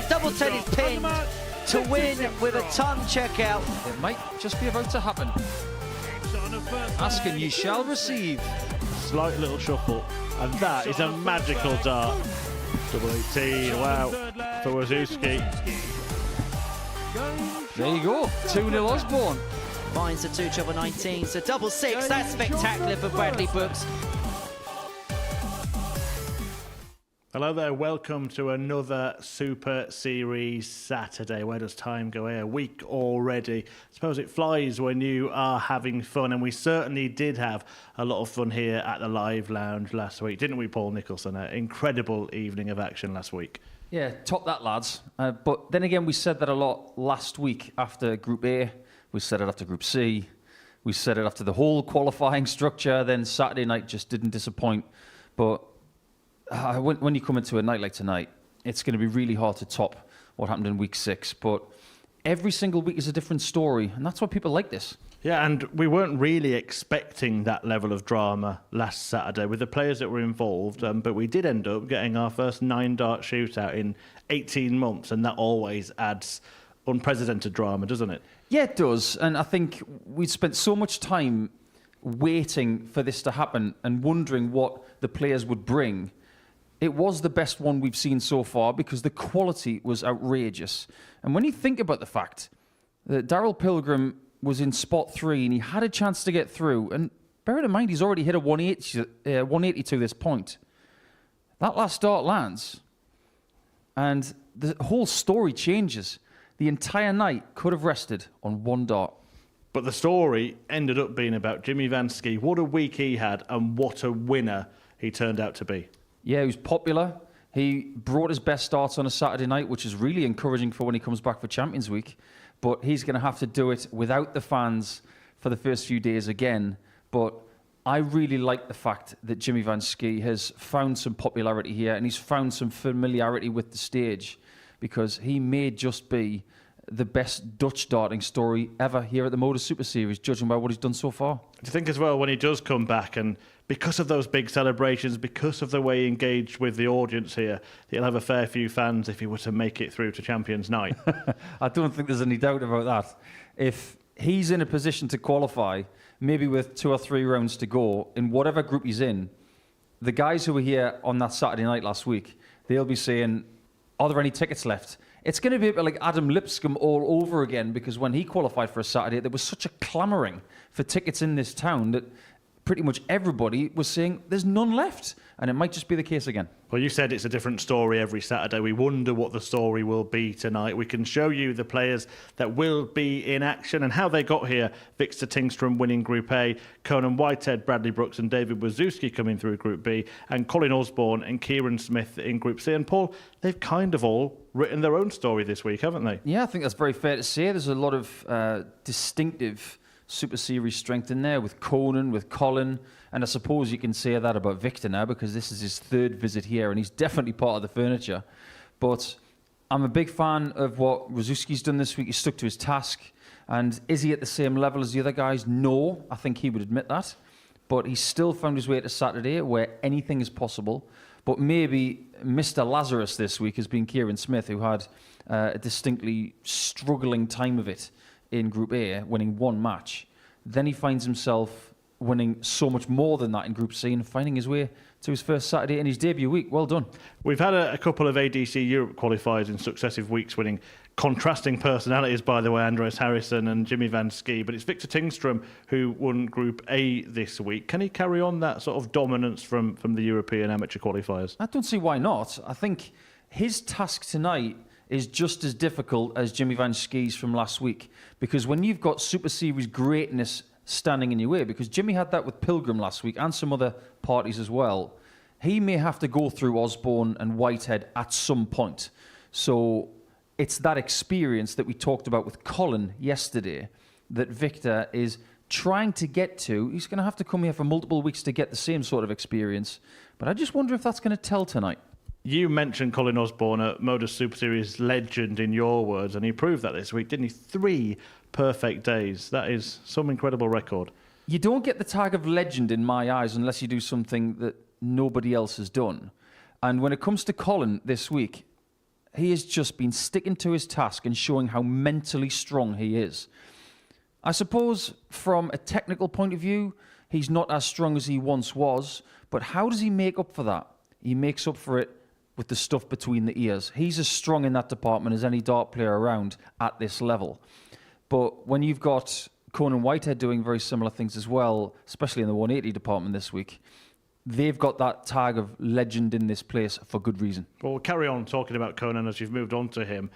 Double 10 is pinned to win with a tongue check out. It might just be about to happen. Asking, you shall receive. Slight little shuffle, and that is a magical dart. Double 18, wow, for Wawrzewski. There you go, 2-0 Osborne. Finds the 2 treble 19, so double 6. That's spectacular for Bradley Brooks. Hello there, welcome to another Super Series Saturday. Where does time go here? A week already. I suppose it flies when you are having fun, and we certainly did have a lot of fun here at the Live Lounge last week, didn't we, Paul Nicholson? An incredible evening of action last week. Yeah, top that, lads. But then again, we said that a lot last week after Group A. We said it after Group C. We said it after the whole qualifying structure. Then Saturday night just didn't disappoint. But when you come into a night like tonight, it's going to be really hard to top what happened in week 6. But every single week is a different story, and that's why people like this. Yeah, and we weren't really expecting that level of drama last Saturday with the players that were involved, but we did end up getting our first 9-dart shootout in 18 months, and that always adds unprecedented drama, doesn't it? Yeah, it does. And I think we spent so much time waiting for this to happen and wondering what the players would bring. It was the best one we've seen so far because the quality was outrageous. And when you think about the fact that Daryl Pilgrim was in spot 3 and he had a chance to get through, and bear in mind he's already hit a 180 to this point. That last dart lands, and the whole story changes. The entire night could have rested on one dart. But the story ended up being about Jimmy Vansky. What a week he had, and what a winner he turned out to be. Yeah, he was popular. He brought his best starts on a Saturday night, which is really encouraging for when he comes back for Champions Week. But he's going to have to do it without the fans for the first few days again. But I really like the fact that Jimmy Vansky has found some popularity here, and he's found some familiarity with the stage, because he may just be the best Dutch darting story ever here at the Modus Super Series, judging by what he's done so far. Do you think as well, when he does come back, and because of those big celebrations, because of the way he engaged with the audience here, he'll have a fair few fans if he were to make it through to Champions Night? I don't think there's any doubt about that. If he's in a position to qualify, maybe with 2 or 3 rounds to go, in whatever group he's in, the guys who were here on that Saturday night last week, they'll be saying, are there any tickets left? It's going to be a bit like Adam Lipscomb all over again, because when he qualified for a Saturday, there was such a clamouring for tickets in this town that pretty much everybody was saying there's none left, and it might just be the case again. Well, you said it's a different story every Saturday. We wonder what the story will be tonight. We can show you the players that will be in action and how they got here. Victor Tingstrom winning Group A, Conan Whitehead, Bradley Brooks and David Wawrzewski coming through Group B, and Colin Osborne and Kieran Smith in Group C. And Paul, they've kind of all written their own story this week, haven't they? Yeah, I think that's very fair to say. There's a lot of distinctive Super Series strength in there with Conan, with Colin, and I suppose you can say that about Victor now because this is his 3rd visit here and he's definitely part of the furniture. But I'm a big fan of what Wawrzewski's done this week. He stuck to his task. And is he at the same level as the other guys? No, I think he would admit that. But he's still found his way to Saturday where anything is possible. But maybe Mr. Lazarus this week has been Kieran Smith, who had a distinctly struggling time of it in Group A, winning 1 match. Then he finds himself winning so much more than that in Group C and finding his way to his first Saturday in his debut week. Well done. We've had a couple of ADC Europe qualifiers in successive weeks winning contrasting personalities, by the way, Andres Harrison and Jimmy Vansky, but it's Victor Tingstrom who won Group A this week. Can he carry on that sort of dominance from the European amateur qualifiers? I don't see why not. I think his task tonight is just as difficult as Jimmy Vansky's from last week, because when you've got Super Series greatness standing in your way, because Jimmy had that with Pilgrim last week and some other parties as well, he may have to go through Osborne and Whitehead at some point. So it's that experience that we talked about with Colin yesterday that Victor is trying to get to. He's going to have to come here for multiple weeks to get the same sort of experience, but I just wonder if that's going to tell tonight. You mentioned Colin Osborne, a Modus Super Series legend in your words, and he proved that this week, didn't he? 3 perfect days. That is some incredible record. You don't get the tag of legend in my eyes unless you do something that nobody else has done. And when it comes to Colin this week, he has just been sticking to his task and showing how mentally strong he is. I suppose from a technical point of view, he's not as strong as he once was, but how does he make up for that? He makes up for it with the stuff between the ears. He's as strong in that department as any dart player around at this level. But when you've got Conan Whitehead doing very similar things as well, especially in the 180 department this week, they've got that tag of legend in this place for good reason. Well, we'll carry on talking about Conan as you've moved on to him.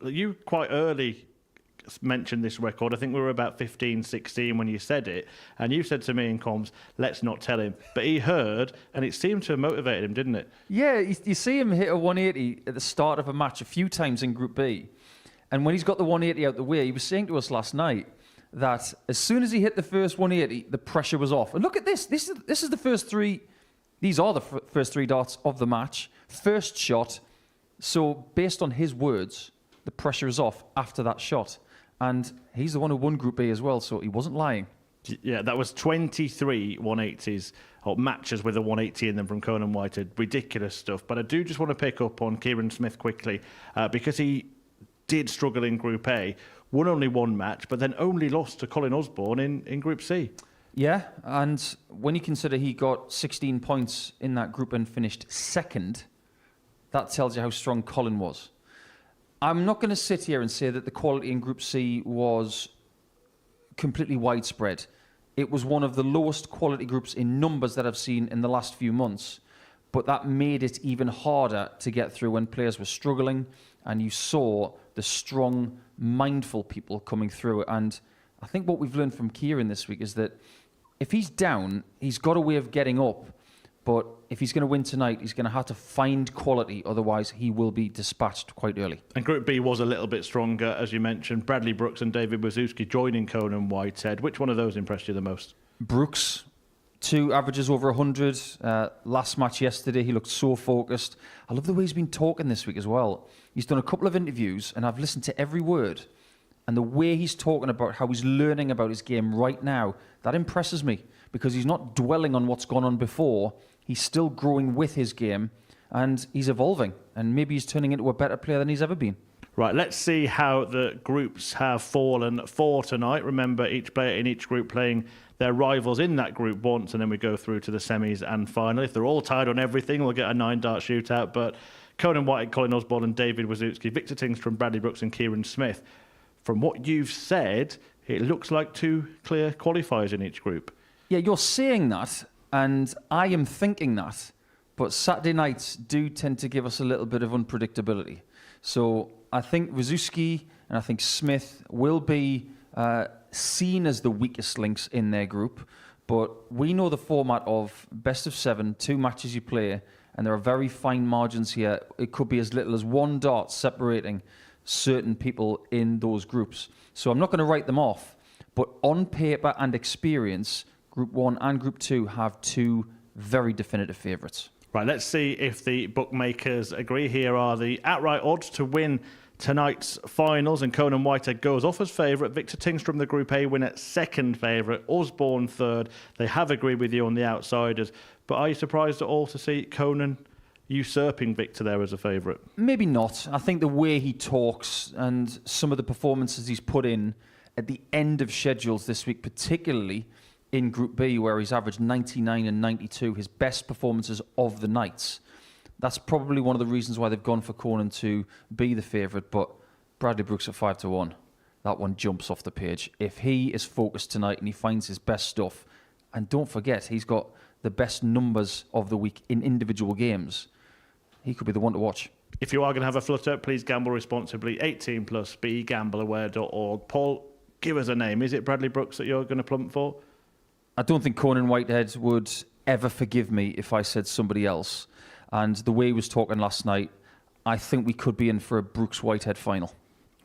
You quite early mentioned this record. I think we were about 15, 16 when you said it. And you said to me in comms, let's not tell him. But he heard, and it seemed to have motivated him, didn't it? Yeah, you see him hit a 180 at the start of a match a few times in Group B. And when he's got the 180 out the way, he was saying to us last night that as soon as he hit the first 180, the pressure was off. And look at this. This is the first three. These are the first three darts of the match. First shot. So based on his words, the pressure is off after that shot. And he's the one who won Group B as well, so he wasn't lying. Yeah, that was 23 180s, or matches with a 180 in them from Conan Whitehead. Ridiculous stuff. But I do just want to pick up on Kieran Smith quickly, because he did struggle in Group A, won only one match, but then only lost to Colin Osborne in Group C. Yeah, and when you consider he got 16 points in that group and finished second, that tells you how strong Colin was. I'm not going to sit here and say that the quality in Group C was completely widespread. It was one of the lowest quality groups in numbers that I've seen in the last few months, but that made it even harder to get through when players were struggling, and you saw the strong, mindful people coming through. And I think what we've learned from Kieran this week is that if he's down, he's got a way of getting up. But if he's going to win tonight, he's going to have to find quality. Otherwise, he will be dispatched quite early. And Group B was a little bit stronger, as you mentioned. Bradley Brooks and David Wawrzewski joining Conan Whitehead. Which one of those impressed you the most? Brooks, 2 averages over 100. Last match yesterday, he looked so focused. I love the way he's been talking this week as well. He's done a couple of interviews, and I've listened to every word. And the way he's talking about how he's learning about his game right now, that impresses me, because he's not dwelling on what's gone on before. He's still growing with his game, and he's evolving, and maybe he's turning into a better player than he's ever been. Right, let's see how the groups have fallen for tonight. Remember, each player in each group playing their rivals in that group once, and then we go through to the semis and final. If they're all tied on everything, we'll get a 9-dart shootout. But Conan Whitehead, Colin Osborne and David Wawrzewski, Victor Tingstrom, Bradley Brooks and Kieran Smith. From what you've said, it looks like 2 clear qualifiers in each group. Yeah, you're saying that, and I am thinking that, but Saturday nights do tend to give us a little bit of unpredictability. So I think Wawrzewski and I think Smith will be seen as the weakest links in their group, but we know the format of best of 7, 2 matches you play, and there are very fine margins here. It could be as little as 1 dart separating certain people in those groups. So I'm not going to write them off, but on paper and experience, Group 1 and Group 2 have 2 very definitive favourites. Right, let's see if the bookmakers agree. Here are the outright odds to win tonight's finals, and Conan Whitehead goes off as favourite. Victor Tingstrom, the Group A winner, second favourite. Osborne third. They have agreed with you on the outsiders, but are you surprised at all to see Conan usurping Victor there as a favourite? Maybe not. I think the way he talks and some of the performances he's put in at the end of schedules this week, particularly in Group B, where he's averaged 99 and 92, his best performances of the nights. That's probably one of the reasons why they've gone for Conan to be the favourite. But Bradley Brooks at 5-1, that one jumps off the page. If he is focused tonight and he finds his best stuff, and don't forget, he's got the best numbers of the week in individual games, he could be the one to watch. If you are going to have a flutter, please gamble responsibly. 18 plus, begambleaware.org. Paul, give us a name. Is it Bradley Brooks that you're going to plump for? I don't think Conan Whitehead would ever forgive me if I said somebody else. And the way he was talking last night, I think we could be in for a Brooks-Whitehead final.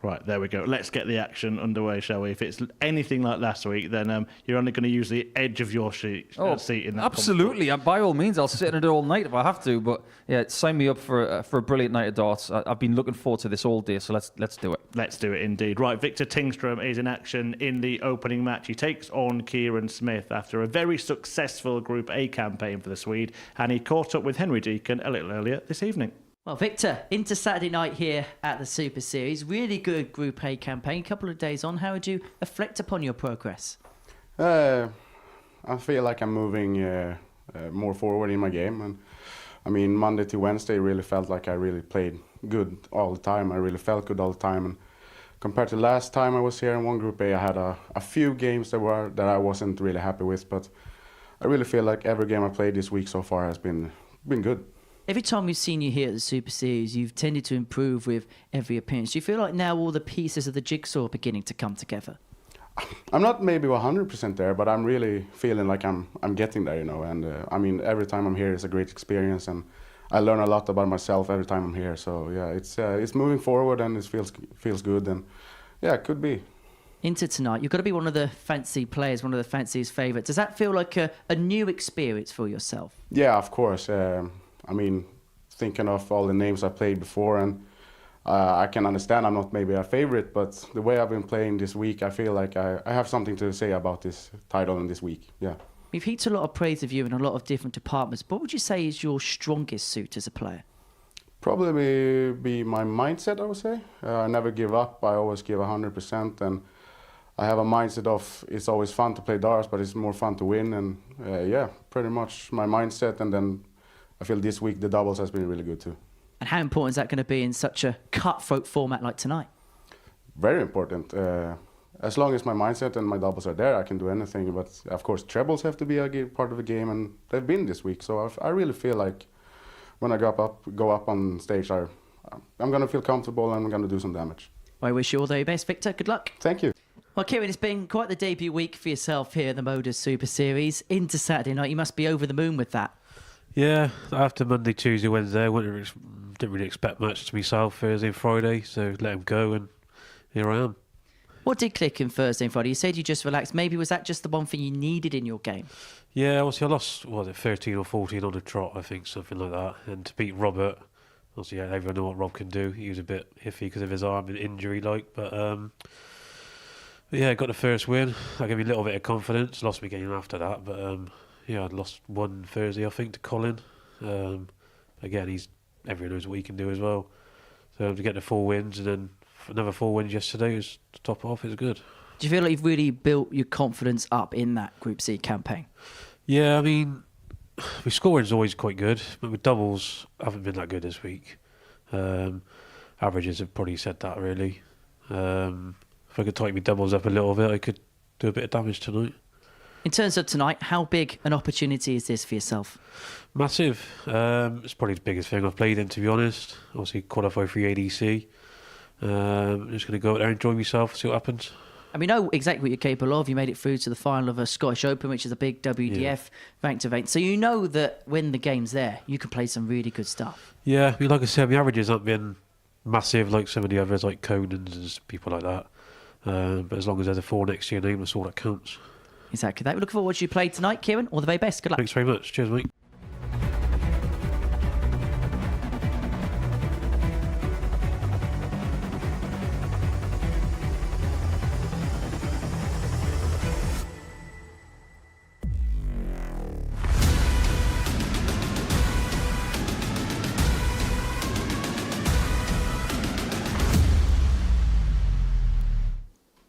Right, there we go. Let's get the action underway, shall we? If it's anything like last week, then you're only going to use the edge of your seat in that. Absolutely. By all means, I'll sit in it all night if I have to. But yeah, sign me up for a brilliant night of darts. I've been looking forward to this all day, so let's do it. Let's do it indeed. Right, Victor Tingstrom is in action in the opening match. He takes on Kieran Smith after a very successful Group A campaign for the Swede, and he caught up with Henry Deacon a little earlier this evening. Well, Victor, into Saturday night here at the Super Series. Really good Group A campaign. Couple of days on. How would you reflect upon your progress? I feel like I'm moving more forward in my game. And I mean, Monday to Wednesday really felt like I really played good all the time. I really felt good all the time. And compared to last time I was here in one Group A, I had a few games that I wasn't really happy with. But I really feel like every game I played this week so far has been good. Every time we've seen you here at the Super Series, you've tended to improve with every appearance. Do you feel like now all the pieces of the jigsaw are beginning to come together? I'm not maybe 100% there, but I'm really feeling like I'm getting there, you know. And I mean, every time I'm here is a great experience, and I learn a lot about myself every time I'm here. So yeah, it's moving forward, and it feels good, and yeah, it could be. Into tonight, you've got to be one of the fancy players, one of the fanciest favourites. Does that feel like a new experience for yourself? Yeah, of course. I mean, thinking of all the names I played before, and I can understand I'm not maybe a favorite, but the way I've been playing this week, I feel like I have something to say about this title in this week. Yeah. We've heaped a lot of praise of you in a lot of different departments. What would you say is your strongest suit as a player? Probably be my mindset, I would say. I never give up. I always give 100%, and I have a mindset of it's always fun to play darts, but it's more fun to win. And yeah, pretty much my mindset. And then I feel this week the doubles has been really good too. And how important is that going to be in such a cutthroat format like tonight? Very important. As long as my mindset and my doubles are there, I can do anything. But of course, trebles have to be a part of the game, and they've been this week. So I really feel like when I go up on stage, I'm going to feel comfortable and I'm going to do some damage. Well, I wish you all the very best, Victor. Good luck. Thank you. Well, Kieran, it's been quite the debut week for yourself here at the Modus Super Series. Into Saturday night, you must be over the moon with that. Yeah, after Monday, Tuesday, Wednesday, I didn't really expect much to myself Thursday and Friday, so let him go, and here I am. What did click in Thursday and Friday? You said you just relaxed. Maybe was that just the one thing you needed in your game? Yeah, obviously I lost, 13 or 14 on the trot, I think, something like that. And to beat Robert, obviously yeah, everyone know what Rob can do. He was a bit iffy because of his arm and injury, but yeah, got the first win. That gave me a little bit of confidence. Lost my game after that, but yeah, I'd lost one Thursday, I think, to Colin. Again, everyone knows what he can do as well. So to get the 4 wins and then another 4 wins yesterday was to top it off. It was good. Do you feel like you've really built your confidence up in that Group C campaign? Yeah, I mean, my scoring's always quite good, but with doubles, I haven't been that good this week. Averages have probably said that, really. If I could tighten my doubles up a little bit, I could do a bit of damage tonight. In terms of tonight, how big an opportunity is this for yourself? Massive. It's probably the biggest thing I've played in, to be honest. Obviously, qualify for the ADC. I'm just going to go out there and enjoy myself, see what happens. And we know exactly what you're capable of. You made it through to the final of a Scottish Open, which is a big WDF ranked event. So you know that when the game's there, you can play some really good stuff. Yeah, I mean, like I said, my averages haven't been massive like some of the others, like Conan's and people like that. But as long as there's a 4 next to your name, that's all that counts. Exactly that. We're looking forward to what you played tonight, Kieran. All the very best. Good luck. Thanks very much. Cheers, mate.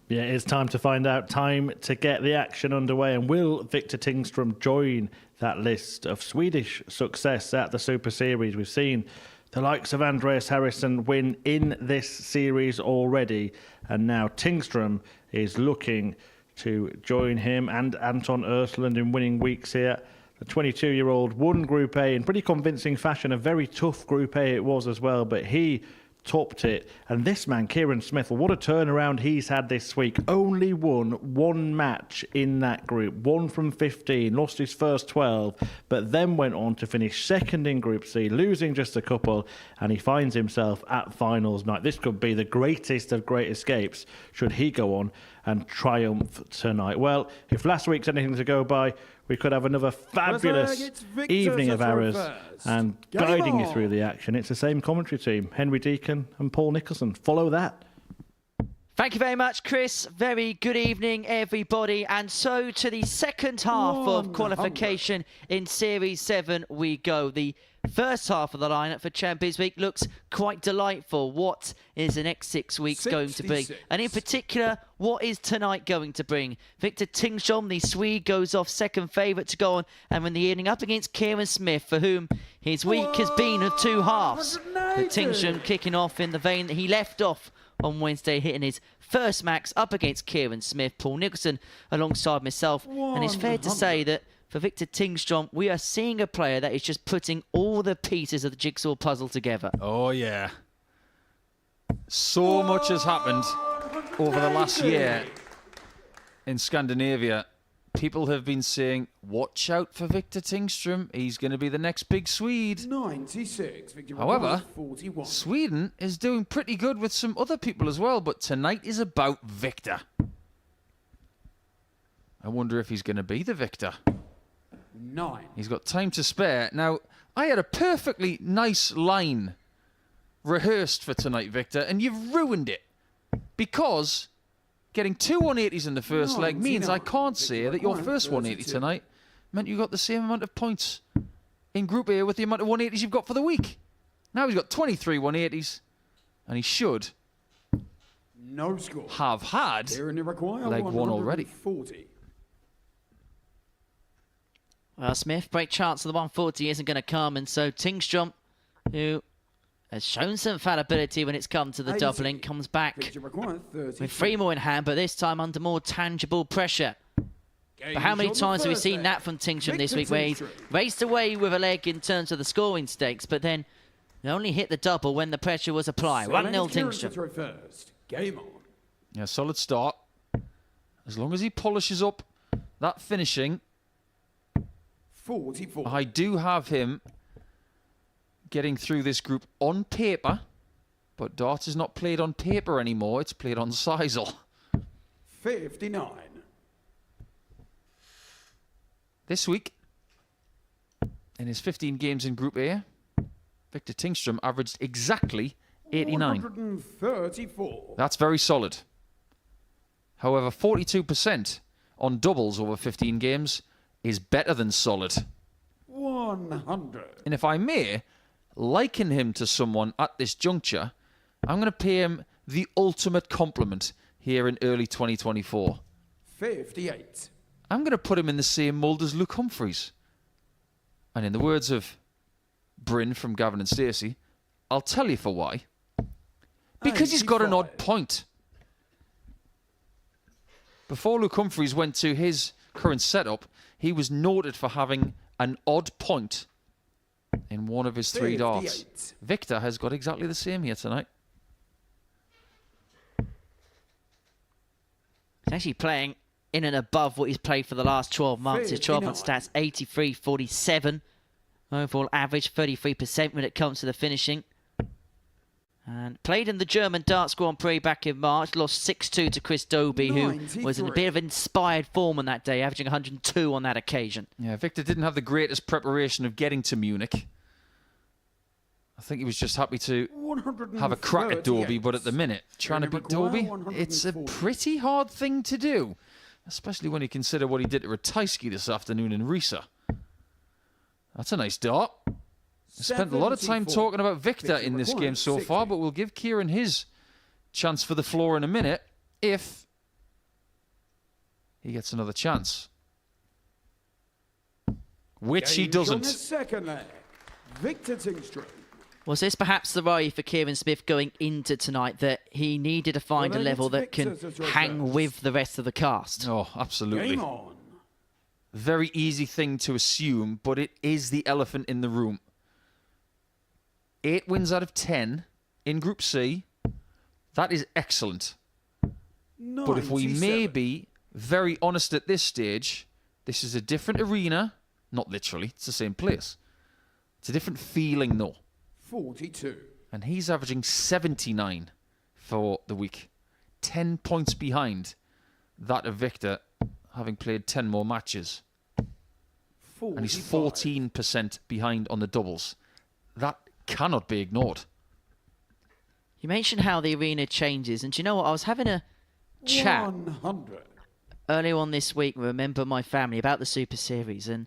Yeah, it's time to find out, time to get the action underway. And will Victor Tingstrom join that list of Swedish success at the Super Series? We've seen the likes of Andreas Harrison win in this series already. And now Tingstrom is looking to join him and Anton Östlund in winning weeks here. The 22-year-old won Group A in pretty convincing fashion. A very tough Group A it was as well, but he topped it. And this man, Kieran Smith, well, what a turnaround he's had this week. Only won 1 match in that group, 1 from 15, lost his first 12, but then went on to finish second in Group C, losing just a couple, and he finds himself at finals night. This could be the greatest of great escapes should he go on and triumph tonight. Well, if last week's anything to go by, we could have another fabulous evening of ours, and guiding you through the action, it's the same commentary team, Henry Deacon and Paul Nicholson. Follow that. Thank you very much, Chris. Very good evening, everybody. And so to the second half of qualification in Series 7 we go. The first half of the lineup for Champions League looks quite delightful. What is the next 6 weeks going to bring? And in particular, what is tonight going to bring? Victor Tingstrom, the Swede, goes off second favourite to go on and win the evening up against Kieran Smith, for whom his week has been of two halves. But Tingstrom kicking off in the vein that he left off on Wednesday, hitting his first max up against Kieran Smith, Paul Nicholson alongside myself. And it's fair to say that for Victor Tingstrom, we are seeing a player that is just putting all the pieces of the jigsaw puzzle together. Oh, yeah. So much has happened over the last year in Scandinavia. People have been saying, watch out for Victor Tingstrom. He's going to be the next big Swede. 96. Victor However, 41. Sweden is doing pretty good with some other people as well, but tonight is about Victor. I wonder if he's going to be the Victor. 9. He's got time to spare. Now, I had a perfectly nice line rehearsed for tonight, Victor, and you've ruined it. Because getting two 180s in the first leg means I can't say that your first 180 tonight meant you got the same amount of points in Group A with the amount of 180s you've got for the week. Now he's got 23 180s, and he should No score. have had leg one already. 140. Well, Smith, great chance of the 140 isn't going to come, and so Tingstrom, who has shown some fallibility when it's come to the 80. doubling, comes back Victor required 30. with three more in hand, but this time under more tangible pressure. But how many times have we seen that from Tingstrom this week, where he's raced away with a leg in terms of the scoring stakes, but then only hit the double when the pressure was applied. 1-0 Tingstrom. First. Game on. Yeah, solid start. As long as he polishes up that finishing, 44. I do have him getting through this group on paper, but darts is not played on paper anymore, it's played on sisal. 59. This week, in his 15 games in Group A, Victor Tingstrom averaged exactly 89. 134. That's very solid. However, 42% on doubles over 15 games is better than solid. 100. And if I may liken him to someone at this juncture, I'm going to pay him the ultimate compliment here in early 2024. 58. I'm going to put him in the same mould as Luke Humphreys. And in the words of Bryn from Gavin and Stacey, I'll tell you for why. Because he's got an odd point. Before Luke Humphreys went to his current setup, he was noted for having an odd point in one of his three darts. 58. Victor has got exactly the same here tonight. He's actually playing in and above what he's played for the last 12 months. His 12-month 59. stats, 83-47. Overall average, 33% when it comes to the finishing. And played in the German Darts Grand Prix back in March. Lost 6-2 to Chris Dobie, who was in a bit of inspired form on that day, averaging 102 on that occasion. Yeah, Victor didn't have the greatest preparation of getting to Munich. I think he was just happy to have a crack at Dobie, but at the minute, trying to beat Dobie, it's a pretty hard thing to do. Especially when you consider what he did to Ratajski this afternoon in Risa. That's a nice dart. I spent a lot of time talking about Victor in this game so far, but we'll give Kieran his chance for the floor in a minute if he gets another chance. Which he doesn't. Second leg. Victor Tingstrom. Was this perhaps the worry for Kieran Smith going into tonight, that he needed to find a level that can hang with the rest of the cast? Oh, absolutely. Game on. Very easy thing to assume, but it is the elephant in the room. 8 wins out of 10 in Group C. That is excellent. But if we may be very honest at this stage, this is a different arena. Not literally, it's the same place. It's a different feeling though. 42. And he's averaging 79 for the week. 10 points behind that of Victor, having played 10 more matches. 45. And he's 14% behind on the doubles. That cannot be ignored. You mentioned how the arena changes, and do you know what? I was having a chat 100. earlier on this week with a member of my family about the Super Series, and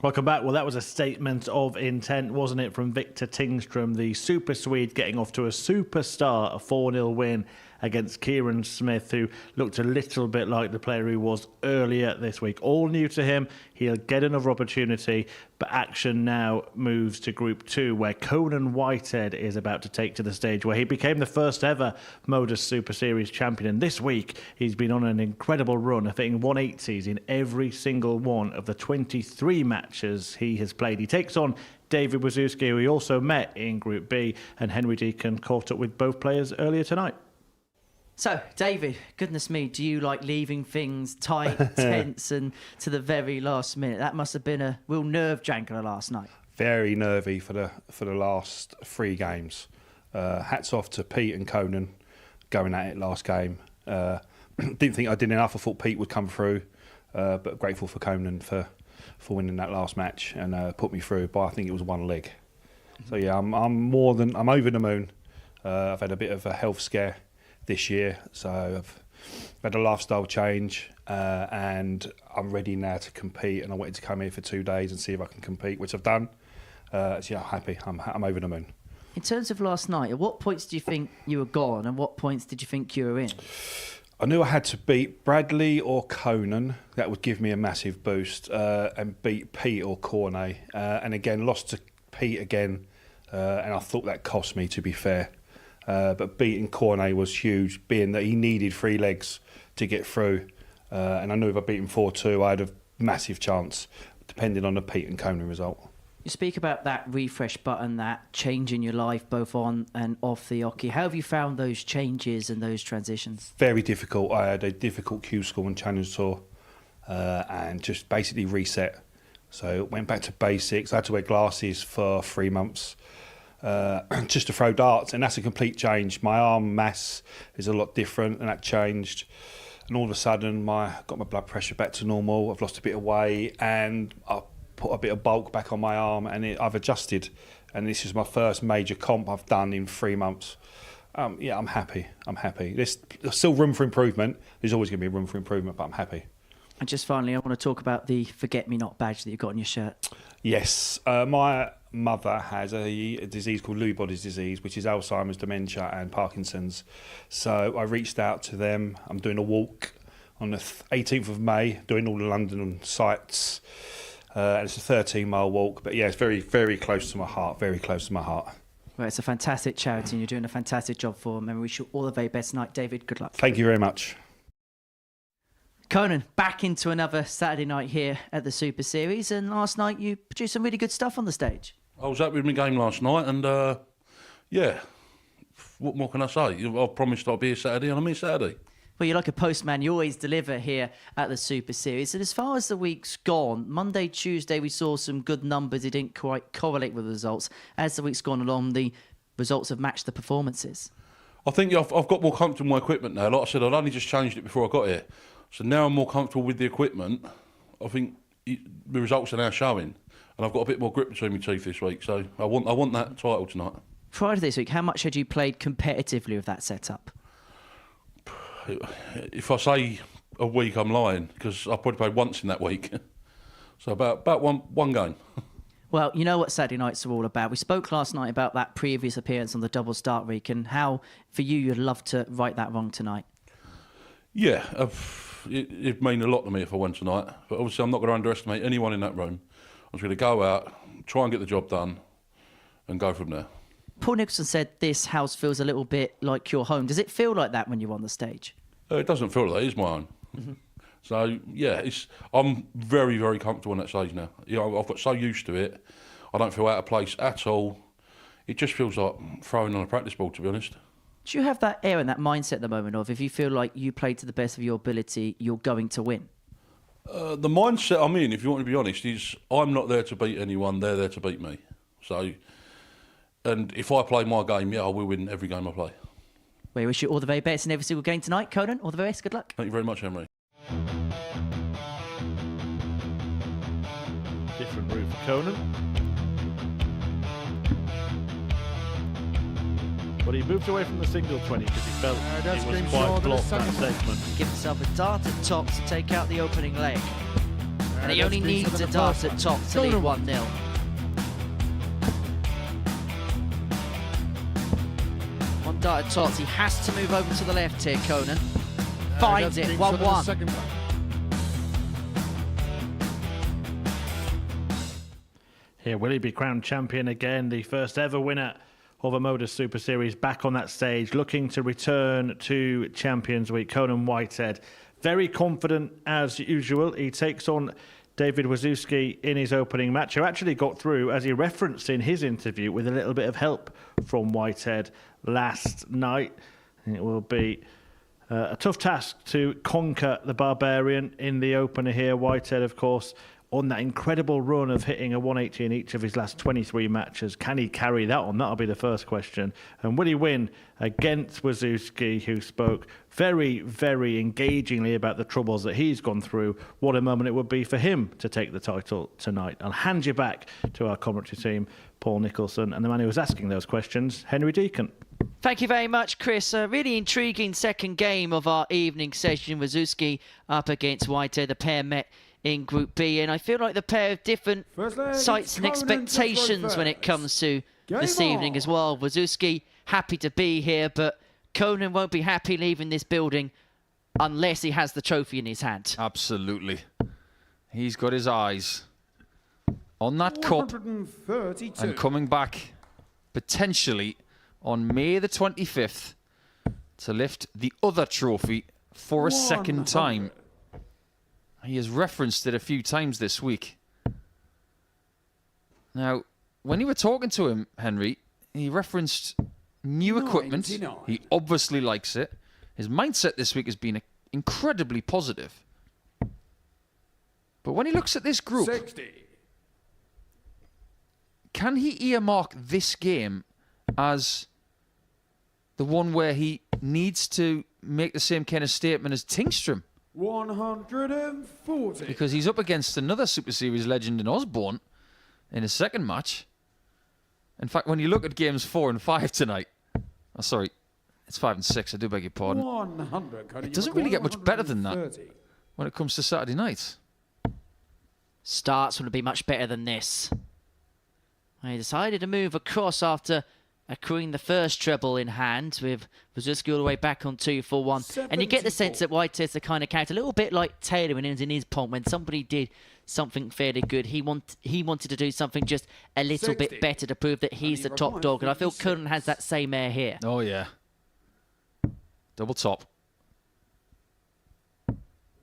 Welcome back. Well, that was a statement of intent, wasn't it, from Victor Tingstrom, the Super Swede, getting off to a superstar, a 4-0 win against Kieran Smith, who looked a little bit like the player he was earlier this week. All new to him. He'll get another opportunity, but action now moves to Group 2, where Conan Whitehead is about to take to the stage, where he became the first ever Modus Super Series champion. And this week, he's been on an incredible run, hitting 180s in every single one of the 23 matches he has played. He takes on David Wawrzewski, who he also met in Group B, and Henry Deacon caught up with both players earlier tonight. So, David, goodness me, do you like leaving things tight, tense, and to the very last minute? That must have been a real nerve jangler last night. Very nervy for the last 3 games. Hats off to Pete and Conan going at it last game. Didn't think I did enough. I thought Pete would come through, but grateful for Conan for winning that last match and put me through by, I think it was 1 leg. So yeah, I'm over the moon. I've had a bit of a health scare this year, so I've had a lifestyle change, and I'm ready now to compete. And I wanted to come here for 2 days and see if I can compete, which I've done. So yeah, I'm happy. I'm over the moon. In terms of last night, at what points do you think you were gone, and what points did you think you were in? I knew I had to beat Bradley or Conan. That would give me a massive boost, and beat Pete or Cornet. And again, lost to Pete again, and I thought that cost me, to be fair. But beating Cornet was huge, being that he needed 3 legs to get through. And I knew if I beat him 4-2, I had a massive chance, depending on the Pete and Conan result. You speak about that refresh button, that change in your life, both on and off the hockey. How have you found those changes and those transitions? Very difficult. I had a difficult Q School and Challenge Tour, and just basically reset. So went back to basics. I had to wear glasses for 3 months. Just to throw darts, and that's a complete change. My arm mass is a lot different, and that changed. And all of a sudden, got my blood pressure back to normal. I've lost a bit of weight, and I put a bit of bulk back on my arm, and I've adjusted. And this is my first major comp I've done in 3 months. Yeah, I'm happy. There's still room for improvement. There's always going to be room for improvement, but I'm happy. And just finally, I want to talk about the Forget-Me-Not badge that you've got on your shirt. Yes, my mother has a disease called Lewy bodies disease, which is Alzheimer's, dementia and Parkinson's. So I reached out to them. I'm doing a walk on the 18th of May, doing all the London sites. And it's a 13-mile walk. But yeah, it's very, very close to my heart, Well, it's a fantastic charity and you're doing a fantastic job for them. And we wish you all the very best night. David, good luck. Thank you very much. Conan, back into another Saturday night here at the Super Series, and last night you produced some really good stuff on the stage. I was happy with my game last night, and yeah, what more can I say? I promised I'd be here Saturday, and I'm here Saturday. Well, you're like a postman. You always deliver here at the Super Series. And as far as the week's gone, Monday, Tuesday, we saw some good numbers. It didn't quite correlate with the results. As the week's gone along, the results have matched the performances. I think I've got more comfortable with my equipment now. Like I said, I'd only just changed it before I got here. So now I'm more comfortable with the equipment. I think the results are now showing, and I've got a bit more grip between my teeth this week. So I want that title tonight. Prior to this week, how much had you played competitively with that setup? If I say a week, I'm lying, because I probably played once in that week. So about one game. Well, you know what Saturday nights are all about. We spoke last night about that previous appearance on the double start week and how, for you, you'd love to right that wrong tonight. Yeah, it'd mean a lot to me if I won tonight. But obviously I'm not going to underestimate anyone in that room. I'm just going to go out, try and get the job done, and go from there. Paul Nicholson said this house feels a little bit like your home. Does it feel like that when you're on the stage? It doesn't feel like it is my own. Mm-hmm. So, yeah, I'm very, very comfortable on that stage now. You know, I've got so used to it. I don't feel out of place at all. It just feels like throwing on a practice ball, to be honest. Do you have that air and that mindset at the moment of if you feel like you played to the best of your ability, you're going to win? The mindset I'm in, if you want to be honest, is I'm not there to beat anyone, they're there to beat me. So, and if I play my game, yeah, I will win every game I play. We wish you all the very best in every single game tonight. Conan, all the very best. Good luck. Thank you very much, Henry. Different route for Conan. But he moved away from the single 20 because he felt it was quite blocked that segment. Give himself a dart at top to take out the opening leg. And he only needs a dart at top to lead 1-0. One dart at top. He has to move over to the left here, Conan. Finds it, 1-1. Here, will he be crowned champion again? The first ever winner of a Modus Super Series back on that stage, looking to return to Champions Week. Conan Whitehead, very confident as usual. He takes on David Wawrzewski in his opening match, who actually got through, as he referenced in his interview, with a little bit of help from Whitehead last night. And it will be a tough task to conquer the Barbarian in the opener here. Whitehead, of course, on that incredible run of hitting a 180 in each of his last 23 matches. Can he carry that on? That'll be the first question. And will he win against Wawrzewski, who spoke very, very engagingly about the troubles that he's gone through? What a moment it would be for him to take the title tonight. I'll hand you back to our commentary team, Paul Nicholson, and the man who was asking those questions, Henry Deacon. Thank you very much, Chris. A really intriguing second game of our evening session. Wawrzewski up against Whitehead. The pair met in Group B, and I feel like the pair of different sights and expectations when it comes to this evening as well. Wawrzewski happy to be here, but Conan won't be happy leaving this building unless he has the trophy in his hand. Absolutely. He's got his eyes on that cup and coming back potentially on May the 25th to lift the other trophy for a second time. He has referenced it a few times this week. Now, when you were talking to him, Henry, he referenced new equipment. He obviously likes it. His mindset this week has been incredibly positive. But when he looks at this group, 60. Can he earmark this game as the one where he needs to make the same kind of statement as Tingstrom? 140. Because he's up against another Super Series legend in Osborne in his second match. In fact, when you look at games 4 and 5 tonight, oh, sorry, it's 5 and 6, I do beg your pardon. 100. It doesn't really get much better than that when it comes to Saturday nights. Starts will be much better than this. He decided to move across after accruing the first treble in hand, with Wawrzewski all the way back on 2-4-1. And you get the sense that Whitehead's the kind of character, a little bit like Taylor when he was in his pomp, when somebody did something fairly good, he wanted to do something just a little bit better to prove that he's the top dog. And I feel Conan has that same air here. Oh, yeah. Double top.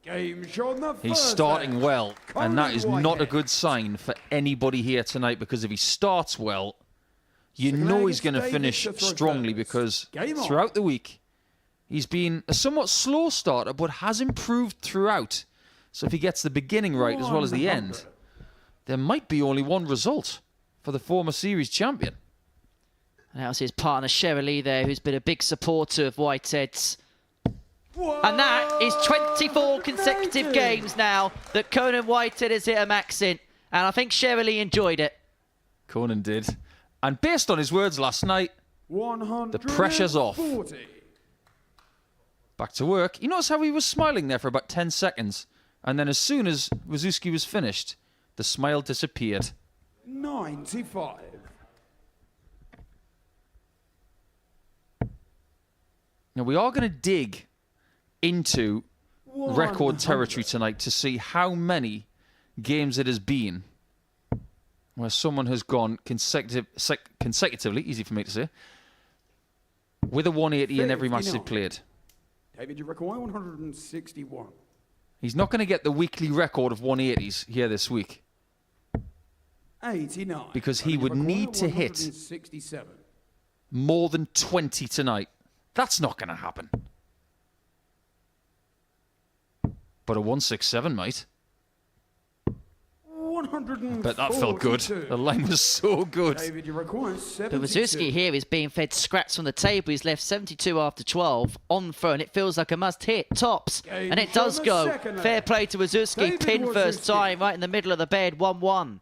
He's starting well, and that is not a good sign for anybody here tonight, because if he starts well, you know he's going to finish strongly, because throughout the week, he's been a somewhat slow starter, but has improved throughout. So if he gets the beginning right as well as the end, there might be only one result for the former series champion. And that was his partner, Shirley, there, who's been a big supporter of Whitehead's. And that is 24 consecutive games now that Conan Whitehead has hit a max in. And I think Shirley enjoyed it. Conan did. And based on his words last night, the pressure's off. Back to work. You notice how he was smiling there for about 10 seconds. And then as soon as Wawrzewski was finished, the smile disappeared. 95. Now, we are going to dig into record territory tonight to see how many games it has been where someone has gone consecutively, easy for me to say, with a 180 in every match they've played. David, you reckon 161. He's not going to get the weekly record of 180s here this week. 89. Because he would need to hit 167. more than 20 tonight. That's not going to happen. But a 167, mate. 142. But that felt good. The line was so good. David, you require 72. But Wawrzewski here is being fed scraps from the table. He's left 72 after 12 on throw, and it feels like a must-hit. Tops, and it does go. Fair play to Wawrzewski. Pin first time, right in the middle of the bed, 1-1.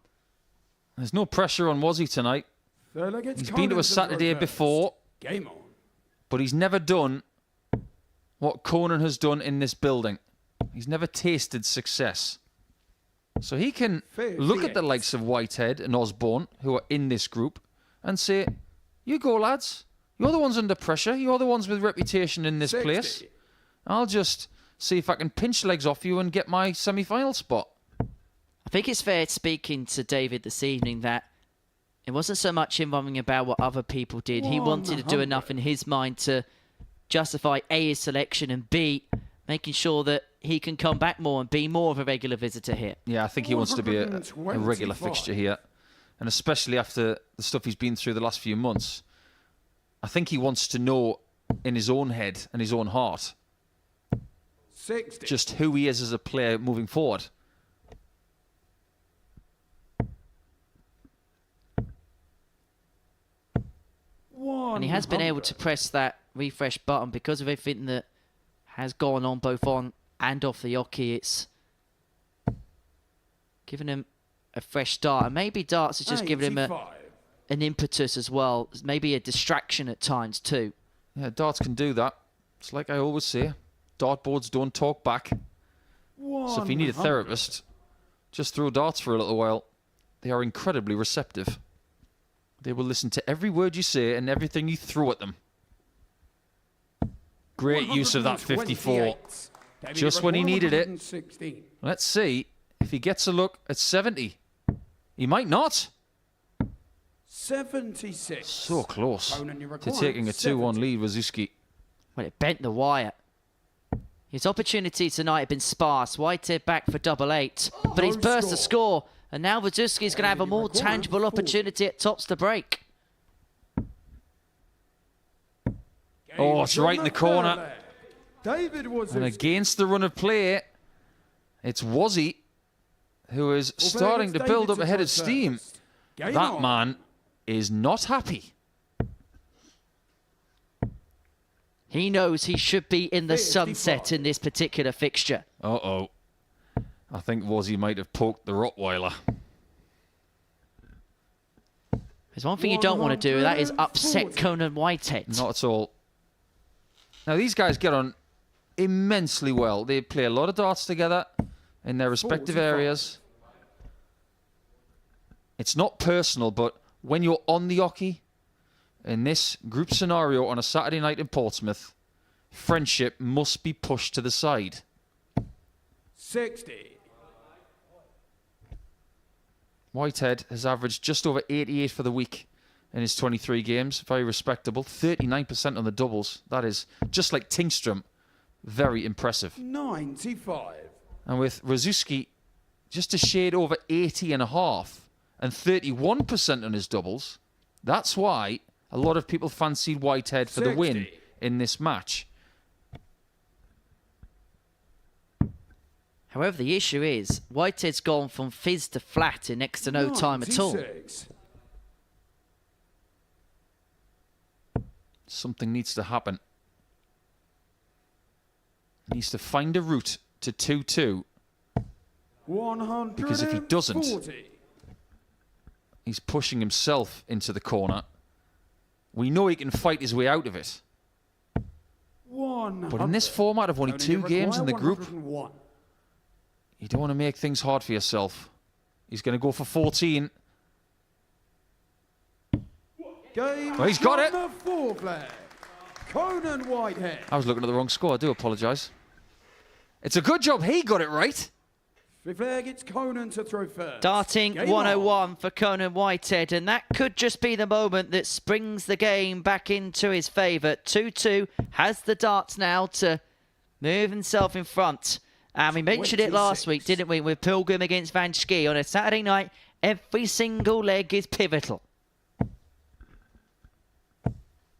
There's no pressure on Wazzy tonight. He's been to a Saturday before, Game on. but he's never done what Conan has done in this building. He's never tasted success. So he can look at the likes of Whitehead and Osborne, who are in this group, and say, you go, lads. You're the ones under pressure. You're the ones with reputation in this 60. place. I'll just see if I can pinch legs off you and get my semi-final spot. I think it's fair speaking to David this evening that it wasn't so much him worrying about what other people did. He wanted to do enough in his mind to justify A, his selection, and B, making sure that he can come back more and be more of a regular visitor here. Yeah, I think he wants to be a regular 125. fixture here. And especially after the stuff he's been through the last few months, I think he wants to know in his own head and his own heart 60. just who he is as a player moving forward. And he has been able to press that refresh button because of everything that has gone on both on and off the hockey. It's given him a fresh start. And maybe darts has just given him an impetus as well. Maybe a distraction at times too. Yeah, darts can do that. It's like I always say, dartboards don't talk back. So if you need a therapist, just throw darts for a little while. They are incredibly receptive. They will listen to every word you say and everything you throw at them. Great use of that 54. Just when he needed it. 116. Let's see if he gets a look at 70. He might not. 76. So close Conan, you to require taking a 2-1 70. lead, Wawrzewski. Well, it bent the wire. His opportunity tonight had been sparse. Whitehead back for double 8. But he's burst the score. And now Wawrzewski's going to have a more tangible opportunity at tops to break. Oh, it's right in the corner. David was And against the run of play, it's Wazzy who is starting to build up a head of steam. That man is not happy. He knows he should be in the 55. sunset in this particular fixture. Uh-oh. I think Wazzy might have poked the Rottweiler. There's one thing you don't want to do, that is upset Conan Whitehead. Not at all. Now, these guys get on immensely well. They play a lot of darts together in their respective 45. areas. It's not personal, but when you're on the hockey, in this group scenario on a Saturday night in Portsmouth, friendship must be pushed to the side. 60. Whitehead has averaged just over 88 for the week in his 23 games. Very respectable. 39% on the doubles. That is, just like Tingstrom, very impressive. 95. And with Wawrzewski just a shade over 80.5 and 31% on his doubles, that's why a lot of people fancied Whitehead for the win 60. in this match. However, the issue is, Whitehead's gone from fizz to flat in next to no time at all. 96. Something needs to happen. He needs to find a route to 2-2. 140. Because if he doesn't, he's pushing himself into the corner. We know he can fight his way out of it. But in this format of only 2 games in the group, 101. you don't want to make things hard for yourself. He's going to go for 14. Game Well, he's got it. on the four flag. Conan Whitehead. I was looking at the wrong score. I do apologise. It's a good job he got it right. Fifth flag, it's Conan to throw first. Darting Game 101 for Conan Whitehead, and that could just be the moment that springs the game back into his favour. 2-2 has the darts now to move himself in front. And we mentioned it last 26. week, didn't we, with Pilgrim against Van Schie. On a Saturday night, every single leg is pivotal.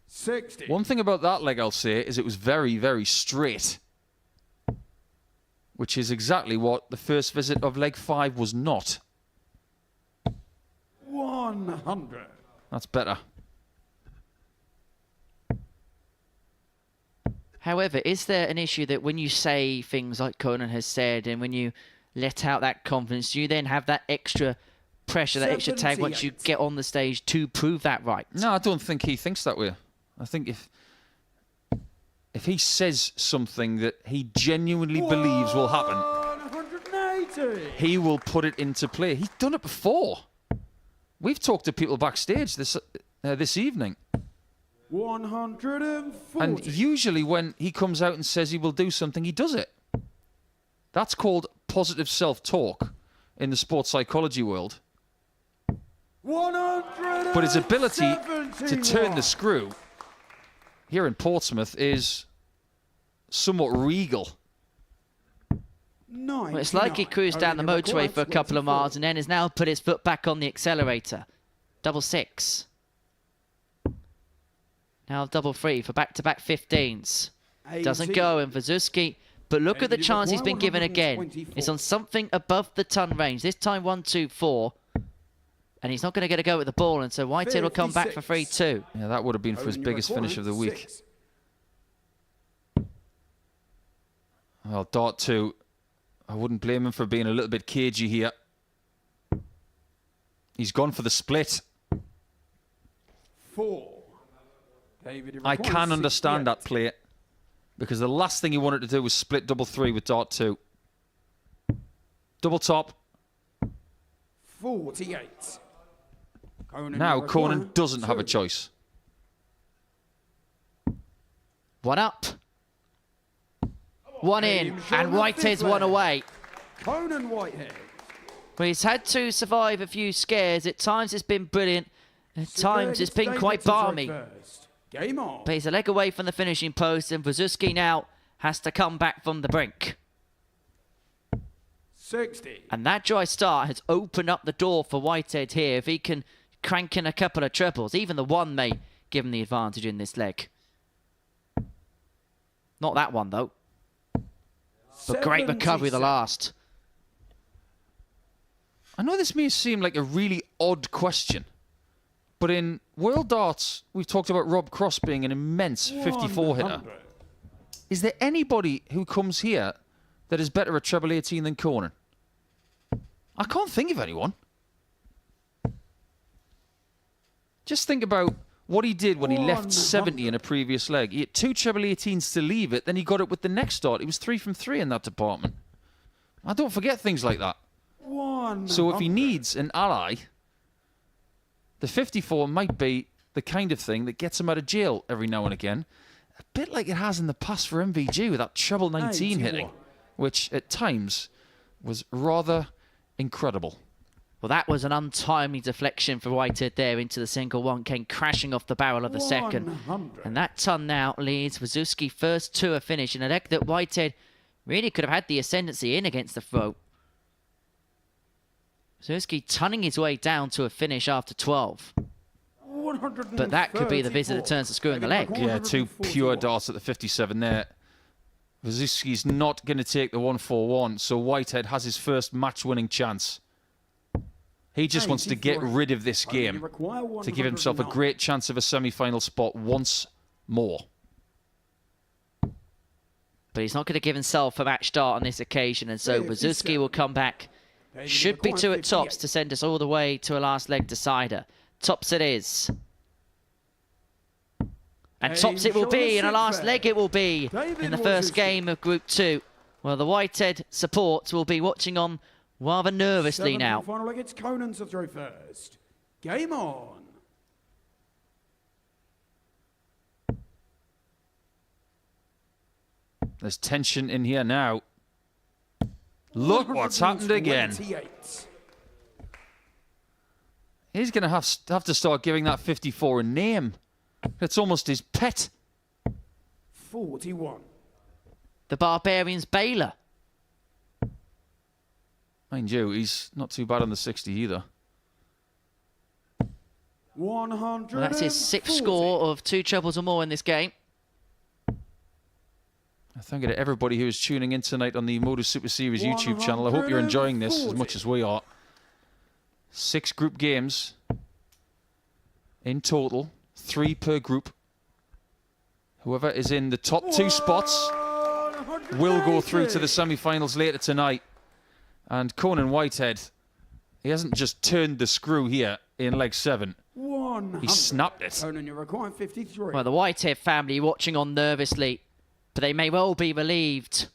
60. One thing about that leg, I'll say, is it was very, very straight. Which is exactly what the first visit of leg 5 was not. 100. That's better. However, is there an issue that when you say things like Conan has said and when you let out that confidence, do you then have that extra pressure, that extra tag once you 78. get on the stage to prove that right? No, I don't think he thinks that way. I think if he says something that he genuinely believes will happen, 180. 80. he will put it into play. He's done it before. We've talked to people backstage this evening. 140. And usually when he comes out and says he will do something, he does it. That's called positive self-talk in the sports psychology world. 171. But his ability to turn the screw here in Portsmouth is somewhat regal. Well, it's like he cruised down the motorway for a couple of miles and then has now put his foot back on the accelerator. Double 6. Now double 3 for back-to-back 15s. Doesn't go, and Wawrzewski, but look at the chance he's been given again. It's on something above the ton range. This time 1-2-4. And he's not going to get a go at the ball, and so Whitehead will come back for 3-2. Yeah, that would have been for his biggest finish of the week. Well, dart 2. I wouldn't blame him for being a little bit cagey here. He's gone for the split. 4. I can understand that play, because the last thing he wanted to do was split double 3 with dart 2. Double top. 48. Now Conan doesn't have a choice. 1 up. 1 in, and Whitehead's 1 away. Conan Whitehead. Well, he's had to survive a few scares. At times it's been brilliant. At times it's been quite balmy. Game on. But he's a leg away from the finishing post, and Wawrzewski now has to come back from the brink. 60. And that dry start has opened up the door for Whitehead here. If he can crank in a couple of triples, even the 1 may give him the advantage in this leg. Not that one, though. But great recovery the last. I know this may seem like a really odd question, but in World Darts, we've talked about Rob Cross being an immense 54 hitter. Is there anybody who comes here that is better at treble 18 than Conan? I can't think of anyone. Just think about what he did when he left 70 in a previous leg. He had 2 treble 18s to leave it, then he got it with the next start. He was 3 from 3 in that department. I don't forget things like that. So if he needs an ally, the 54 might be the kind of thing that gets him out of jail every now and again. A bit like it has in the past for MVG with that treble 19 hitting, which at times was rather incredible. Well, that was an untimely deflection for Whitehead there into the single 1. Came crashing off the barrel of the second. And that ton now leads Wawrzewski first to a finish in a leg that Whitehead really could have had the ascendancy in against the throat. Wawrzewski tunning his way down to a finish after 12. But that could be the visit that turns the screw in the leg. Yeah, 2 pure darts at the 57 there. Wawrzewski's not going to take the 1-4-1, so Whitehead has his first match-winning chance. He just wants to get rid of this game to give himself a great chance of a semi-final spot once more. But he's not going to give himself a match start on this occasion, and so Wawrzewski will come back. Should be 2 at tops to send us all the way to a last leg decider. Tops it is. And tops it will be, and a last leg it will be in the first game of Group 2. Well, the Whitehead support will be watching on rather nervously now. Final leg, it's Conan to throw first. Game on. There's tension in here now. Look what's happened again. 28. He's going to have to start giving that 54 a name. It's almost his pet. 41. The Barbarian's Baylor. Mind you, he's not too bad on the 60 either. 100. Well, that's his 6th score of 2 trebles or more in this game. Thank you to everybody who is tuning in tonight on the Modus Super Series YouTube channel. I hope you're enjoying this as much as we are. 6 group games in total, 3 per group. Whoever is in the top 2 spots will go through to the semi-finals later tonight. And Conan Whitehead, he hasn't just turned the screw here in leg 7. He snapped it. Conan, you're requiring 53. Well, the Whitehead family watching on nervously, but they may well be relieved.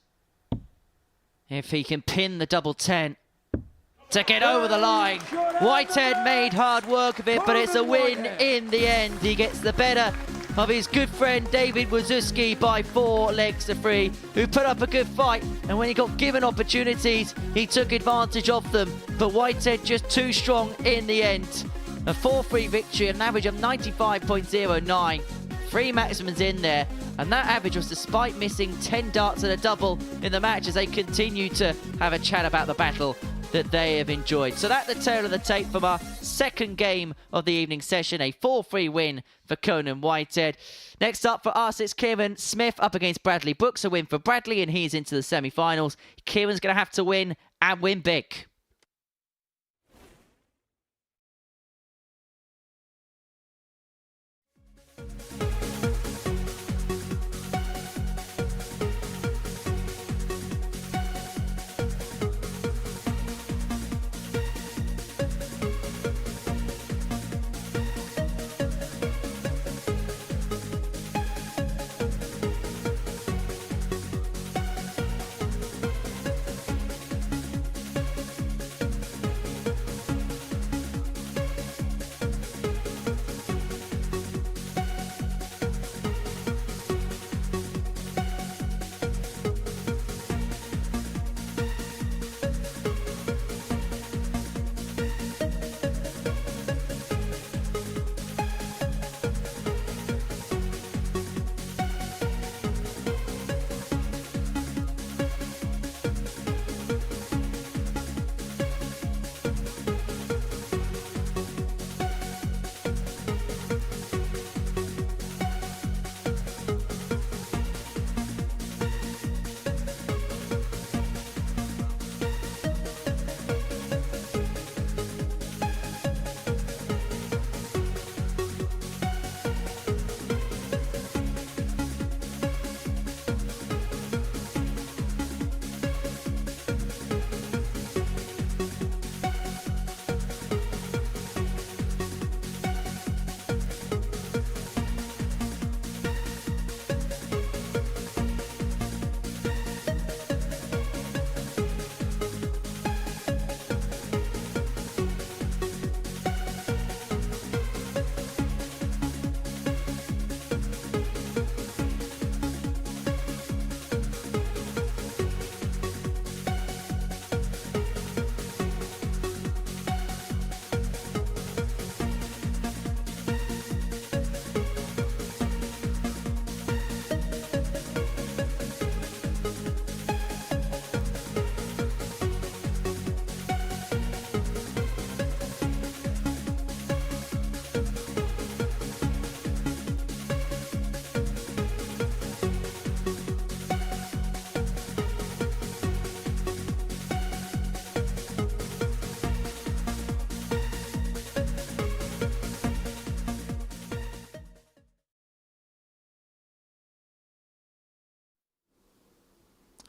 If he can pin the double 10 to get over the line. Whitehead made hard work of it, but it's a win in the end. He gets the better of his good friend David Wawrzewski by 4 legs to 3, who put up a good fight, and when he got given opportunities, he took advantage of them. But Whitehead just too strong in the end. A 4-3 victory, an average of 95.09. 3 maximums in there, and that average was despite missing 10 darts and a double in the match, as they continue to have a chat about the battle that they have enjoyed. So that's the tail of the tape from our second game of the evening session, a 4-3 win for Conan Whitehead. Next up for us, it's Kieran Smith up against Bradley Brooks, a win for Bradley, and he's into the semi-finals. Kieran's going to have to win, and win big.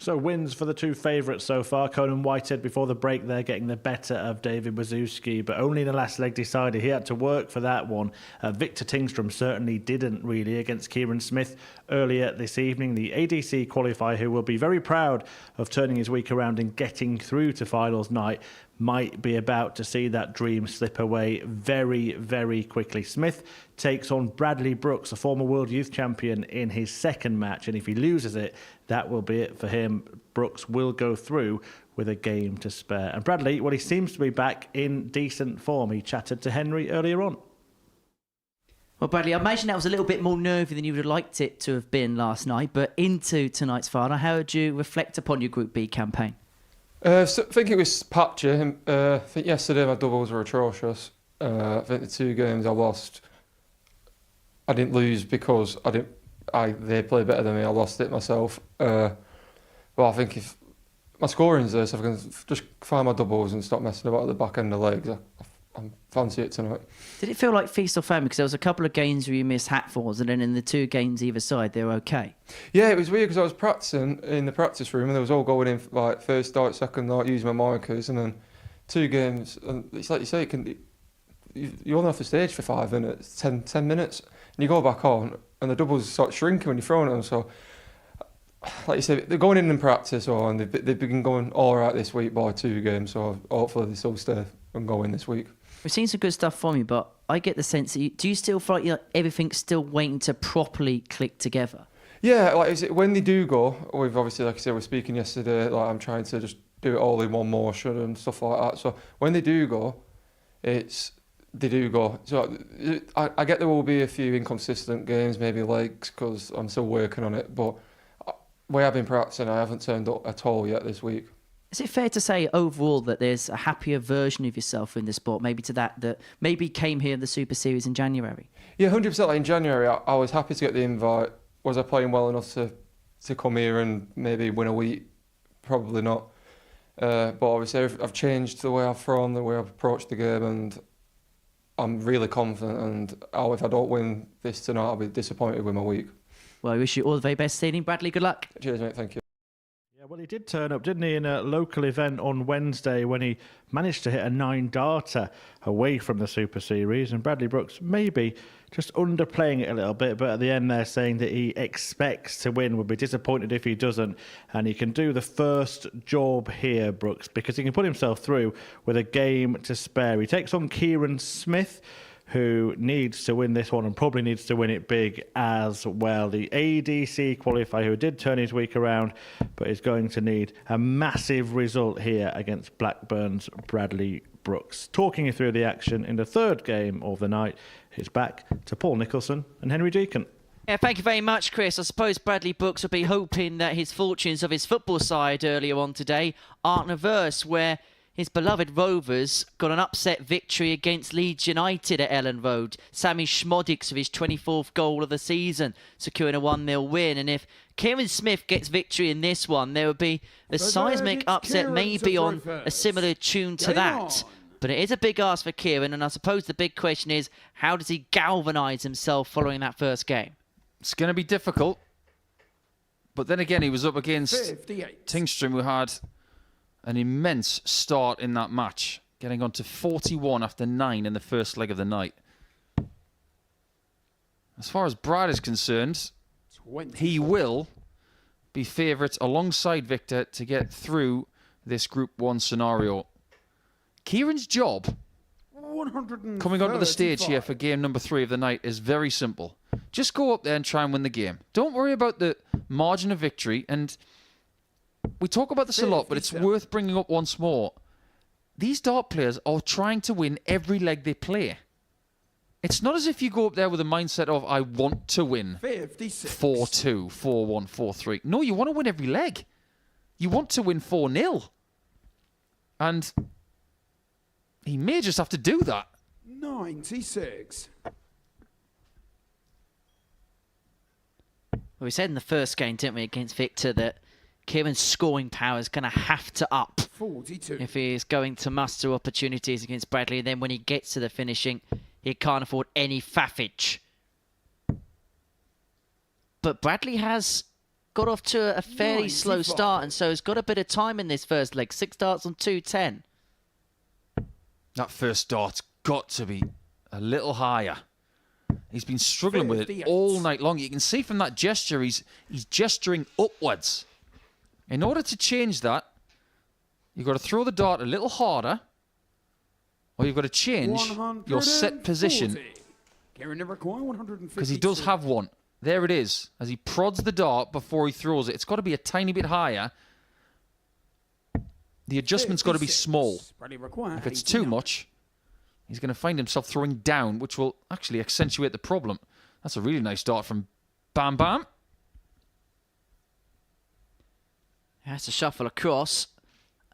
So wins for the two favourites so far. Conan Whitehead before the break there getting the better of David Wawrzewski, but only in the last leg decided. He had to work for that one. Victor Tingstrom certainly didn't really against Kieran Smith earlier this evening. The ADC qualifier, who will be very proud of turning his week around and getting through to finals night, might be about to see that dream slip away very, very quickly. Smith takes on Bradley Brooks, a former World Youth Champion, in his second match, and if he loses it, that will be it for him. Brooks will go through with a game to spare. And Bradley, well, he seems to be back in decent form. He chatted to Henry earlier on. Well, Bradley, I imagine that was a little bit more nervy than you would have liked it to have been last night, but into tonight's final, how would you reflect upon your Group B campaign? I think it was patchy. I think yesterday my doubles were atrocious. I think the 2 games I lost, I didn't lose because they played better than me. I lost it myself. But I think if my scoring's there, so if I can just find my doubles and stop messing about at the back end of the legs, I fancy it tonight. Did it feel like feast or famine? Because there was a couple of games where you missed hatfuls, and then in the 2 games either side, they were okay. Yeah, it was weird because I was practicing in the practice room and they was all going in like first dart, second dart, using my markers, and then 2 games, and it's like you say, you're only off the stage for 5 minutes, 10 minutes, and you go back on, and the doubles start shrinking when you're throwing them. So like you said, they're going in practice, and they've been going all right this week by 2 games. So hopefully they still stay and go in this week. We've seen some good stuff from you, but I get the sense that do you still feel like everything's still waiting to properly click together? Yeah, like when they do go, we've obviously, like I said, we're speaking yesterday. Like I'm trying to just do it all in one motion and stuff like that. So when they do go, they do go. So I get there will be a few inconsistent games, maybe legs, because I'm still working on it. But we have been practicing. I haven't turned up at all yet this week. Is it fair to say overall that there's a happier version of yourself in the sport, maybe to that maybe came here in the Super Series in January? Yeah, 100%. Like in January, I was happy to get the invite. Was I playing well enough to come here and maybe win a week? Probably not. But obviously, I've changed the way I've thrown, the way I've approached the game, and I'm really confident. And if I don't win this tonight, I'll be disappointed with my week. Well, I wish you all the very best, Stephen. Bradley, good luck. Cheers, mate. Thank you. Yeah, well, he did turn up, didn't he, in a local event on Wednesday when he managed to hit a 9-darter away from the Super Series. And Bradley Brooks maybe just underplaying it a little bit, but at the end they're saying that he expects to win, would be disappointed if he doesn't. And he can do the first job here, Brooks, because he can put himself through with a game to spare. He takes on Kieran Smith, who needs to win this one and probably needs to win it big as well. The ADC qualifier, who did turn his week around, but is going to need a massive result here against Blackburn's Bradley Brooks. Talking you through the action in the third game of the night, it's back to Paul Nicholson and Henry Deacon. Yeah, thank you very much, Chris. I suppose Bradley Brooks will be hoping that his fortunes of his football side earlier on today aren't reversed, where his beloved Rovers got an upset victory against Leeds United at Ellen Road. Sammy Schmodix with his 24th goal of the season, securing a 1-0 win. And if Kieran Smith gets victory in this one, there would be the seismic upset maybe on a similar tune to that. But it is a big ask for Kieran, and I suppose the big question is, how does he galvanise himself following that first game? It's going to be difficult. But then again, he was up against 58. Tingstrom, who had an immense start in that match, getting on to 41 after 9 in the first leg of the night. As far as Brad is concerned, he will be favourite alongside Victor to get through this Group 1 scenario. Kieran's job, coming onto the stage here for game number 3 of the night, is very simple. Just go up there and try and win the game. Don't worry about the margin of victory. And we talk about this a lot, but it's worth bringing up once more. These dart players are trying to win every leg they play. It's not as if you go up there with a mindset of, I want to win 4-2, 4-1, 4-3. No, you want to win every leg. You want to win 4-0. And he may just have to do that. 96. Well, we said in the first game, didn't we, against Victor, that Kieran's scoring power is going to have to up 42. if he is going to muster opportunities against Bradley. And then when he gets to the finishing, he can't afford any faffage. But Bradley has got off to a fairly slow start, and so has got a bit of time in this first leg. 6 darts on 2-10. That first dart's got to be a little higher. He's been struggling with it all night long. You can see from that gesture, he's gesturing upwards. In order to change that, you've got to throw the dart a little harder, or you've got to change your set position, because he does have one. There it is, as he prods the dart before he throws it. It's got to be a tiny bit higher. The adjustment's got to be small. If it's too much, he's going to find himself throwing down, which will actually accentuate the problem. That's a really nice dart from Bam Bam. He has to shuffle across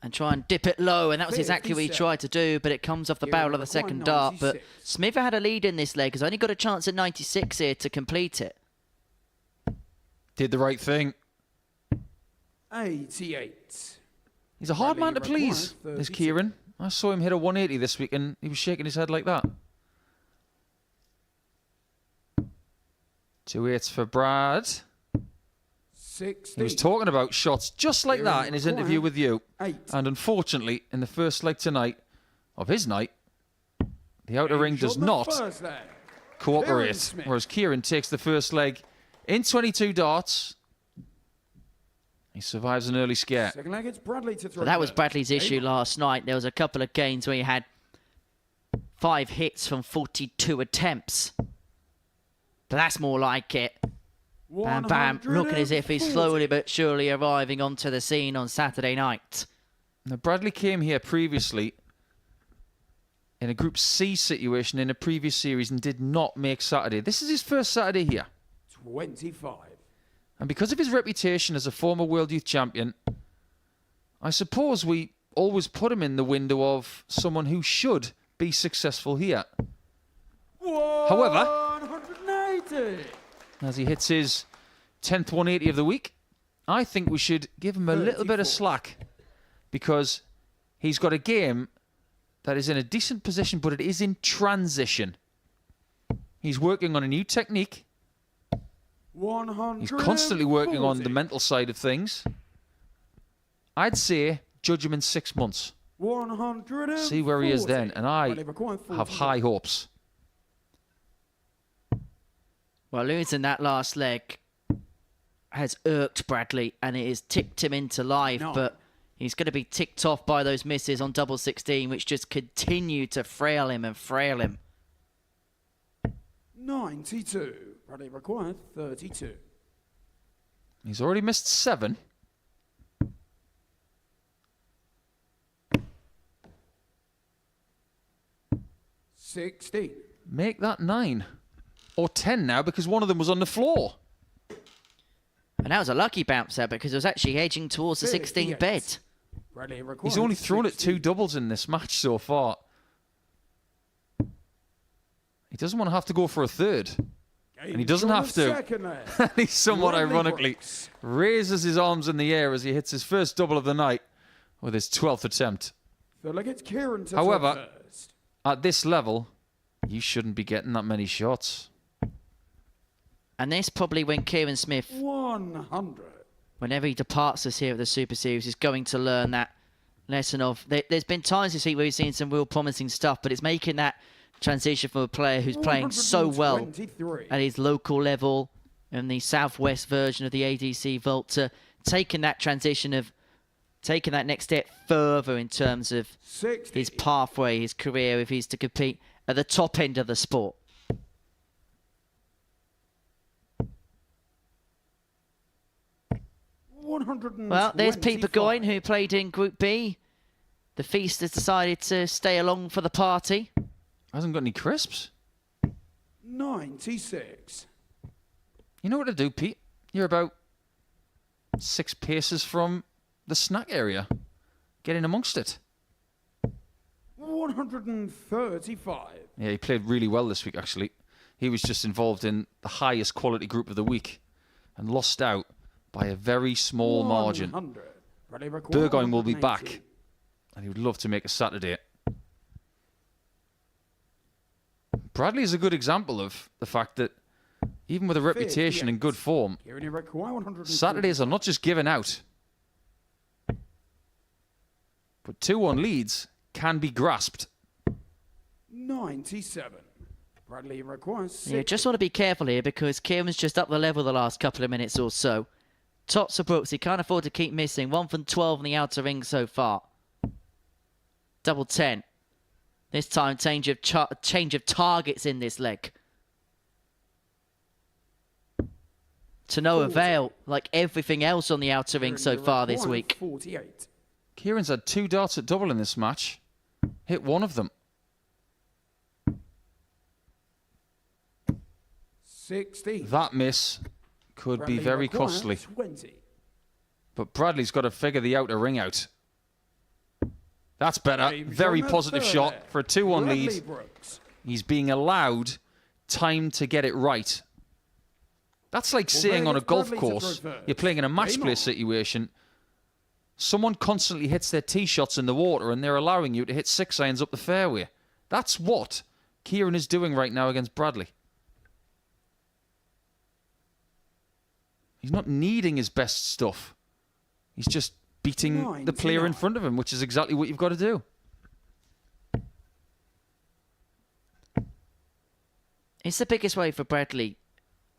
and try and dip it low, and that was exactly what he tried to do, but it comes off the barrel of the second dart. But Smith had a lead in this leg, has only got a chance at 96 here to complete it. Did the right thing. 88. He's a hard man to please, this Kieran. I saw him hit a 180 this week, and he was shaking his head like that. 2 8s for Brad. 60. He was talking about shots just like that in his interview with you. 8. And unfortunately, in the first leg tonight, of his night, the outer ring does not cooperate. Whereas Kieran takes the first leg in 22 darts. He survives an early scare. Second leg, it's Bradley to throw. But that was first. Bradley's issue Game on. last night. There was a couple of games where he had 5 hits from 42 attempts. But that's more like it. Bam Bam, looking as if he's 140. slowly but surely arriving onto the scene on Saturday night. Now, Bradley came here previously in a Group C situation in a previous series and did not make Saturday. This is his first Saturday here. 25. And because of his reputation as a former World Youth Champion, I suppose we always put him in the window of someone who should be successful here. However, 180. as he hits his 10th 180 of the week, I think we should give him a little bit of 34. slack because he's got a game that is in a decent position, but it is in transition. He's working on a new technique. 140. He's constantly working on the mental side of things. I'd say judge him in 6 months. 140. See where he is then, and I Bradley requiring have 40. high hopes. Well, losing that last leg has irked Bradley and it has ticked him into life, No. but he's going to be ticked off by those misses on double 16, which just continue to frail him and frail him. 92. Bradley required 32. He's already missed 7. $60. Make that 9. Or 10 now because one of them was on the floor. And that was a lucky bounce there because it was actually edging towards the 16 58. bed. Bradley required He's only thrown at 2 60. doubles in this match so far. He doesn't want to have to go for a third. And he doesn't have to. Second leg. He somewhat Bradley ironically Brooks. raises his arms in the air as he hits his first double of the night with his 12th attempt. Third leg, it's Kieran to However, throw first. At this level, you shouldn't be getting that many shots. And this probably when Kieran Smith, 100. whenever he departs us here at the Super Series, is going to learn that lesson of... There's been times this week where we've seen some real promising stuff, but it's making that transition from a player who's playing so well 123. at his local level in the Southwest version of the ADC Vault to taking that transition of taking that next step further in terms of 60. his pathway, his career, if he's to compete at the top end of the sport. Well, there's Pete Burgoyne, who played in Group B. The Feast has decided to stay along for the party. Hasn't got any crisps. 96. You know what to do, Pete? You're about 6 paces from the snack area. Get in amongst it. 135. Yeah, he played really well this week, actually. He was just involved in the highest quality group of the week and lost out by a very small margin. 100. Bradley required Burgoyne will be 180. back, and he would love to make a Saturday. Bradley is a good example of the fact that even with a reputation and good form, Kieran required 140. Saturdays are not just given out. But 2-1 leads can be grasped. 97. Bradley requires You just want to be careful here because Kieran's just up the level the last couple of minutes or so. Tots of Brooks, he can't afford to keep missing. 1 from 12 in the outer ring so far. Double 10. This time, change of targets in this leg. To no 40. avail, like everything else on the outer ring so far this week. 48. Kieran's had 2 darts at double in this match. Hit one of them. 60. That miss could be Bradley very requires costly. 20. But Bradley's got to figure the outer ring out. That's better. James Very on the positive third. shot for a 2-1 Bradley lead. Brooks. He's being allowed time to get it right. That's like saying on a golf Bradley to course, throw first. you're playing in a match Game play on. situation. Someone constantly hits their tee shots in the water and they're allowing you to hit 6 irons up the fairway. That's what Kieran is doing right now against Bradley. He's not needing his best stuff. He's just beating the player in 99. front of him, which is exactly what you've got to do. It's the biggest way for Bradley.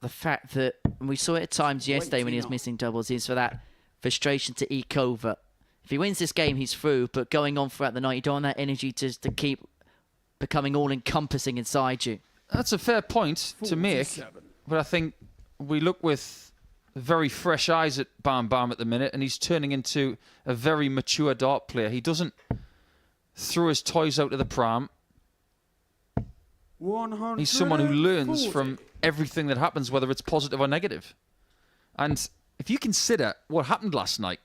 The fact that, and we saw it at times yesterday when he was missing doubles, is for that frustration to eke over. If he wins this game, he's through, but going on throughout the night, you don't want that energy to keep becoming all-encompassing inside you. That's a fair point to make, 47. but I think we look with very fresh eyes at Bam Bam at the minute, and he's turning into a very mature dart player. He doesn't throw his toys out of the pram. 140. He's someone who learns from everything that happens, whether it's positive or negative. And if you consider what happened last night,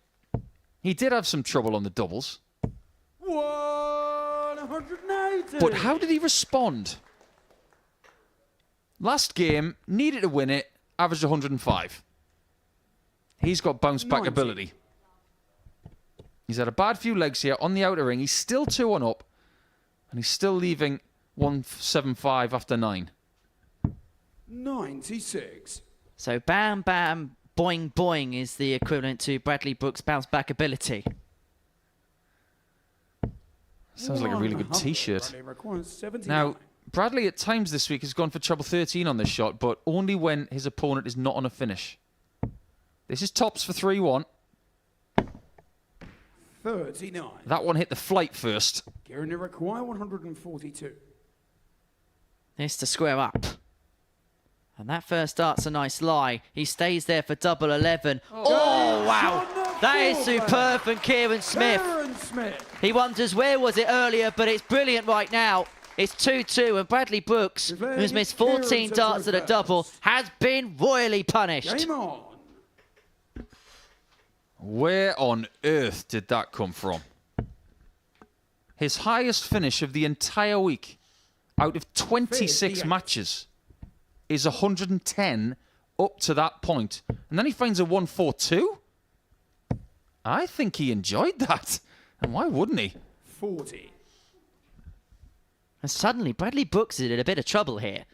he did have some trouble on the doubles. 180. But how did he respond? Last game, needed to win it, averaged 105. He's got bounce back 90. ability. He's had a bad few legs here on the outer ring. He's still 2-1 up, and he's still leaving 175 after 9. 96. So Bam Bam Boing Boing is the equivalent to Bradley Brooks' bounce back ability. Sounds like a really good 100. t-shirt. Bradley requires 79. Now, Bradley at times this week has gone for treble 13 on this shot, but only when his opponent is not on a finish. This is tops for 3-1. 39. That one hit the flight first. Kieran require 142. This to square up. And that first dart's a nice lie. He stays there for double 11. Oh, wow. That is superb from Kieran Smith. Kieran Smith. He wonders where was it earlier, but it's brilliant right now. It's 2-2, and Bradley Brooks, who's missed 14 darts at a double, has been royally punished. Game on. Where on earth did that come from? His highest finish of the entire week out of 26 58. matches is 110 up to that point. And then he finds a 142? I think he enjoyed that. And why wouldn't he? 40. And suddenly, Bradley Brooks is in a bit of trouble here.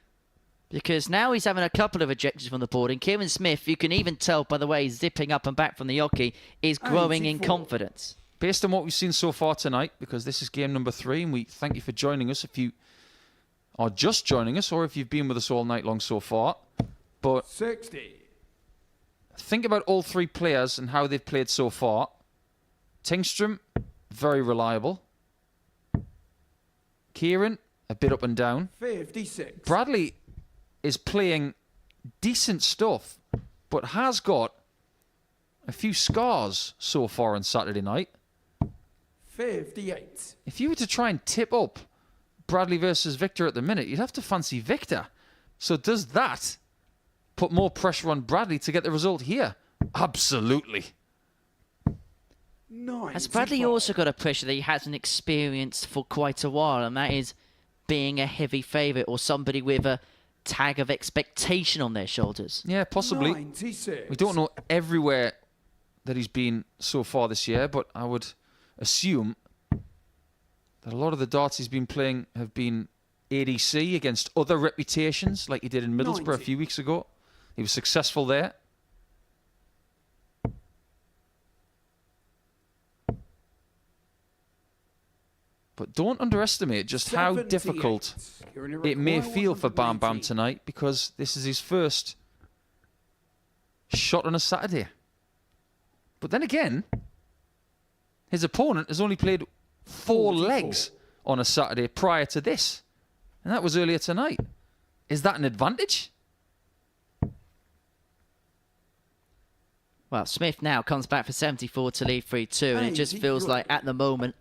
Because now he's having a couple of ejections from the board. And Kieran Smith, you can even tell by the way he's zipping up and back from the hockey, is growing in 84. confidence. Based on what we've seen so far tonight, because this is game number 3, and we thank you for joining us if you are just joining us or if you've been with us all night long so far. But 60. think about all 3 players and how they've played so far. Tingstrom, very reliable. Kieran, a bit up and down. 56. Bradley is playing decent stuff, but has got a few scars so far on Saturday night. 58. If you were to try and tip up Bradley versus Victor at the minute, you'd have to fancy Victor. So does that put more pressure on Bradley to get the result here? Absolutely. 95. Has Bradley also got a pressure that he hasn't experienced for quite a while, and that is being a heavy favourite or somebody with a tag of expectation on their shoulders? Yeah, possibly. 96. We don't know everywhere that he's been so far this year, but I would assume that a lot of the darts he's been playing have been ADC against other reputations, like he did in Middlesbrough 90. a few weeks ago. He was successful there. But don't underestimate just how 78. difficult Kieran it may require feel for Bam Bam 180. tonight, because this is his first shot on a Saturday. But then again, his opponent has only played 4 44. legs on a Saturday prior to this. And that was earlier tonight. Is that an advantage? Well, Smith now comes back for 74 to lead 3-2, and it just feels like at the moment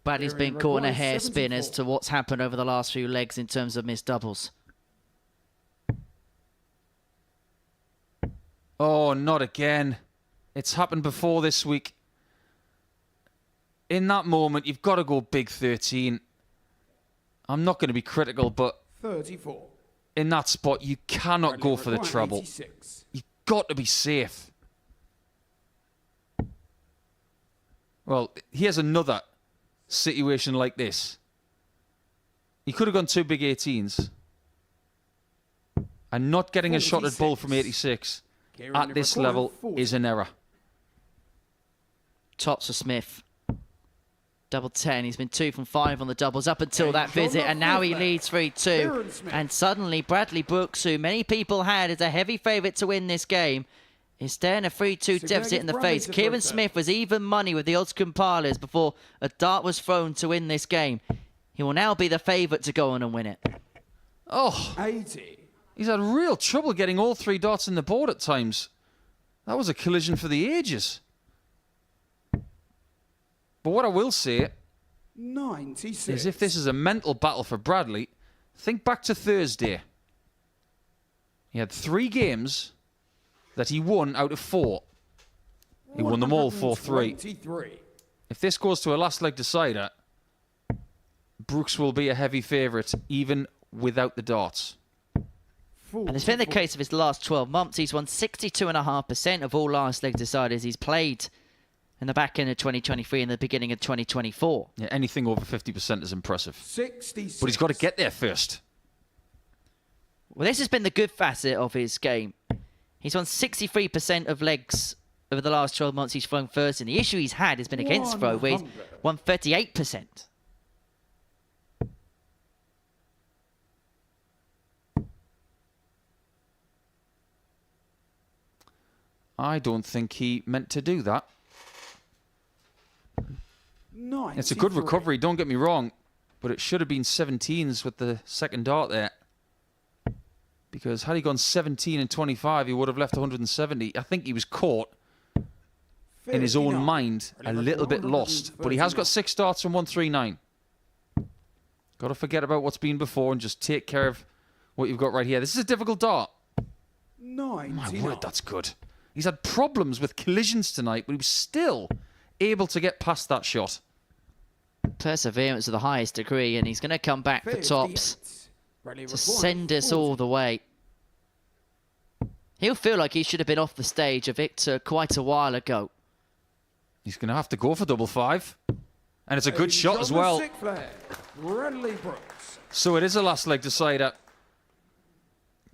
Bradley's been caught in a hairspin as to what's happened over the last few legs in terms of missed doubles. Oh, not again. It's happened before this week. In that moment, you've got to go big 13. I'm not going to be critical, but 34. in that spot, you cannot Bradley go for the require treble. 86. You've got to be safe. Well, here's another situation like this. He could have gone 2 big 18s. And not getting a shot at bull from 86 Kieran at this require level 40. is an error. Tops for Smith. Double 10. He's been 2 from 5 on the doubles up until that John visit, and now he Whitehead. leads 3-2. Kieran Smith. And suddenly Bradley Brooks, who many people had as a heavy favourite to win this game, He's staring a 3-2 So deficit in the Bradley face. to Kieran throw Smith was even money with the odds compilers before a dart was thrown to win this game. He will now be the favourite to go on and win it. Oh, 80. he's had real trouble getting all 3 darts in the board at times. That was a collision for the ages. But what I will say 96. is if this is a mental battle for Bradley, think back to Thursday. He had 3 games that he won out of 4. He won them all 4-3. 123. If this goes to a last leg decider, Brooks will be a heavy favourite even without the darts. And it's been the case of his last 12 months. He's won 62.5% of all last leg deciders he's played in the back end of 2023 and the beginning of 2024. Yeah, anything over 50% is impressive. 66. But he's got to get there first. Well, this has been the good facet of his game. He's won 63% of legs over the last 12 months he's thrown first, and the issue he's had has been against throw, where he's won 38%. I don't think he meant to do that. 93. It's a good recovery, don't get me wrong, but it should have been 17s with the second dart there. Because had he gone 17 and 25, he would have left 170. I think he was caught in his own 59. mind, a little bit lost. But he has got 6 darts and 139. Got to forget about what's been before and just take care of what you've got right here. This is a difficult dart. 99. My word, that's good. He's had problems with collisions tonight, but he was still able to get past that shot. Perseverance to the highest degree, and he's going to come back for tops to send us all the way. He'll feel like he should have been off the stage of Victor quite a while ago. He's going to have to go for double 5. And it's a good shot as well. Bradley Brooks. So it is a last leg decider.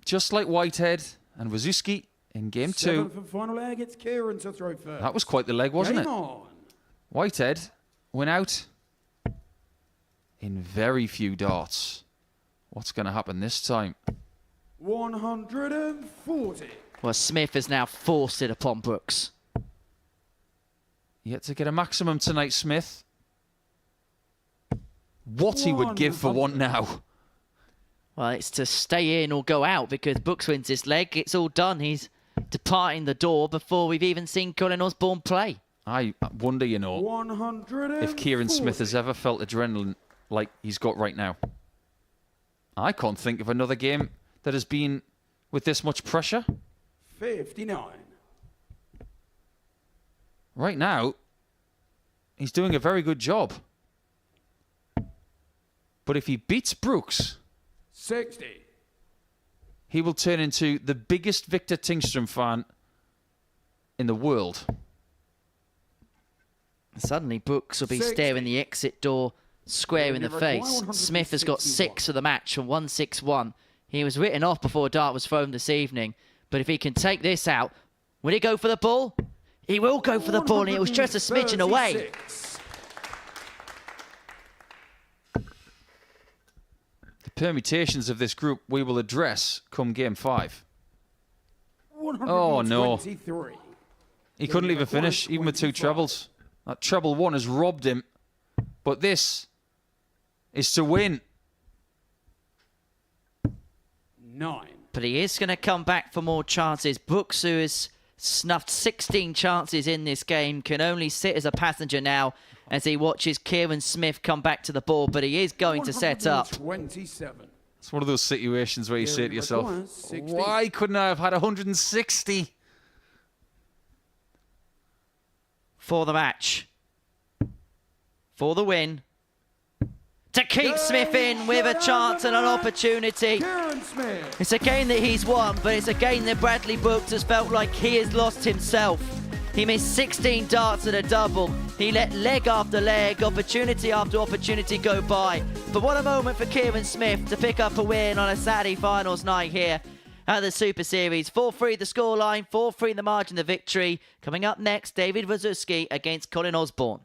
Just like Whitehead and Wawrzewski in game 2. Seventh and final leg, it's Kieran to throw first. That was quite the leg, wasn't Game it? on. Whitehead went out in very few darts. What's going to happen this time? 140. Well, Smith has now forced it upon Brooks. Yet to get a maximum tonight, Smith. What he would give for one now. Well, it's to stay in or go out, because Brooks wins this leg. It's all done. He's departing the door before we've even seen Colin Osborne play. I wonder, you know, 140. if Kieran Smith has ever felt adrenaline like he's got right now. I can't think of another game that has been with this much pressure. 59. Right now, he's doing a very good job. But if he beats Brooks, 60. he will turn into the biggest Victor Tingstrom fan in the world. Suddenly, Brooks will be staring the exit door square in the face. Smith has got 6 of the match from 161. He was written off before a dart was thrown this evening. But if he can take this out, will he go for the ball? He will go for the ball, and it was just a smidgen away. The permutations of this group we will address come game 5. Oh, no. He couldn't even finish, even with 2 trebles. That treble 1 has robbed him. But this is to win. 9. But he is going to come back for more chances. Brooks, who has snuffed 16 chances in this game, can only sit as a passenger now as he watches Kieran Smith come back to the ball. But he is going to set up. 27. It's one of those situations where you say to yourself, why couldn't I have had 160? For the match. For the win. To keep Smith in with a chance and an opportunity. It's a game that he's won, but it's a game that Bradley Brooks has felt like he has lost himself. He missed 16 darts at a double. He let leg after leg, opportunity after opportunity go by. But what a moment for Kieran Smith to pick up a win on a Saturday finals night here at the Super Series. 4-3 the scoreline, 4-3 the margin of victory. Coming up next, David Wawrzewski against Colin Osborne.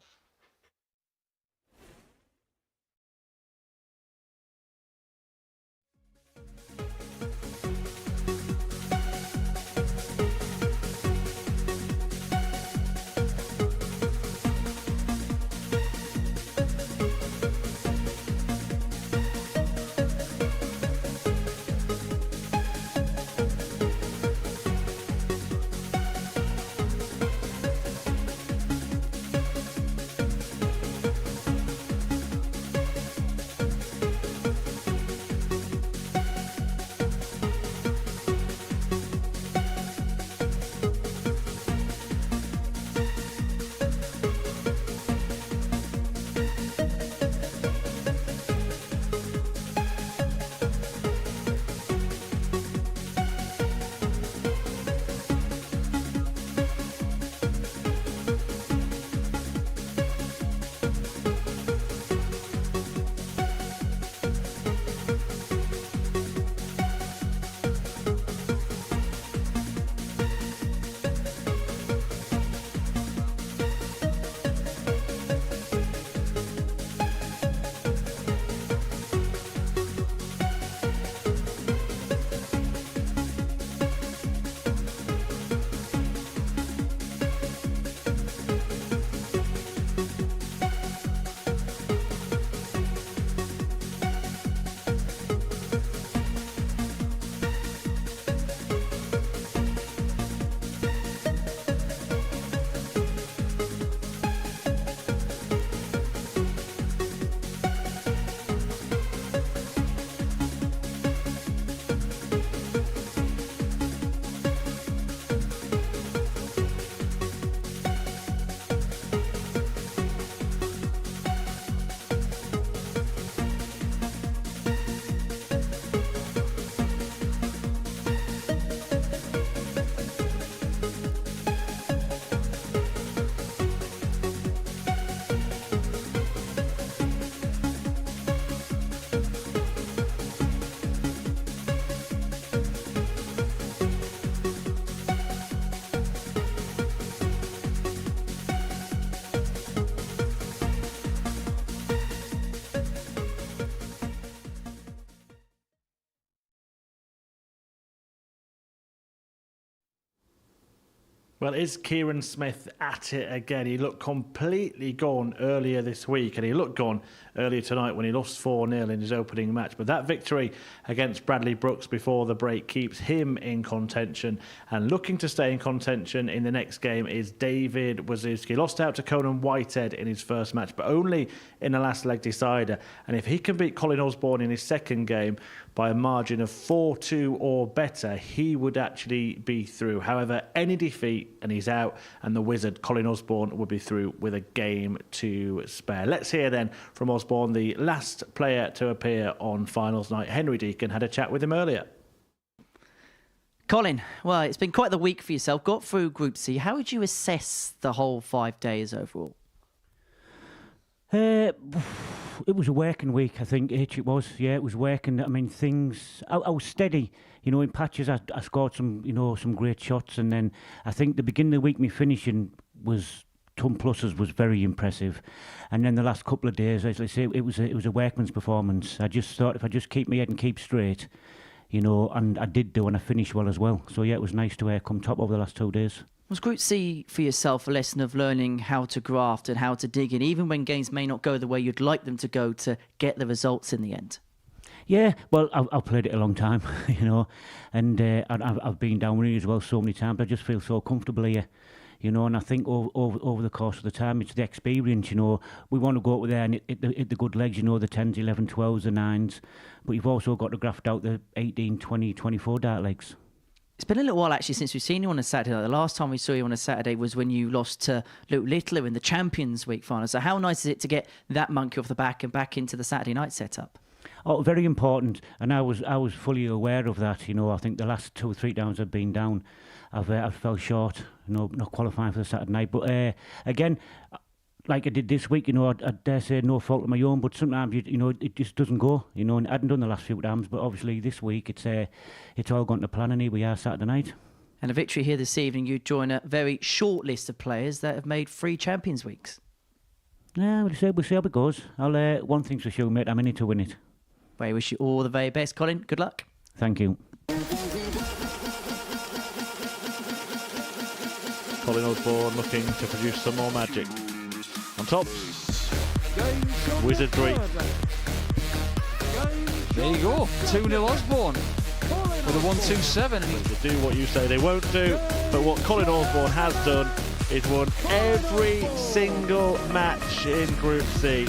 Well, is Kieran Smith at it again? He looked completely gone earlier this week, and he looked gone earlier tonight when he lost 4-0 in his opening match. But that victory against Bradley Brooks before the break keeps him in contention, and looking to stay in contention in the next game is David Wawrzewski. Lost out to Conan Whitehead in his first match, but only in the last leg decider. And if he can beat Colin Osborne in his second game by a margin of 4-2 or better, he would actually be through. However, any defeat and he's out, and the wizard Colin Osborne will be through with a game to spare. Let's hear then from Osborne, the last player to appear on finals night. Henry Deacon had a chat with him earlier. Colin, well, it's been quite the week for yourself. Got through Group C. How would you assess the whole 5 days overall? It was a working week, I think, it was. Yeah, it was working. I mean, things... I was steady. You know, in patches, I scored some, some great shots. And then I think the beginning of the week, my finishing was... ton pluses was very impressive. And then the last couple of days, as I say, it was a workman's performance. I just thought if I just keep my head and keep straight, and I did do, and I finished well as well. So, yeah, it was nice to come top over the last 2 days. Was Group C for yourself a lesson of learning how to graft and how to dig in, even when games may not go the way you'd like them to go, to get the results in the end? Yeah, well, I've played it a long time, and I've been down with it as well so many times. I just feel so comfortable here, and I think over the course of the time, it's the experience, we want to go out there and hit the good legs, the 10s, 11, 12s, the 9s, but you've also got to graft out the 18, 20, 24 dart legs. It's been a little while, actually, since we've seen you on a Saturday. The last time we saw you on a Saturday was when you lost to Luke Littler in the Champions Week final. So how nice is it to get that monkey off the back and back into the Saturday night setup? Oh, very important, and I was fully aware of that. I think the last 2 or 3 times I've been down, I've fell short, not qualifying for the Saturday night. But again, like I did this week, I dare say no fault of my own, but sometimes it just doesn't go, and I hadn't done the last few times, but obviously this week it's all gone to plan, and here we are Saturday night. And a victory here this evening, you join a very short list of players that have made 3 Champions Weeks. Yeah, we'll see how it goes. One thing's for sure, mate, I'm in it to win it. Well, I wish you all the very best, Colin. Good luck. Thank you. Colin Osborne looking to produce some more magic. On top, Wizardry. There you go, 2-0 Osborne with a 1-2-7. To do what you say they won't do, but what Colin Osborne has done is won every single match in Group C.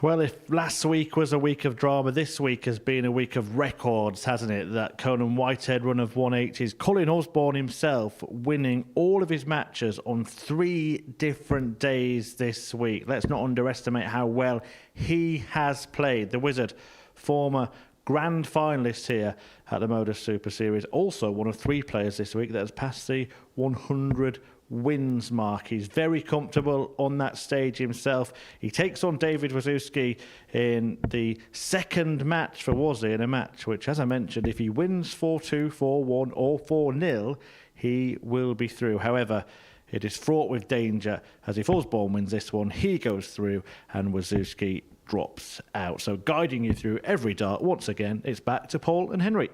Well, if last week was a week of drama, this week has been a week of records, hasn't it? That Conan Whitehead run of 180s. Colin Osborne himself winning all of his matches on 3 different days this week. Let's not underestimate how well he has played. The Wizard, former grand finalist here at the Modus Super Series, also one of 3 players this week that has passed the 100 wins mark. He's very comfortable on that stage himself. He takes on David Wawrzewski in the second match for Wazzy, in a match which, as I mentioned, if he wins 4-2, 4-1 or 4-0, he will be through. However, it is fraught with danger, as if Osborne wins this one, he goes through and Wawrzewski drops out. So guiding you through every dart, once again, it's back to Paul and Henry.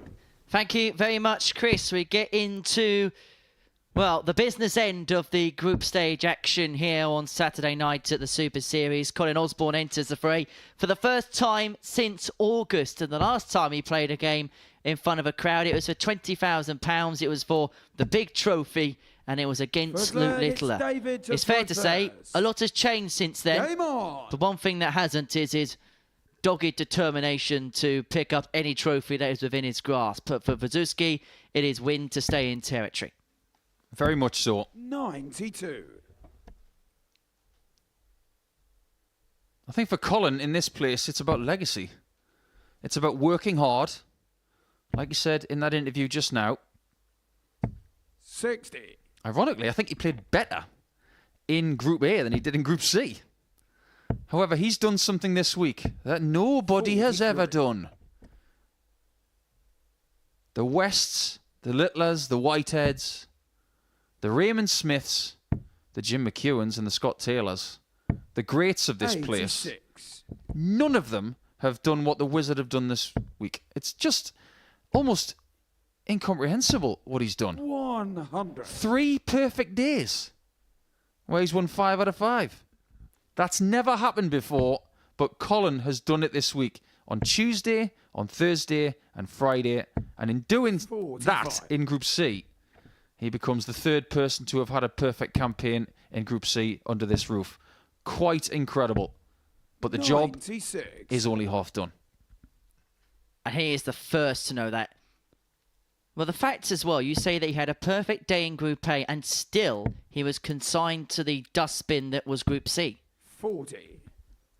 Thank you very much, Chris. We get into... well, the business end of the group stage action here on Saturday night at the Super Series. Colin Osborne enters the fray for the first time since August. And the last time he played a game in front of a crowd, it was for £20,000. It was for the big trophy, and it was against Luke Littler. It's fair to say a lot has changed since then. Game on. The one thing that hasn't is his dogged determination to pick up any trophy that is within his grasp. But for Wawrzewski, it is win to stay in territory. Very much so. 92. I think for Colin in this place, it's about legacy. It's about working hard. Like you said in that interview just now. 60. Ironically, I think he played better in Group A than he did in Group C. However, he's done something this week that nobody has ever done. The Wests, the Littlers, the Whiteheads, the Raymond Smiths, the Jim McEwens and the Scott Taylors, the greats of this place, none of them have done what the Wizard have done this week. It's just almost incomprehensible what he's done. 100. 3 perfect days where he's won 5 out of 5. That's never happened before, but Colin has done it this week on Tuesday, on Thursday, and Friday. And in doing 45. that in Group C, he becomes the 3rd person to have had a perfect campaign in Group C under this roof. Quite incredible. But the job 96. is only half done. And he is the first to know that. Well, the facts as well, you say that he had a perfect day in Group A and still he was consigned to the dustbin that was Group C. 40.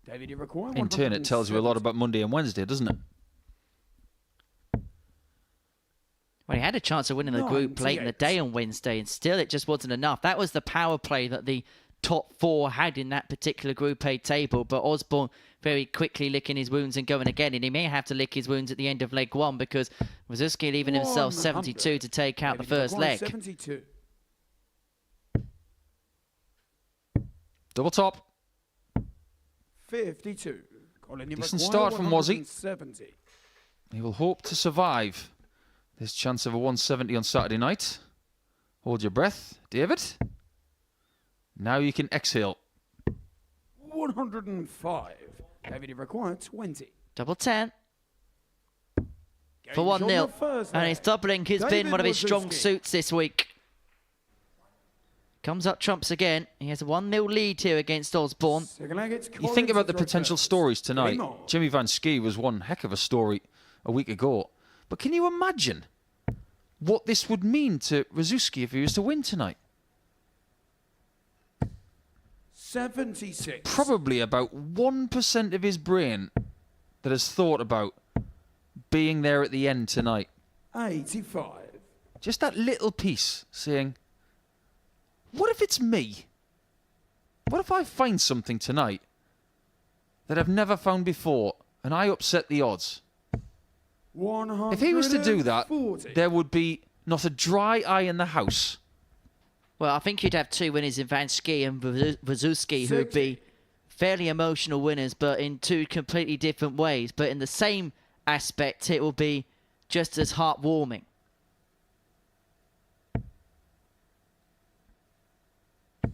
David, you require In turn, it tells you a lot about Monday and Wednesday, doesn't it? Well, he had a chance of winning the group late in the day on Wednesday, and still it just wasn't enough. That was the power play that the top 4 had in that particular Group A table, but Osborne very quickly licking his wounds and going again, and he may have to lick his wounds at the end of leg 1 because Wawrzewski leaving himself 72 to take out the first leg. 72. Double top. 52. Colin, you Decent require start from Wazzy. 170. He will hope to survive this chance of a 170 on Saturday night. Hold your breath, David. Now you can exhale. 105. David, you require 20. Double 10 for Game's on 1-0. the first And leg. his doubling has been David one of his strong Wawrzewski. suits this week. Comes up trumps again. He has a 1-0 lead here against Osborne. Second leg, it's You Colin think about to the throw potential first. stories tonight. Game on. Jimmy Van Schie was one heck of a story a week ago. But can you imagine what this would mean to Wawrzewski if he was to win tonight? 76. Probably about 1% of his brain that has thought about being there at the end tonight. 85. Just that little piece saying, what if it's me? What if I find something tonight that I've never found before and I upset the odds? 140. If he was to do that, there would be not a dry eye in the house. Well, I think you'd have 2 winners in Van Schie and Wawrzewski who would be fairly emotional winners, but in 2 completely different ways. But in the same aspect, it will be just as heartwarming.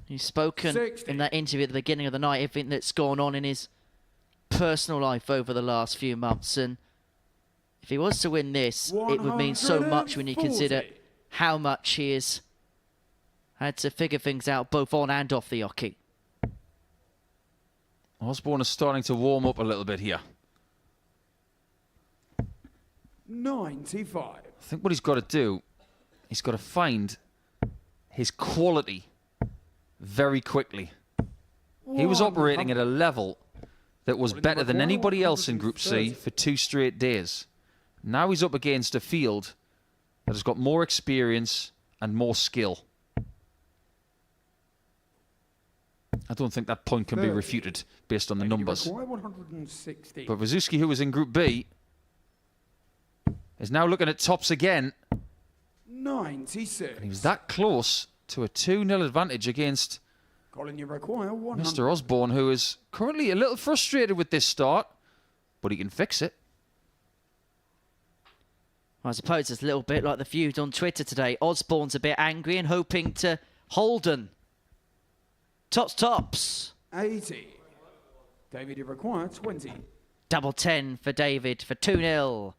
He's spoken 60. in that interview at the beginning of the night, everything that's gone on in his personal life over the last few months. And if he was to win this, it would mean so much when you consider 140. how much he has had to figure things out both on and off the hockey. Osborne is starting to warm up a little bit here. 95. I think what he's got to do, he's got to find his quality very quickly. He was operating at a level that was better than anybody else in Group C for 2 straight days. Now he's up against a field that has got more experience and more skill. I don't think that point can be refuted based on the numbers. Require 160. But Wawrzewski, who was in Group B, is now looking at tops again. 96. He was that close to a 2-0 advantage against Colin, you require 100. Mr. Osborne, who is currently a little frustrated with this start, but he can fix it. I suppose it's a little bit like the feud on Twitter today. Osborne's a bit angry and hoping to Holden. Tops. 80. David, you require 20. Double 10 for David for 2-0.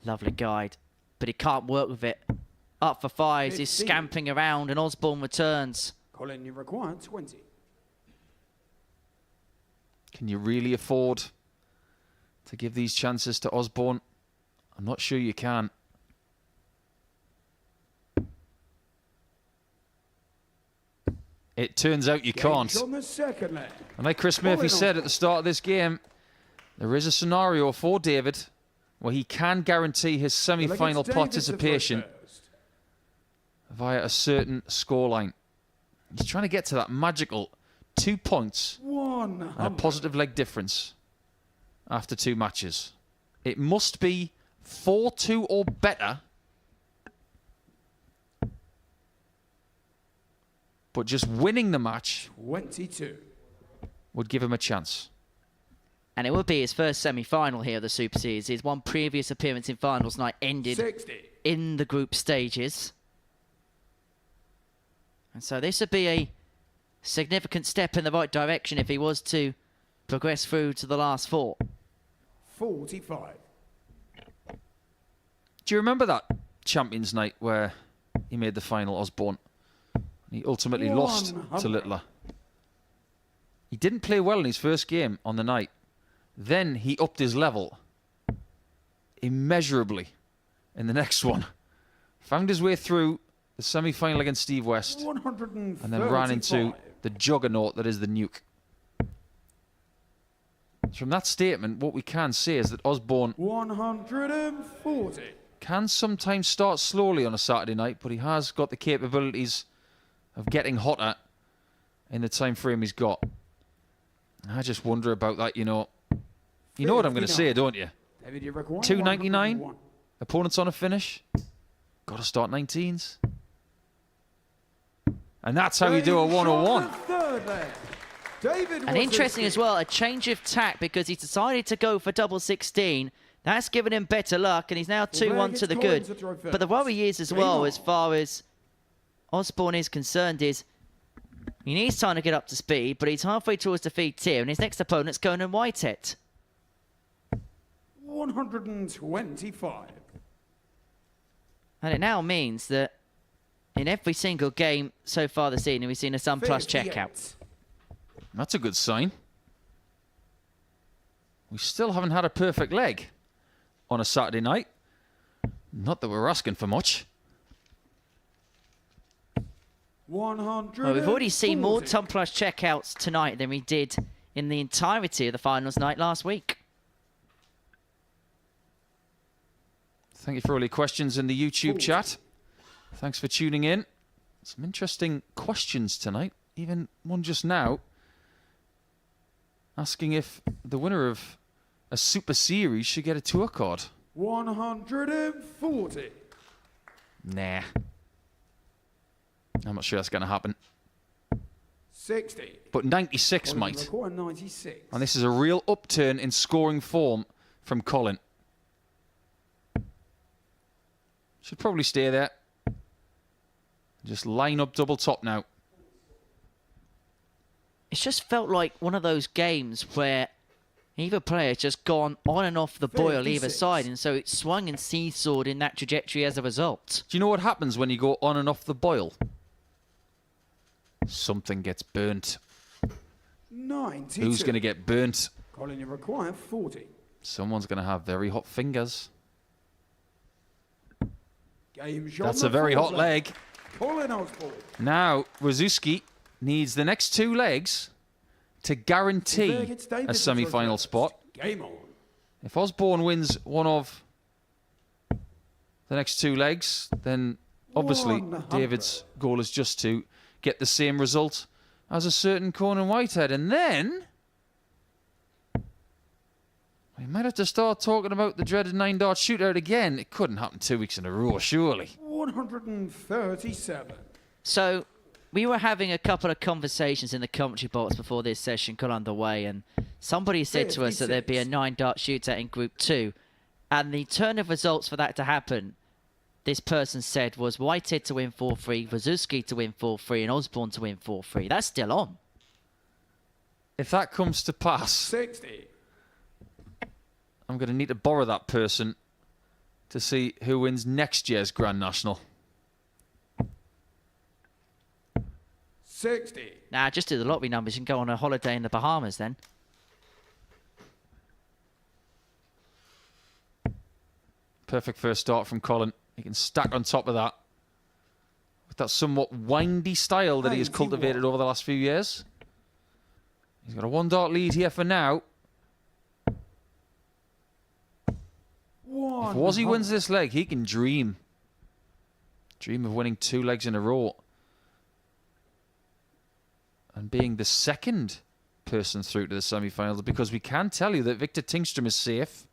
Lovely guide, but he can't work with it. Up for 5s, he's 15. scamping around and Osborne returns. Colin, you require 20. Can you really afford to give these chances to Osborne? I'm not sure you can. It turns out you can't. Game's on the second leg. And like Chris Murphy said at the start of this game, there is a scenario for David where he can guarantee his semi-final participation via a certain scoreline. He's trying to get to that magical 2 points and a positive leg difference after 2 matches. It must be 4-2 or better. But just winning the match 22. would give him a chance. And it will be his first semi-final here of the Super Series. His one previous appearance in finals night ended 60. in the group stages. And so this would be a significant step in the right direction if he was to progress through to the last 4. 45. Do you remember that Champions Night where he made the final, Osborne? He ultimately lost to Littler. He didn't play well in his first game on the night. Then he upped his level immeasurably in the next one. Found his way through the semi-final against Steve West and then ran into the juggernaut that is the Nuke. From that statement, what we can say is that Osborne 140. can sometimes start slowly on a Saturday night, but he has got the capabilities of getting hotter in the time frame he's got. I just wonder about that, you know. You know what I'm going to say, don't you? 299, opponents on a finish. Got to start 19s. And that's how you do a 101. And interesting as well, a change of tack because he's decided to go for double 16. That's given him better luck, and he's now 2-1 to the good. But the worry is as well, as far as Osborne is concerned, is he needs time to get up to speed, but he's halfway towards defeat tier, and his next opponent's Conan Whitehead. 125. And it now means that in every single game so far this evening, we've seen a Sun Plus checkout. That's a good sign. We still haven't had a perfect leg on a Saturday night. Not that we're asking for much. 100. Well, we've already seen more Sun Plus checkouts tonight than we did in the entirety of the finals night last week. Thank you for all your questions in the YouTube chat. Thanks for tuning in. Some interesting questions tonight. Even one just now asking if the winner of a Super Series should get a tour card. 140. Nah. I'm not sure that's going to happen. 60. But 96 might. 96. And this is a real upturn in scoring form from Colin. Should probably stay there. Just line up double top now. It's just felt like one of those games where either player's just gone on and off the boil either side, and so it swung and seesawed in that trajectory as a result. Do you know what happens when you go on and off the boil? Something gets burnt. 92. Who's going to get burnt? Colin, you require 40. Someone's going to have very hot fingers. Game That's a very hot leg. Colin Osborne. Now, Wawrzewski needs the next 2 legs to guarantee a semi-final spot. Game on. If Osborne wins one of the next 2 legs, then obviously 100. David's goal is just to get the same result as a certain Conan Whitehead. And then we might have to start talking about the dreaded 9-dart shootout again. It couldn't happen 2 weeks in a row, surely. 137. So we were having a couple of conversations in the commentary box before this session got underway, and somebody said to us that there'd be a 9-dart shootout in Group 2, and the turn of results for that to happen, this person said, was Whitehead to win 4-3, Wawrzewski to win 4-3, and Osborne to win 4-3. That's still on. If that comes to pass, 60. I'm going to need to borrow that person to see who wins next year's Grand National. 60. Nah, just do the lottery numbers. You can go on a holiday in the Bahamas then. Perfect first start from Colin. He can stack on top of that with that somewhat windy style that he has cultivated over the last few years. He's got a 1-dart lead here for now. If Wazzy wins this leg, he can dream. Dream of winning 2 legs in a row. And being the second person through to the semi-finals, because we can tell you that Victor Tingstrom is safe,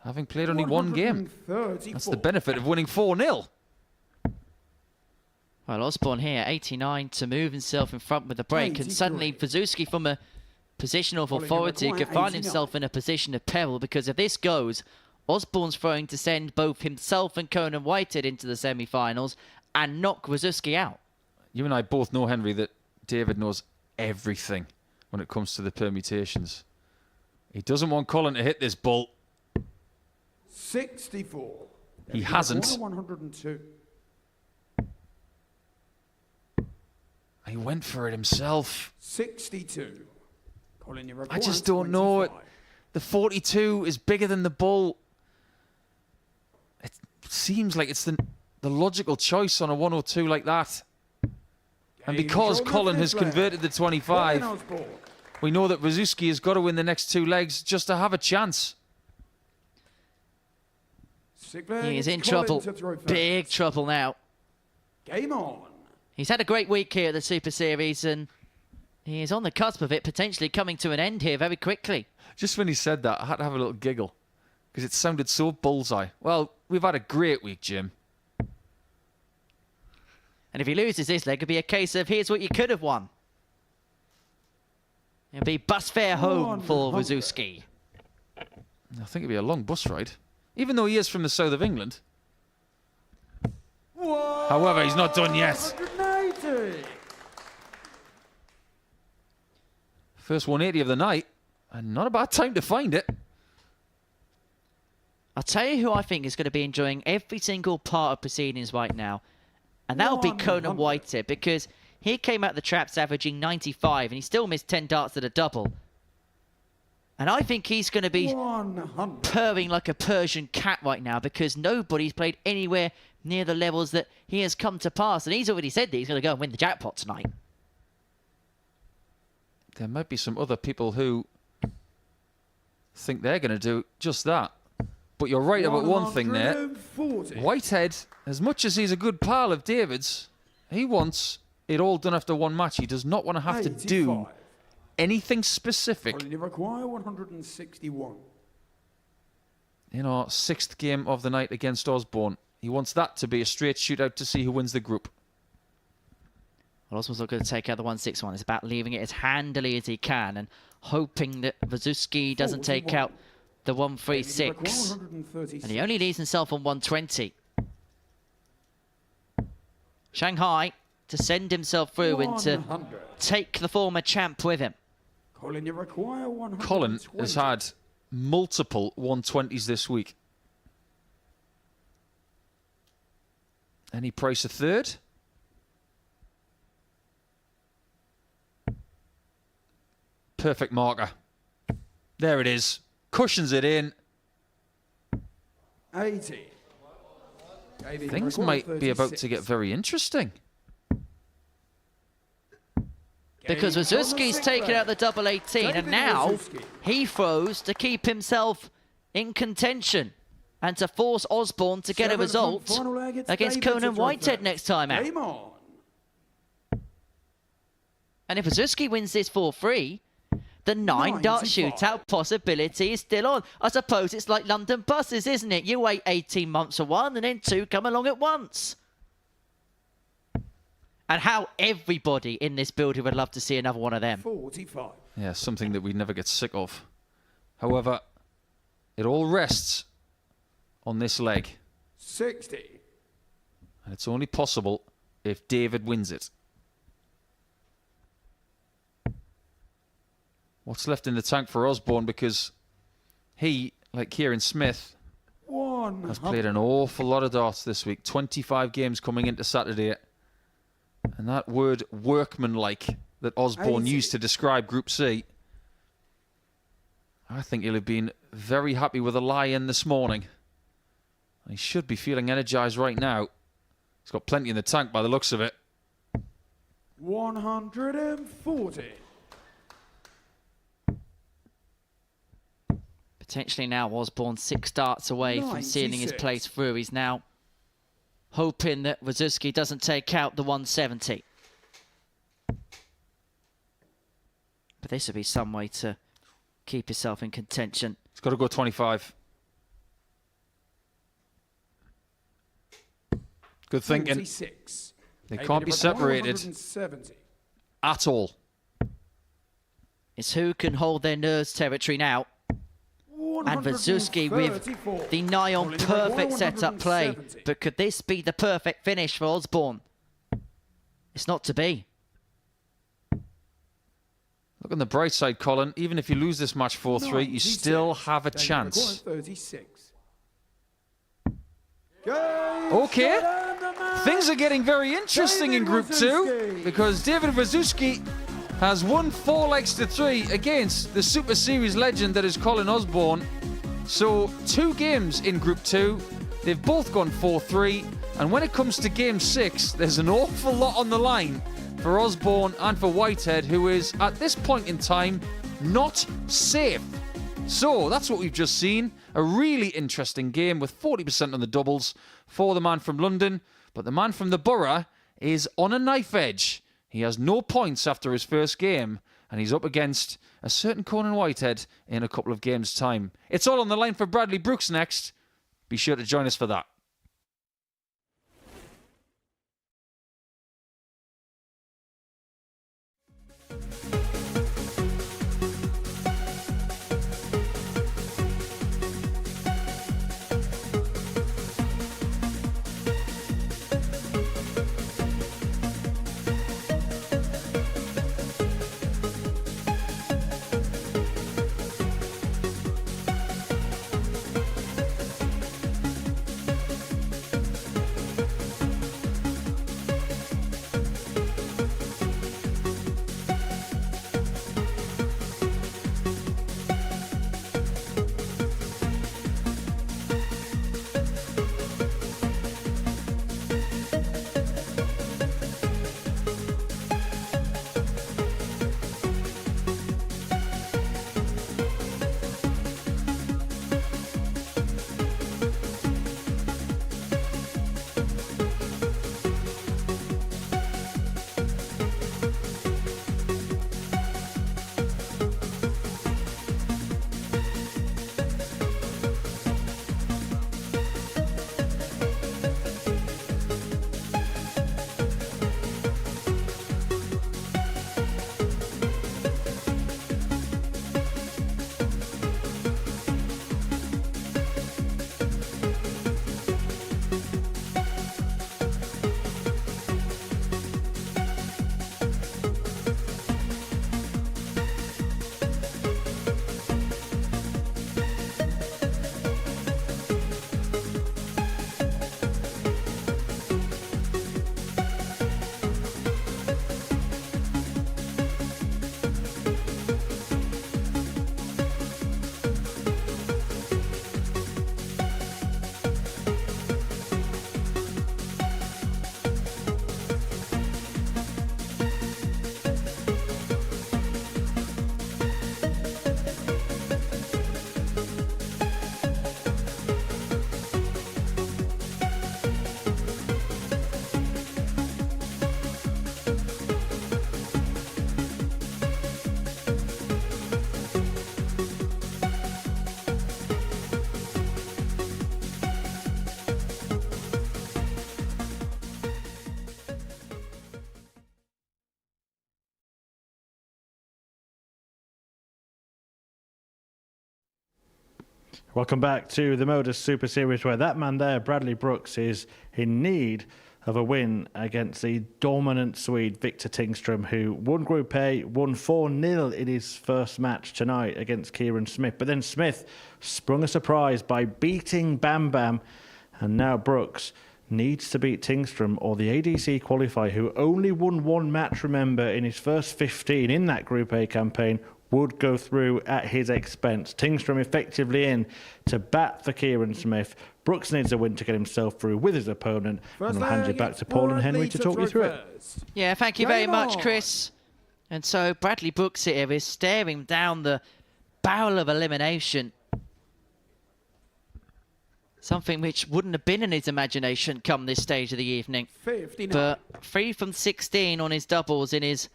having played only 1 game. That's the benefit of winning 4-0. Well, Osborne here, 89 to move himself in front with the break, and suddenly Wawrzewski from a position of authority could find himself in a position of peril, because if this goes, Osborne's throwing to send both himself and Conan Whitehead into the semi-finals and knock Wawrzewski out. You and I both know, Henry, that David knows everything when it comes to the permutations. He doesn't want Colin to hit this bull. 64. He hasn't. 102. He went for it himself. 62. Colin, you I just don't know it. The 42 is bigger than the bull. It seems like it's the logical choice on a 102 like that. And because Colin has converted the 25, we know that Wawrzewski has got to win the next 2 legs just to have a chance. He is in trouble. Big trouble now. Game on. He's had a great week here at the Super Series, and he is on the cusp of it potentially coming to an end here very quickly. Just when he said that, I had to have a little giggle because it sounded so bullseye. Well, we've had a great week, Jim. And if he loses this leg, it'll be a case of here's what you could have won. It'll be bus fare home for Wawrzewski. I think it'll be a long bus ride, even though he is from the south of England. However, he's not done yet. 180. First 180 of the night, and not a bad time to find it. I'll tell you who I think is going to be enjoying every single part of proceedings right now. And that'll be Conan Whitehead, because he came out the traps averaging 95 and he still missed 10 darts at a double. And I think he's going to be 100. purring like a Persian cat right now, because nobody's played anywhere near the levels that he has come to pass. And he's already said that he's going to go and win the jackpot tonight. There might be some other people who think they're going to do just that. But you're right about one thing there. 140. Whitehead, as much as he's a good pal of David's, he wants it all done after one match. He does not want to have to do 85. anything specific Colin, you require 161. in our 6th game of the night against Osborne. He wants that to be a straight shootout to see who wins the group. Well, Osborne's not going to take out the 161. It's about leaving it as handily as he can and hoping that Wawrzewski doesn't take out the 136. And he only leaves himself on 120. Shanghai to send himself through and to take the former champ with him. Colin, you require 120. Colin has had multiple 120s this week. Any price a third? Perfect marker. There it is. Cushions it in. 80. Things might be about to get very interesting. Because Wawrzewski's taken out the double 18, and now he throws to keep himself in contention and to force Osborne to get a result against Conan Whitehead next time out. Game on. And if Wawrzewski wins this 4-3, the 9-dart 95. shootout possibility is still on. I suppose it's like London buses, isn't it? You wait 18 months for one and then 2 come along at once. And how everybody in this building would love to see another one of them. 45. Yeah, something that we never get sick of. However, it all rests on this leg. 60. And it's only possible if David wins it. What's left in the tank for Osborne, because he, like Kieran Smith, has played an awful lot of darts this week. 25 games coming into Saturday. And that word workmanlike that Osborne used to describe Group C, I think he'll have been very happy with a lie-in this morning. He should be feeling energised right now. He's got plenty in the tank by the looks of it. 140. Potentially now Osborne 6 darts away from sealing his 96. place through. He's now hoping that Wawrzewski doesn't take out the 170. But this would be some way to keep yourself in contention. He's got to go 25. Good thinking. 46. They can't be separated 170. at all. It's who can hold their nerves territory now. And Wawrzewski with the nigh on perfect setup play. But could this be the perfect finish for Osborne? It's not to be. Look on the bright side, Colin. Even if you lose this match 4-3, you still have a chance. 36. Okay. Things are getting very interesting in Group 2 because David Wawrzewski has won 4 legs to 3 against the Super Series legend that is Colin Osborne. So 2 games in Group 2. They've both gone 4-3. And when it comes to Game 6, there's an awful lot on the line for Osborne and for Whitehead, who is, at this point in time, not safe. So that's what we've just seen. A really interesting game with 40% on the doubles for the man from London. But the man from the Borough is on a knife edge. He has no points after his first game, and he's up against a certain Conan Whitehead in a couple of games' time. It's all on the line for Bradley Brooks next. Be sure to join us for that. Welcome back to the Modus Super Series, where that man there, Bradley Brooks, is in need of a win against the dominant Swede, Victor Tingstrom, who won Group A, won 4-0 in his first match tonight against Kieran Smith. But then Smith sprung a surprise by beating Bam Bam, and now Brooks needs to beat Tingstrom or the ADC qualifier, who only won 1 match, remember, in his first 15 in that Group A campaign, would go through at his expense. Tingstrom effectively in to bat for Kieran Smith. Brooks needs a win to get himself through with his opponent. And I'll hand you back to Paul and Henry to talk you through it. Yeah, thank you very much, Chris. And so Bradley Brooks here is staring down the barrel of elimination. Something which wouldn't have been in his imagination come this stage of the evening. 59. But 3 from 16 on his doubles in his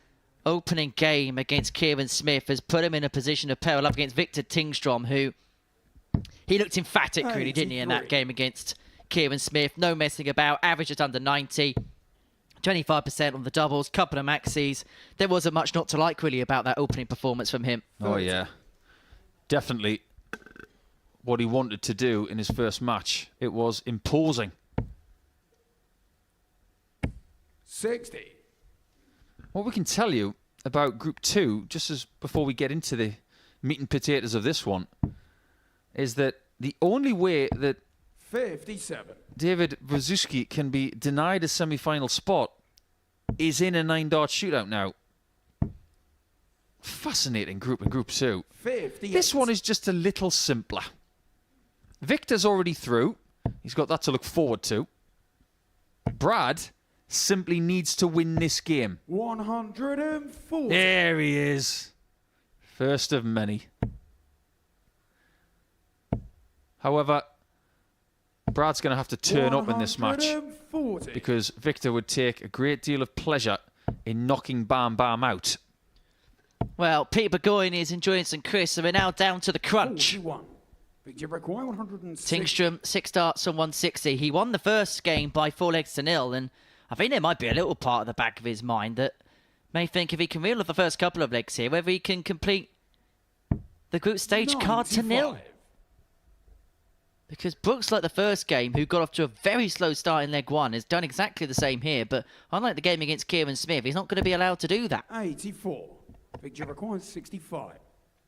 opening game against Kieran Smith has put him in a position of peril up against Victor Tingstrom, who he looked emphatic, really, didn't he, in that game against Kieran Smith. No messing about, average just under 90, 25% on the doubles, couple of maxis. There wasn't much not to like, really, about that opening performance from him. Oh, yeah. Definitely. what he wanted to do in his first match. It was imposing. 60. What we can tell you about Group 2, just as before we get into the meat and potatoes of this one, is that the only way that 57. David Wawrzewski can be denied a semi-final spot is in a 9-dart shootout now. Fascinating group in Group 2. 58. This one is just a little simpler. Victor's already through. He's got that to look forward to. Brad simply needs to win this game. 140. There he is. First of many. However, Brad's going to have to turn up in this match 140. because Victor would take a great deal of pleasure in knocking Bam Bam out. Well, Peter Burgoyne is enjoying some crisps, so we're now down to the crunch. 41. Victor require 106. Tingstrom, 6 darts on 160. He won the first game by 4 legs to 0, and I think there might be a little part of the back of his mind that may think if he can reel off the first couple of legs here, whether he can complete the group stage card to 0. 95. Because Brooks, like the first game, who got off to a very slow start in leg 1, has done exactly the same here, but unlike the game against Kieran Smith, he's not going to be allowed to do that. 84. Victor requires 65.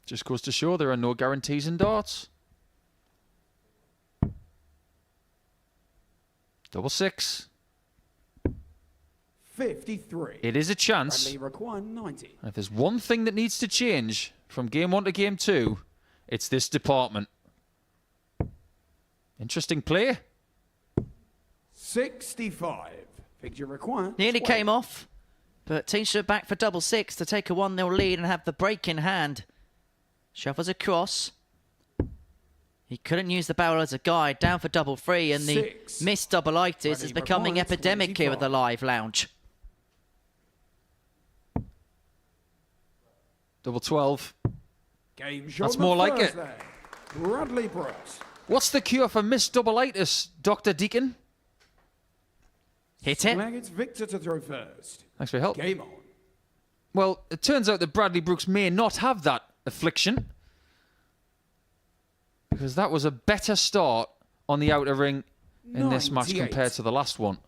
Just goes to show there are no guarantees in darts. Double 6. 53. It is a chance. Bradley require 90. And if there's one thing that needs to change from game 1 to game 2, it's this department. Interesting play. 65. Victor require Nearly 12. came off, but Tingstrom back for double 6 to take a 1-0 lead and have the break in hand. Shuffles across. He couldn't use the barrel as a guide, down for double 3, and the 6. missed double-itis is Bradley becoming requires epidemic here at the 25. live lounge. Double 12. Game shot That's on the more like first it. leg. Bradley Brooks. What's the cure for missed double-itis, Dr. Deacon? Hit it. Flag, it's Victor to throw first. Thanks for your help. Game on. Well, it turns out that Bradley Brooks may not have that affliction, because that was a better start on the outer ring in this match 98. compared to the last one.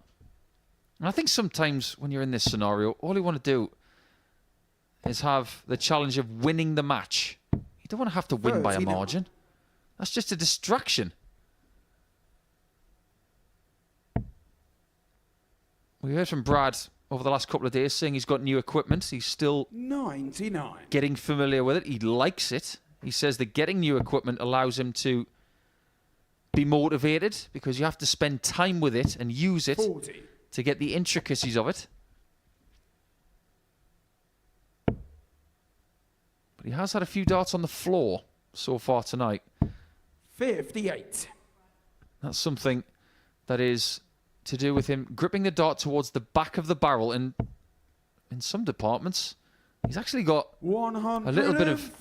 And I think sometimes when you're in this scenario, all you want to do is have the challenge of winning the match. You don't want to have to win by a 39. margin. That's just a distraction. We heard from Brad over the last couple of days saying he's got new equipment. He's still 99. getting familiar with it. He likes it. He says that getting new equipment allows him to be motivated because you have to spend time with it and use it 40. to get the intricacies of it. But he has had a few darts on the floor so far tonight. 58. That's something that is to do with him gripping the dart towards the back of the barrel, and in some departments, he's actually got 140. a little bit of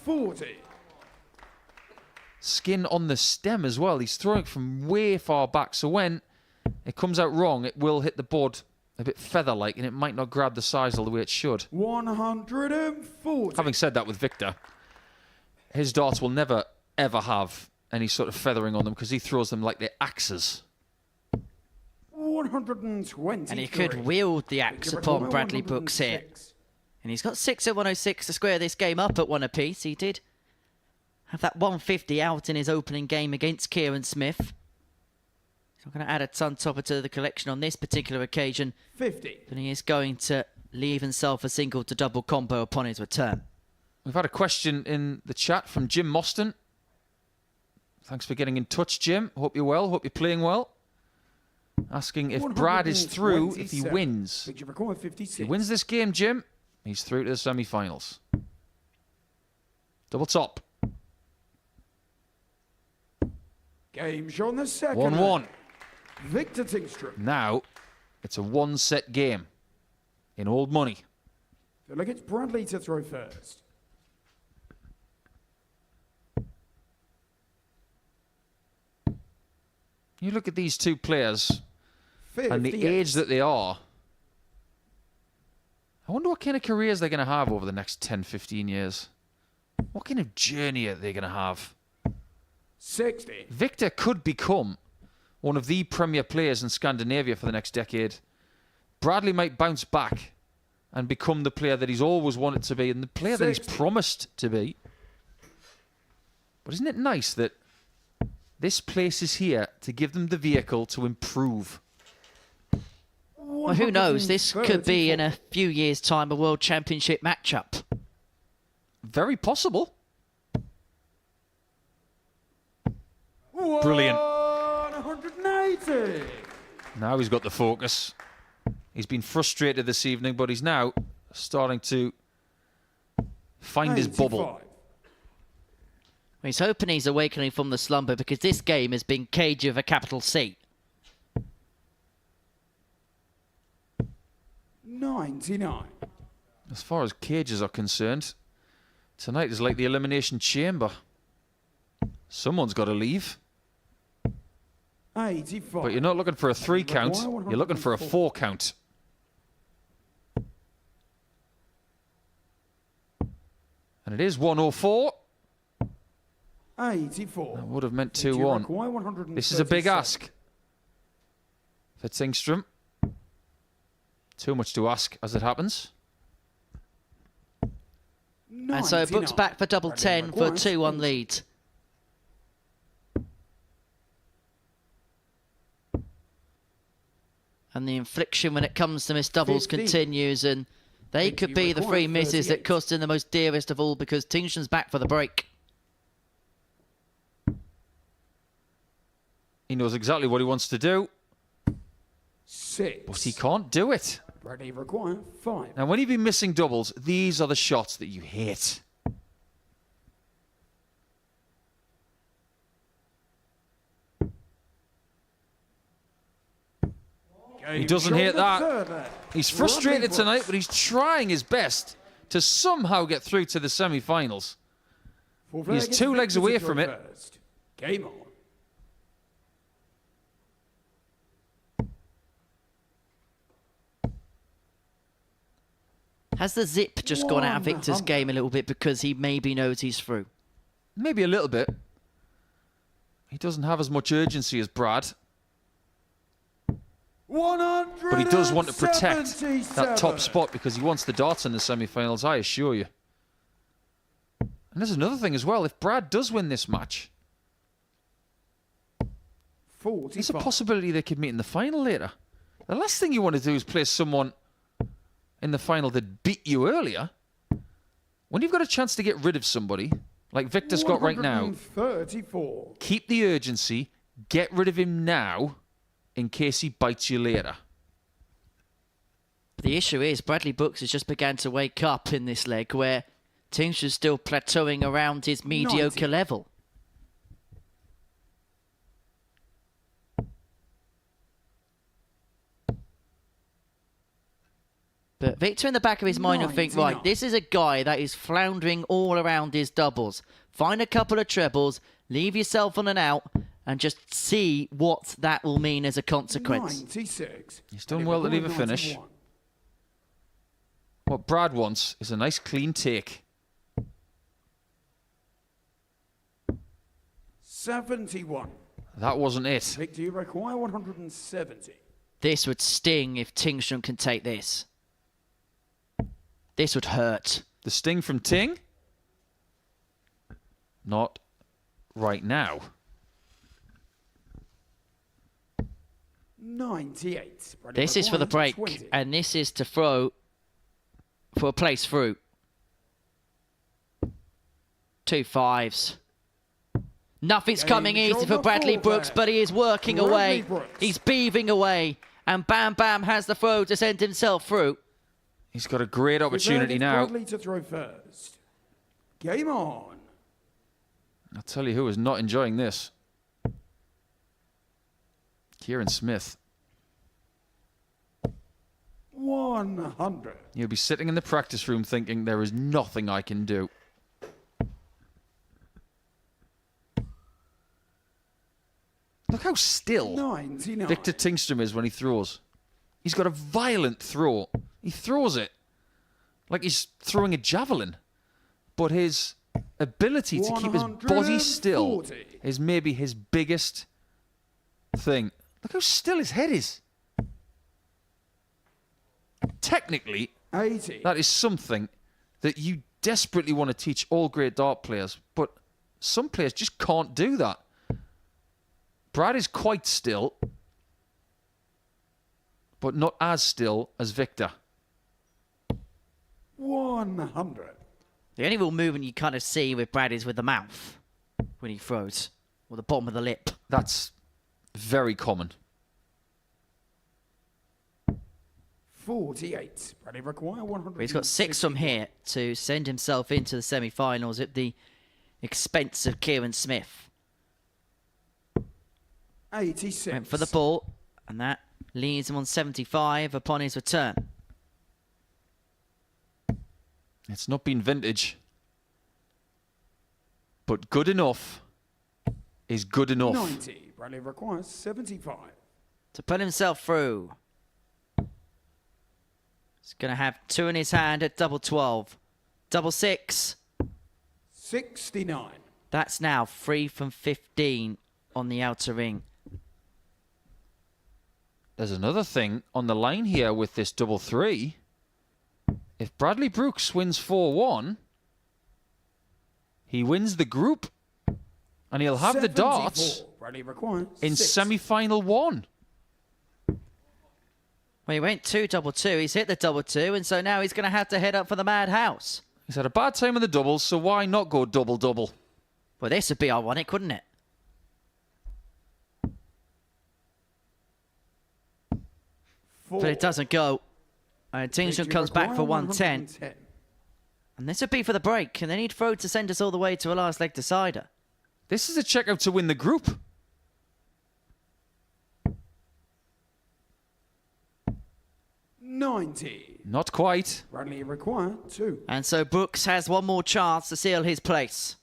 skin on the stem as well. He's throwing it from way far back, so when it comes out wrong, it will hit the board a bit feather-like, and it might not grab the size the way it should. 140. Having said that, with Victor, his darts will never, ever have any sort of feathering on them because he throws them like they're axes. 120. And he could wield the axe upon Bradley Brooks here. And he's got 6 at 106 to square this game up at 1 apiece. He did have that 150 out in his opening game against Kieran Smith. He's not going to add a ton topper to the collection on this particular occasion. 50. But he is going to leave himself a single to double combo upon his return. We've had a question in the chat from Jim Moston. Thanks for getting in touch, Jim. Hope you're well. Hope you're playing well. Asking if Brad is through if he 127. wins. Victor require 56. If he wins this game, Jim, he's through to the semi-finals. Double top. Game shot on the second. 1-1. Victor Tingstrom. Now, it's a one-set game in old money. Feel like it's Bradley to throw first. You look at these two players 58. and the age that they are. I wonder what kind of careers they're going to have over the next 10, 15 years. What kind of journey are they going to have? 60. Victor could become one of the premier players in Scandinavia for the next decade. Bradley might bounce back and become the player that he's always wanted to be and the player that he's promised to be. But isn't it nice that this place is here to give them the vehicle to improve? Well, who knows? This could be, in a few years' time, a World Championship matchup. Very possible. Brilliant. 180. Now he's got the focus. He's been frustrated this evening, but he's now starting to find his bubble. He's hoping he's awakening from the slumber, because this game has been cagey with a capital C. 99. As far as cages are concerned, tonight is like the Elimination Chamber. Someone's got to leave. 85. But you're not looking for a 3 count, you're looking for a 4 count. And it is 104. 84. That would have meant 2-1. This is a big ask for Tingstrom. Too much to ask, as it happens. And so Brooks back for double 10 for a 2-1 lead. And the infliction when it comes to missed doubles 50. continues, and they could be the 3 misses that cost him the most dearest of all, because Tingstrom's back for the break. He knows exactly what he wants to do, 6. but he can't do it. Bradley require 5. Now, when you've been missing doubles, these are the shots that you hate. He doesn't hit that. He's frustrated tonight, but he's trying his best to somehow get through to the semi-finals. He's 2 legs away from it. Game on. Has the zip just gone out of Victor's game a little bit because he maybe knows he's through? Maybe a little bit. He doesn't have as much urgency as Brad. But he does want to protect that top spot because he wants the darts in the semi-finals, I assure you. And there's another thing as well. If Brad does win this match, 45. there's a possibility they could meet in the final later. The last thing you want to do is play someone in the final that beat you earlier. When you've got a chance to get rid of somebody, like Victor's got right now, 134. keep the urgency, get rid of him now, in case he bites you later. The issue is Bradley Brooks has just begun to wake up in this leg, where Tingstrom's still plateauing around his mediocre 90. level. But Victor in the back of his mind will think, right, this is a guy that is floundering all around his doubles. Find a couple of trebles, leave yourself on an out, and just see what that will mean as a consequence. 96. He's done well to leave a finish. What Brad wants is a nice clean take. 71. That wasn't it. Victor, you require 170. This would sting if Tingstrom can take this. This would hurt. The sting from Ting? Not right now. 98. This is for the break, 20. and this is to throw for a place through. 2 5s. Nothing's coming easy for Bradley Brooks, but he is working away. He's beaving away, and Bam Bam has the throw to send himself through. He's got a great opportunity now. Bradley to throw first. Game on. I'll tell you who is not enjoying this. Kieran Smith. 100. He'll be sitting in the practice room thinking, there is nothing I can do. Look how still 99. Victor Tingstrom is when he throws. He's got a violent throw. He throws it like he's throwing a javelin. But his ability to keep his body still is maybe his biggest thing. Look how still his head is. Technically, 80. that is something that you desperately want to teach all great dart players, but some players just can't do that. Brad is quite still, but not as still as Victor. 100. The only real movement you kind of see with Brad is with the mouth when he throws, or the bottom of the lip. That's very common. 48. Bradley require 100. But he's got 6 from here to send himself into the semi-finals at the expense of Kieran Smith. 86. Went for the ball, and that leaves him on 75 upon his return. It's not been vintage, but good enough is good enough. 90. Bradley requires 75. To put himself through. He's going to have 2 in his hand at double 12. Double 6. 69. That's now 3 from 15 on the outer ring. There's another thing on the line here with this double 3. If Bradley Brooks wins 4-1, he wins the group, and he'll have the darts Bradley requires in 6. semi-final 1. Well, he went 2 double 2. He's hit the double 2, and so now he's going to have to head up for the madhouse. He's had a bad time in the doubles, so why not go double-double? Well, this would be ironic, wouldn't it? But it doesn't go. And Tingstrom comes back for 110. And this would be for the break, and then he'd throw to send us all the way to a last leg decider. This is a checkout to win the group. $90. Not quite. Bradley require 2. And so Brooks has one more chance to seal his place.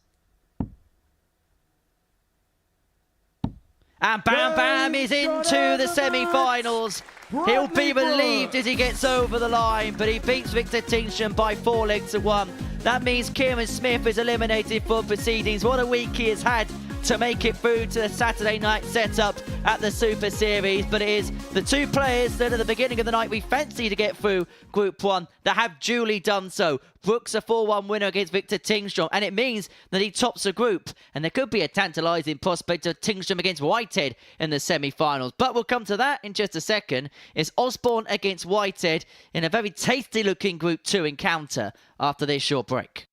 And Bam Bam is into the semi-finals. He'll be relieved as he gets over the line, but he beats Victor Tingstrom by 4 legs to 1. That means Kieran Smith is eliminated for proceedings. What a week he has had to make it through to the Saturday night setup at the Super Series. But it is the 2 players that at the beginning of the night we fancy to get through Group 1 that have duly done so. Brooks a 4-1 winner against Victor Tingstrom, and it means that he tops the group. And there could be a tantalising prospect of Tingstrom against Whitehead in the semi-finals. But we'll come to that in just a second. It's Osborne against Whitehead in a very tasty-looking Group 2 encounter after this short break.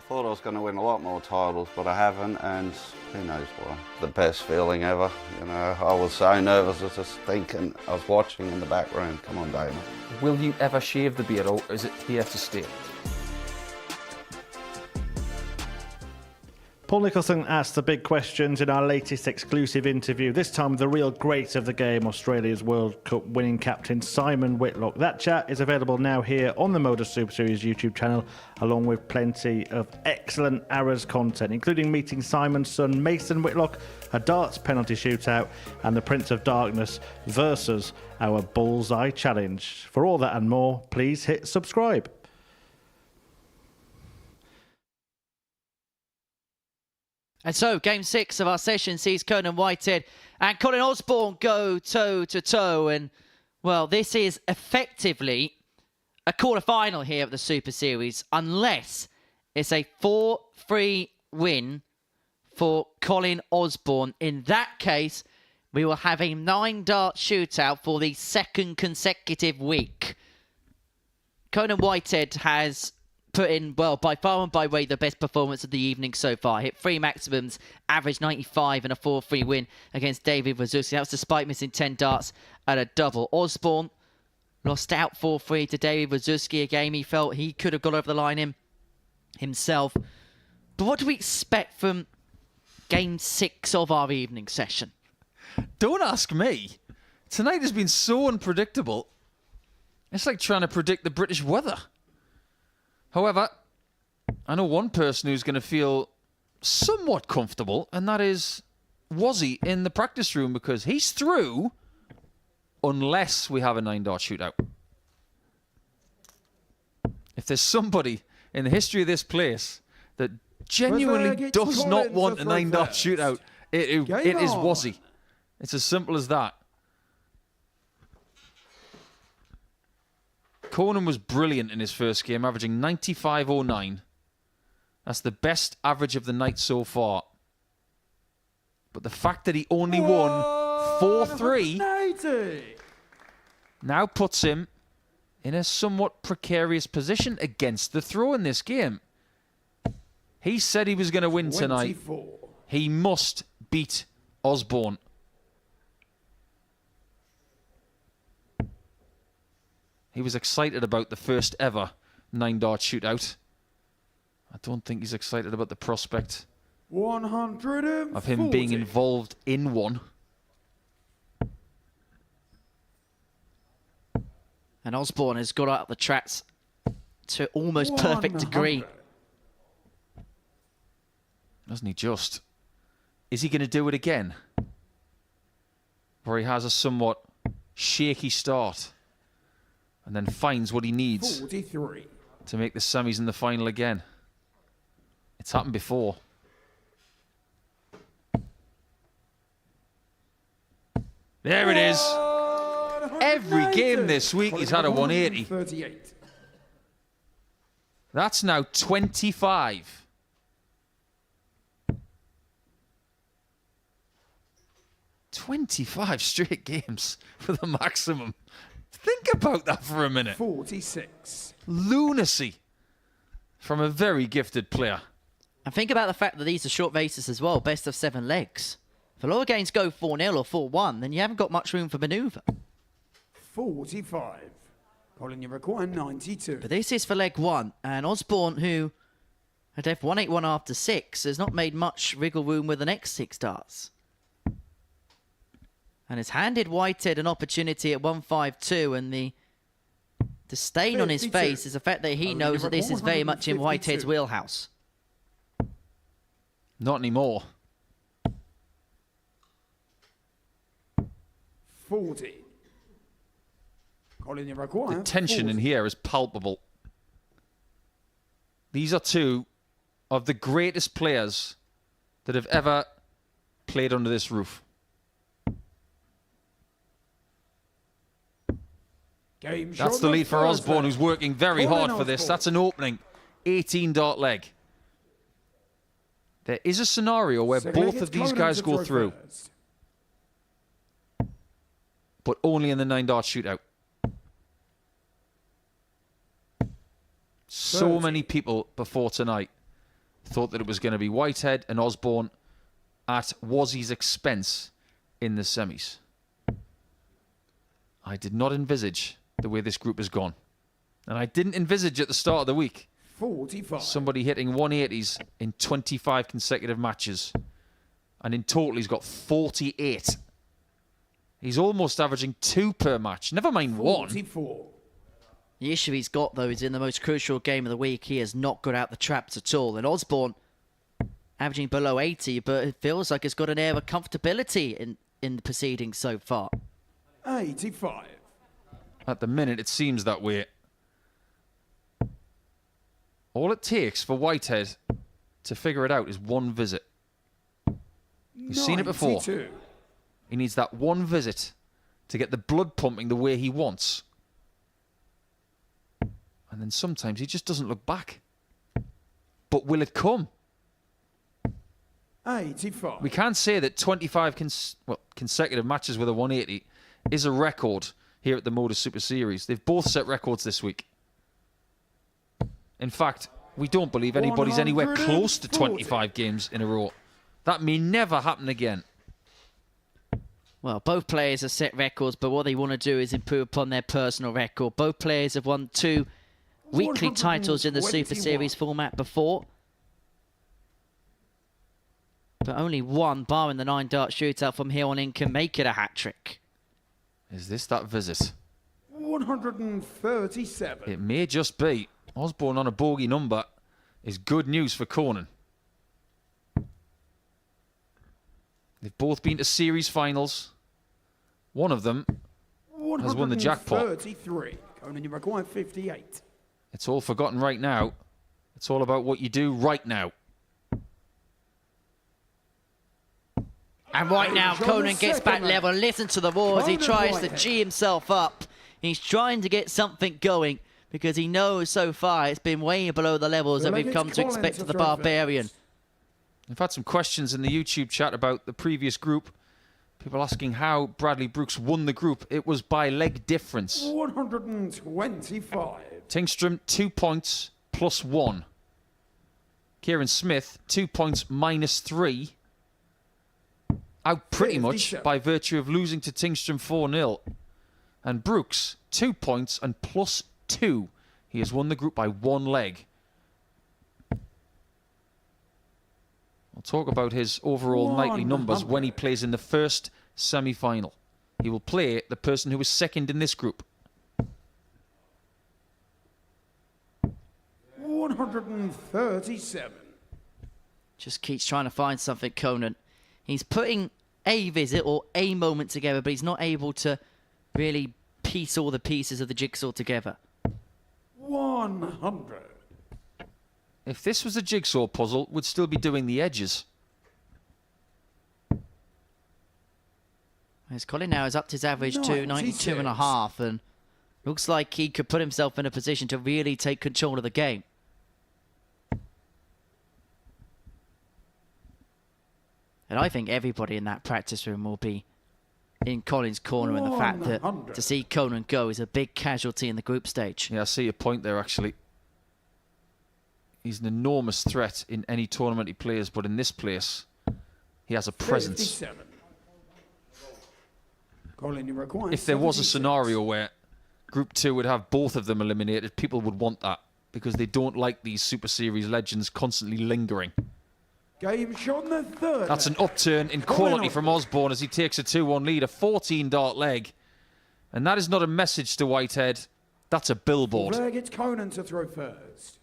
thought I was going to win a lot more titles, but I haven't, and who knows why. The best feeling ever. You know, I was so nervous, I was just thinking, I was watching in the back room. Come on, Damon. Will you ever shave the beard, or is it here to stay? Paul Nicholson asked the big questions in our latest exclusive interview, this time with the real great of the game, Australia's World Cup winning captain Simon Whitlock. That chat is available now here on the Modus Super Series YouTube channel, along with plenty of excellent Arrows content, including meeting Simon's son Mason Whitlock, a darts penalty shootout, and the Prince of Darkness versus our Bullseye Challenge. For all that and more, please hit subscribe. And so, Game 6 of our session sees Conan Whitehead and Colin Osborne go toe-to-toe. And, well, this is effectively a quarter-final here at the Super Series, unless it's a 4-3 win for Colin Osborne. In that case, we will have a 9-dart shootout for the second consecutive week. Conan Whitehead has put in, well, by far and by way, the best performance of the evening so far. Hit 3 maximums, averaged 95 and a 4-3 win against David Wawrzewski. That was despite missing 10 darts at a double. Osborne lost out 4-3 to David Wawrzewski, a game he felt he could have got over the line himself. But what do we expect from Game 6 of our evening session? Don't ask me. Tonight has been so unpredictable. It's like trying to predict the British weather. However, I know one person who's going to feel somewhat comfortable, and that is Wazzy in the practice room, because he's through unless we have a 9-dart shootout. If there's somebody in the history of this place that genuinely does not want a 9-dart shootout, it is Wazzy. It's as simple as that. Conan was brilliant in his first game, averaging 95.09. That's the best average of the night so far. But the fact that he only won 4-3 now puts him in a somewhat precarious position against the throw in this game. He said he was going to win tonight. He must beat Osborne. He was excited about the first ever 9-dart shootout. I don't think he's excited about the prospect of him being involved in one. And Osborne has got out the tracks to almost perfect degree. Doesn't he just? Is he going to do it again? Or he has a somewhat shaky start and then finds what he needs 43 to make the semis and the final again. It's happened before. There it is. Every game this week he's had a 180. 38. That's now 25. "25 straight games for the maximum." Think about that for a minute. 46. Lunacy from a very gifted player. And think about the fact that these are short races as well, best of 7 legs. If a lot of games go 4-0 or 4-1, then you haven't got much room for manoeuvre. 45. Colin, you require 92. But this is for leg 1, and Osborne, who had F181 after 6, has not made much wriggle room with the next 6 darts. And has handed Whitehead an opportunity at 152, and the stain on his 52. face is the fact that he knows that this is very much in Whitehead's wheelhouse. Not anymore. 40. Colin, you require The tension in here is palpable. These are two of the greatest players that have ever played under this roof. That's the lead for Osborne, who's working very hard for this. That's an opening 18-dart leg. There is a scenario where both of these guys go through, but only in the 9-dart shootout. So many people before tonight thought that it was going to be Whitehead and Osborne at Wazzie's expense in the semis. I did not envisage the way this group has gone. And I didn't envisage at the start of the week 45. somebody hitting 180s in 25 consecutive matches. And in total, he's got 48. He's almost averaging 2 per match. Never mind 1. 44. The issue he's got, though, is in the most crucial game of the week, he has not got out the traps at all. And Osborne averaging below 80, but it feels like it's got an air of comfortability in the proceedings so far. 85. At the minute, it seems that way. All it takes for Whitehead to figure it out is one visit. You've seen it before. 92. He needs that one visit to get the blood pumping the way he wants. And then sometimes he just doesn't look back. But will it come? 85. We can't say that 25 consecutive matches with a 180 is a record here at the Modus Super Series. They've both set records this week. In fact, we don't believe anybody's anywhere close to 25 games in a row. That may never happen again. Well, both players have set records, but what they want to do is improve upon their personal record. Both players have won 2 weekly titles in the Super Series format before. But only one, barring the 9-dart shootout from here on in, can make it a hat-trick. Is this that visit? 137. It may just be. Osborne on a bogey number is good news for Conan. They've both been to series finals. One of them has won the jackpot. 133. Conan, you require 58. It's all forgotten right now. It's all about what you do right now. And right now, Conan gets back level. Listen to the roar as he tries to G himself up. He's trying to get something going because he knows so far it's been way below the levels that we've come to expect of the Barbarian. I've had some questions in the YouTube chat about the previous group. People asking how Bradley Brooks won the group. It was by leg difference. 125. Tingstrom, 2 points, +1. Kieran Smith, 2 points, -3. Out pretty much by virtue of losing to Tingstrom 4-0. And Brooks, 2 points and +2. He has won the group by 1 leg. We'll talk about his overall nightly numbers when he plays in the first semi-final. He will play the person who is second in this group. 137. Just keeps trying to find something, Conan. He's putting a visit or a moment together, but he's not able to really piece all the pieces of the jigsaw together. 100. If this was a jigsaw puzzle, we'd still be doing the edges. As Colin now has upped his average to 92.5, and looks like he could put himself in a position to really take control of the game. And I think everybody in that practice room will be in Colin's corner in the fact that to see Conan go is a big casualty in the group stage. Yeah, I see your point there, actually. He's an enormous threat in any tournament he plays, but in this place, he has a presence. 57. Colin, you require If there was a 76. scenario where Group 2 would have both of them eliminated, people would want that because they don't like these Super Series legends constantly lingering. Game shot in the third. That's an upturn in quality from Osborne as he takes a 2-1 lead, a 14-dart leg. And that is not a message to Whitehead. That's a billboard. Flag, it's Conan to throw first.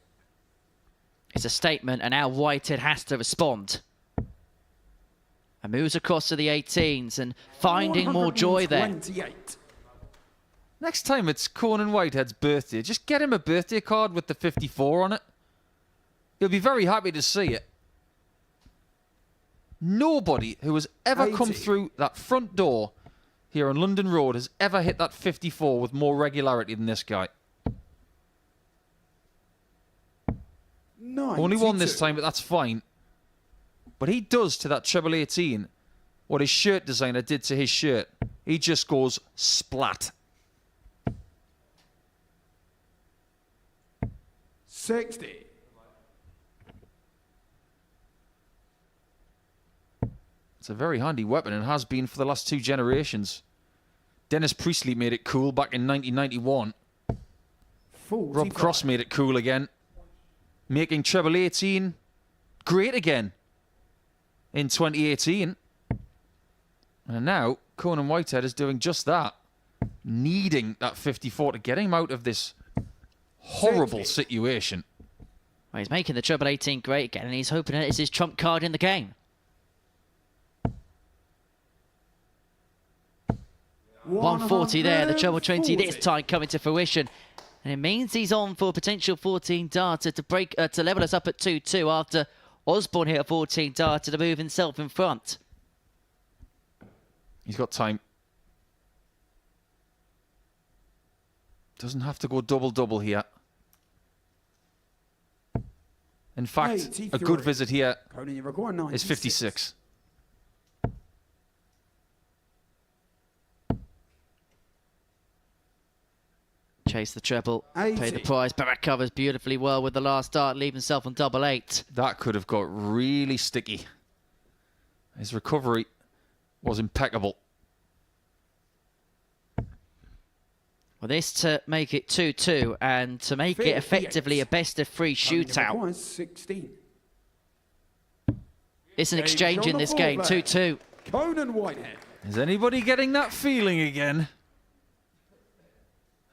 It's a statement, and now Whitehead has to respond. And moves across to the 18s and finding more joy there. 128. Next time it's Conan Whitehead's birthday, just get him a birthday card with the 54 on it. He'll be very happy to see it. Nobody who has ever come through that front door here on London Road has ever hit that 54 with more regularity than this guy. 92. Only one this time, but that's fine. But he does to that treble 18 what his shirt designer did to his shirt. He just goes splat. 60. It's a very handy weapon and has been for the last 2 generations. Dennis Priestley made it cool back in 1991. 45. Rob Cross made it cool again, making treble 18 great again in 2018. And now Conan Whitehead is doing just that, needing that 54 to get him out of this horrible situation. Well, he's making the treble 18 great again, and he's hoping it's his trump card in the game. 140 there, the treble 20 this time coming to fruition. And it means he's on for a potential 14 darter to break to level us up at 2-2 after Osborne hit a 14 darter to move himself in front. He's got time. Doesn't have to go double-double here. In fact, 83. a good visit here Conan, you require 96. is 56. Chase the treble, pay 80. the prize. Barrett covers beautifully well with the last dart, leave himself on double 8. That could have got really sticky. His recovery was impeccable. Well, this to make it 2-2 and to make it effectively a best of 3 shootout. 16. It's an exchange in this game, 2-2. Conan Whitehead. Is anybody getting that feeling again?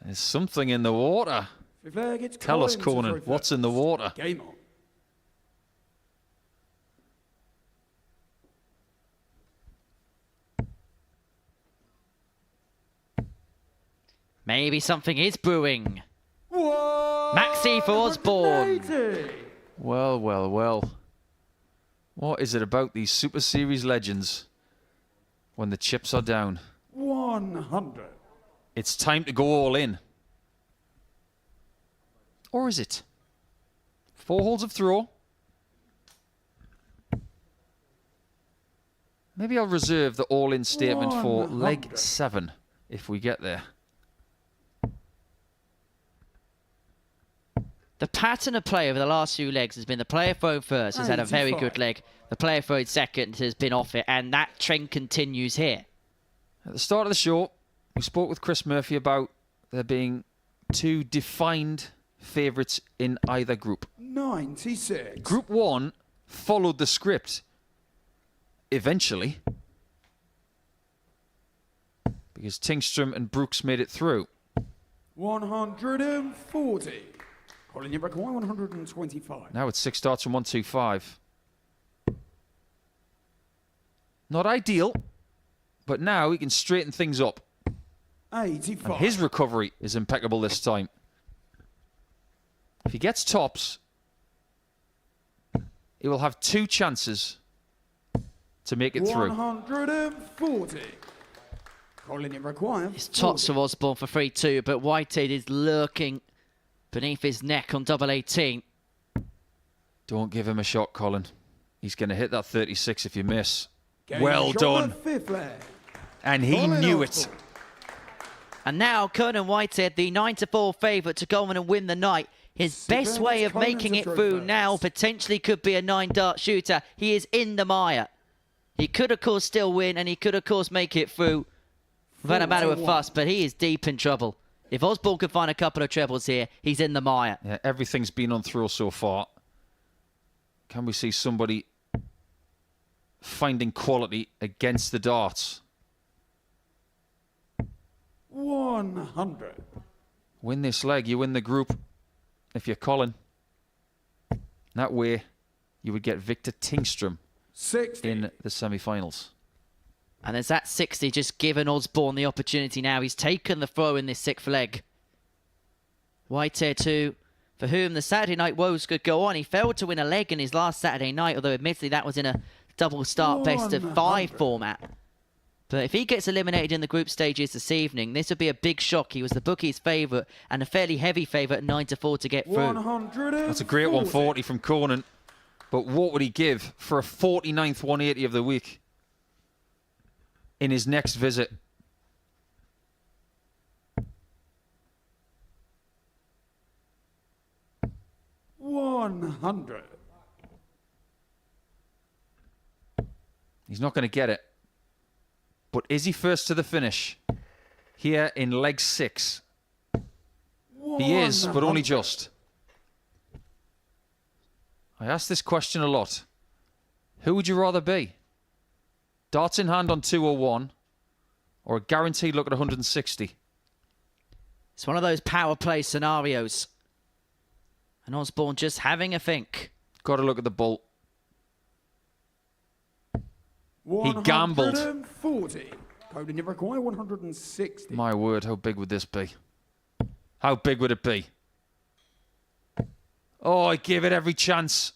There's something in the water. Tell us, Conan, what's in the water? Game on. Maybe something is brewing. Maxi for Osborne. Well, well, well. What is it about these Super Series legends when the chips are down? 100. It's time to go all in. Or is it? 4 holes of throw. Maybe I'll reserve the all-in statement for leg 7 if we get there. The pattern of play over the last few legs has been the player thrown first has had a very good leg. The player thrown second has been off it, and that trend continues here. At the start of the show, we spoke with Chris Murphy about there being 2 defined favourites in either group. 96. Group 1 followed the script eventually because Tingstrom and Brooks made it through. 140. Colin, you require 125. Now it's 6 starts from 125. Not ideal, but now he can straighten things up. 85. And his recovery is impeccable this time. If he gets tops, he will have 2 chances to make it through. 140. Colin, you require. It's tops for Osborne for 3-2, but Whitehead is lurking beneath his neck on double 18. Don't give him a shot, Colin. He's going to hit that 36 if you miss. Game Well shot done. the 5th leg. And he Colin knew Osborne. it. And now Conan Whitehead, the 9-4 favourite to go on and win the night. His best way of making it through now potentially could be a 9-dart shooter. He is in the mire. He could, of course, still win, and he could, of course, make it through without a matter of fuss, but he is deep in trouble. If Osborne could find a couple of trebles here, he's in the mire. Yeah, everything's been on throw so far. Can we see somebody finding quality against the darts? 100. Win this leg, you win the group. If you're Colin, that way you would get Victor Tingstrom 60. in the semi-finals. And there's that 60 just given Osborne the opportunity now. He's taken the throw in this 6th leg. Whitehead too, for whom the Saturday night woes could go on. He failed to win a leg in his last Saturday night, although admittedly that was in a double start best of 5 format. But if he gets eliminated in the group stages this evening, this would be a big shock. He was the bookies' favourite and a fairly heavy favourite at 9-4 to get through. 100. That's a great 140 from Conan. But what would he give for a 49th 180 of the week in his next visit? He's not going to get it. But is he first to the finish? Here in leg 6. He is, but only just. I ask this question a lot. Who would you rather be? Darts in hand on 201 or a guaranteed look at 160? It's one of those power play scenarios. And Osborne just having a think. Got to look at the bolt. He gambled. 140. Code you require 160. My word, how big would this be? How big would it be? Oh, I gave it every chance.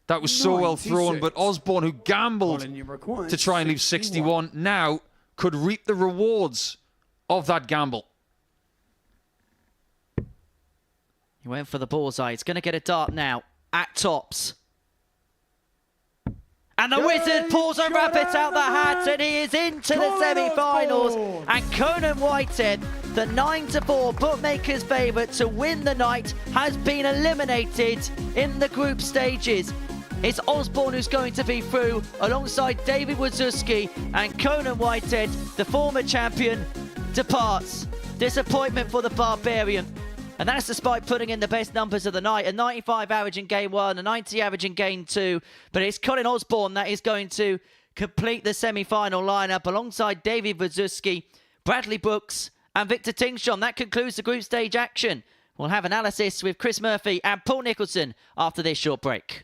That was so well thrown, but Osborne, who gambled to try and leave 61, now could reap the rewards of that gamble. He went for the bullseye. He's going to get a dart now at tops. And the wizard pulls a rabbit out the hat, and he is into the semi-finals. And Conan Whitehead, the 9-4 bookmaker's favourite to win the night, has been eliminated in the group stages. It's Osborne who's going to be through alongside David Wawrzewski, and Conan Whitehead, the former champion, departs. Disappointment for the Barbarian. And that's despite putting in the best numbers of the night. A 95 average in game 1, a 90 average in game 2. But it's Colin Osborne that is going to complete the semi-final lineup alongside David Wawrzewski, Bradley Brooks and Victor Tingstrom. That concludes the group stage action. We'll have analysis with Chris Murphy and Paul Nicholson after this short break.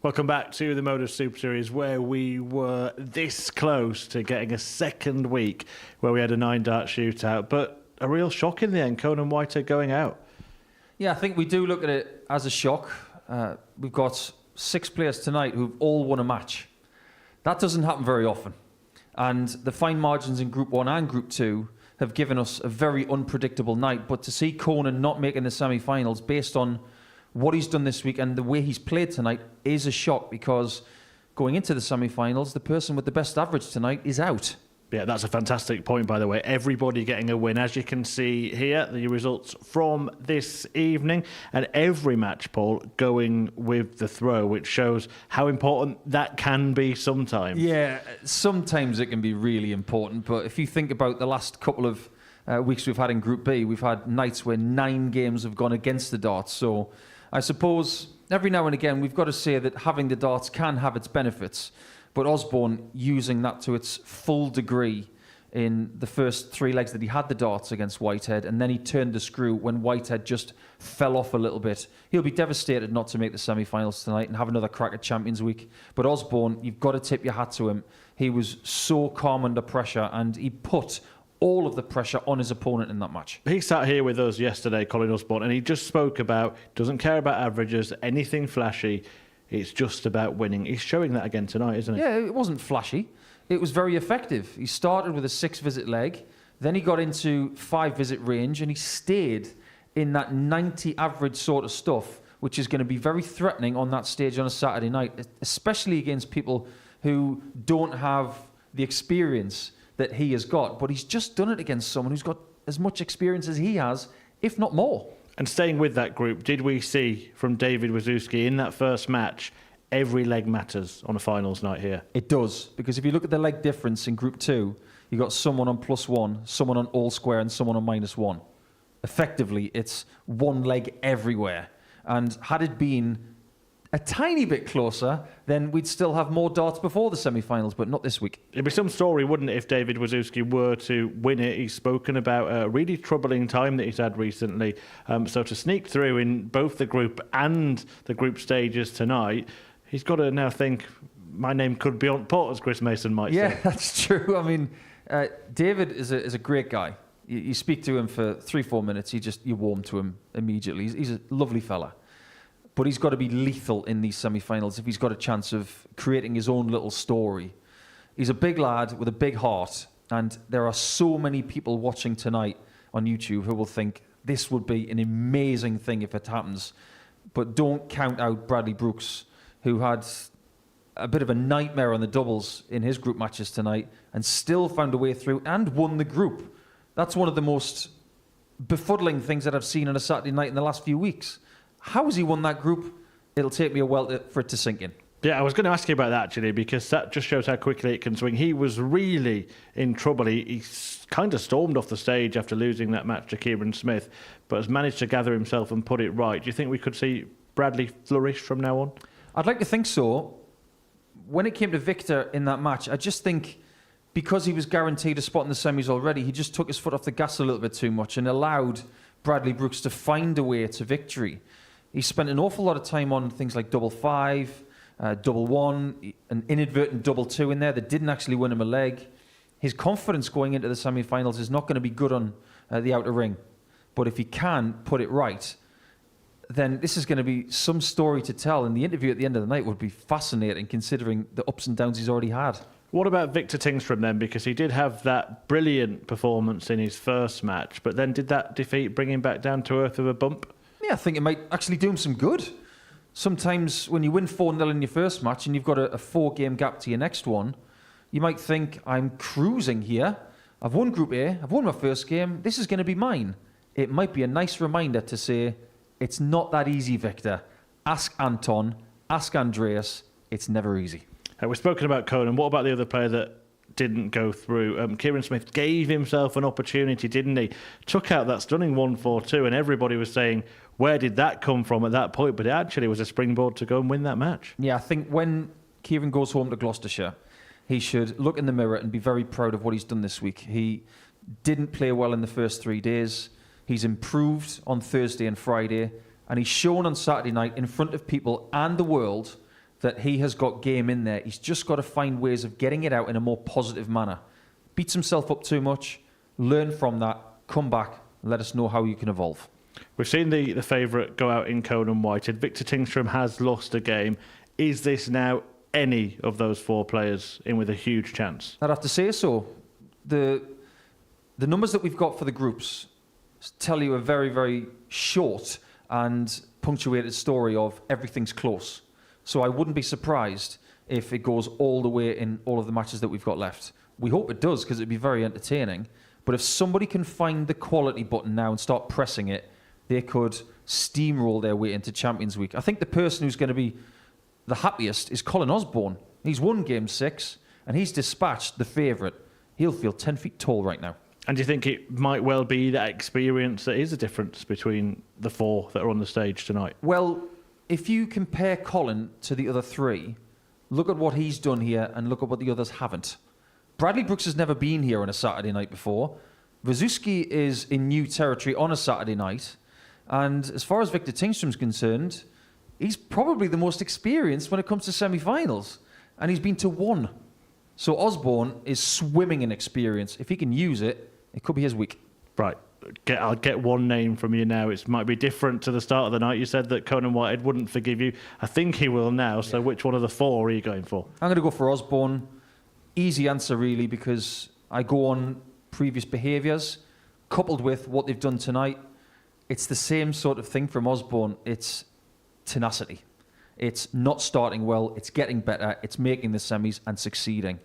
Welcome back to the Modus Super Series, where we were this close to getting a second week where we had a 9-dart shootout, but a real shock in the end. Conan Whitehead going out. Yeah, I think we do look at it as a shock. We've got 6 players tonight who've all won a match. That doesn't happen very often. And the fine margins in Group 1 and Group 2 have given us a very unpredictable night. But to see Conan not making the semi-finals based on what he's done this week and the way he's played tonight is a shock, because going into the semi-finals, the person with the best average tonight is out. Yeah, that's a fantastic point, by the way. Everybody getting a win. As you can see here, the results from this evening, and every match, Paul, going with the throw, which shows how important that can be sometimes. Yeah, sometimes it can be really important, but if you think about the last couple of weeks we've had in Group B, we've had nights where 9 games have gone against the darts. So I suppose every now and again we've got to say that having the darts can have its benefits. But Osborne using that to its full degree in the first 3 legs that he had the darts against Whitehead, and then he turned the screw when Whitehead just fell off a little bit. He'll be devastated not to make the semi-finals tonight and have another crack at Champions Week. But Osborne, you've got to tip your hat to him. He was so calm under pressure, and he put all of the pressure on his opponent in that match. He sat here with us yesterday, Colin Osborne, and he just spoke about, doesn't care about averages, anything flashy. It's just about winning. He's showing that again tonight, isn't he? Yeah, it wasn't flashy. It was very effective. He started with a 6-visit leg, then he got into 5-visit range, and he stayed in that 90 average sort of stuff, which is going to be very threatening on that stage on a Saturday night, especially against people who don't have the experience that he has got. But he's just done it against someone who's got as much experience as he has, if not more. And staying with that group, did we see from David Wawrzewski in that first match, every leg matters on a finals night here? It does, because if you look at the leg difference in Group 2, you got someone on +1, someone on all square, and someone on -1. Effectively, it's 1 leg everywhere. And had it been a tiny bit closer, then we'd still have more darts before the semi-finals, but not this week. It'd be some story, wouldn't it, if David Wawrzewski were to win it? He's spoken about a really troubling time that he's had recently. So to sneak through in both the group and the group stages tonight, he's got to now think, my name could be on pot, as Chris Mason might say. Yeah, that's true. I mean, David is a great guy. You speak to him for 3-4 minutes, you warm to him immediately. He's a lovely fella. But he's got to be lethal in these semi-finals if he's got a chance of creating his own little story. He's a big lad with a big heart, and there are so many people watching tonight on YouTube who will think this would be an amazing thing if it happens. But don't count out Bradley Brooks, who had a bit of a nightmare on the doubles in his group matches tonight and still found a way through and won the group. That's one of the most befuddling things that I've seen on a Saturday night in the last few weeks. How has he won that group? It'll take me a while for it to sink in. Yeah, I was going to ask you about that, actually, because that just shows how quickly it can swing. He was really in trouble. He kind of stormed off the stage after losing that match to Kieran Smith, but has managed to gather himself and put it right. Do you think we could see Bradley flourish from now on? I'd like to think so. When it came to Victor in that match, I just think because he was guaranteed a spot in the semis already, he just took his foot off the gas a little bit too much and allowed Bradley Brooks to find a way to victory. He spent an awful lot of time on things like double 5, double 1, an inadvertent double 2 in there that didn't actually win him a leg. His confidence going into the semi-finals is not going to be good on the outer ring. But if he can put it right, then this is going to be some story to tell. And the interview at the end of the night would be fascinating, considering the ups and downs he's already had. What about Victor Tingstrom then? Because he did have that brilliant performance in his first match, but then did that defeat bring him back down to earth with a bump? Yeah, I think it might actually do him some good. Sometimes when you win 4-0 in your first match and you've got a 4-game gap to your next one, you might think, I'm cruising here. I've won Group A. I've won my first game. This is going to be mine. It might be a nice reminder to say, it's not that easy, Victor. Ask Anton. Ask Andreas. It's never easy. We've spoken about Conan. What about the other player that didn't go through? Kieran Smith gave himself an opportunity, didn't he? Took out that stunning 1-4-2, and everybody was saying, where did that come from at that point? But it actually was a springboard to go and win that match. Yeah, I think when Kieran goes home to Gloucestershire, he should look in the mirror and be very proud of what he's done this week. He didn't play well in the first 3 days. He's improved on Thursday and Friday, and he's shown on Saturday night in front of people and the world that he has got game in there. He's just got to find ways of getting it out in a more positive manner. Beats himself up too much, learn from that, come back, and let us know how you can evolve. We've seen the favourite go out in Conan Whitehead. Victor Tingstrom has lost a game. Is this now any of those 4 players in with a huge chance? I'd have to say so. The numbers that we've got for the groups tell you a very, very short and punctuated story of everything's close. So I wouldn't be surprised if it goes all the way in all of the matches that we've got left. We hope it does because it'd be very entertaining. But if somebody can find the quality button now and start pressing it, they could steamroll their way into Champions Week. I think the person who's going to be the happiest is Colin Osborne. He's won Game 6 and he's dispatched the favourite. He'll feel 10 feet tall right now. And do you think it might well be that experience that is the difference between the 4 that are on the stage tonight? Well, if you compare Colin to the other 3, look at what he's done here and look at what the others haven't. Bradley Brooks has never been here on a Saturday night before. Wawrzewski is in new territory on a Saturday night. And as far as Victor Tingstrom's concerned, he's probably the most experienced when it comes to semi-finals. And he's been to 1. So Osborne is swimming in experience. If he can use it, it could be his week. Right. I'll get one name from you now. It might be different to the start of the night. You said that Conan Whitehead wouldn't forgive you. I think he will now. So which one of the 4 are you going for? I'm going to go for Osborne. Easy answer, really, because I go on previous behaviours coupled with what they've done tonight. It's the same sort of thing from Osborne. It's tenacity. It's not starting well. It's getting better. It's making the semis and succeeding.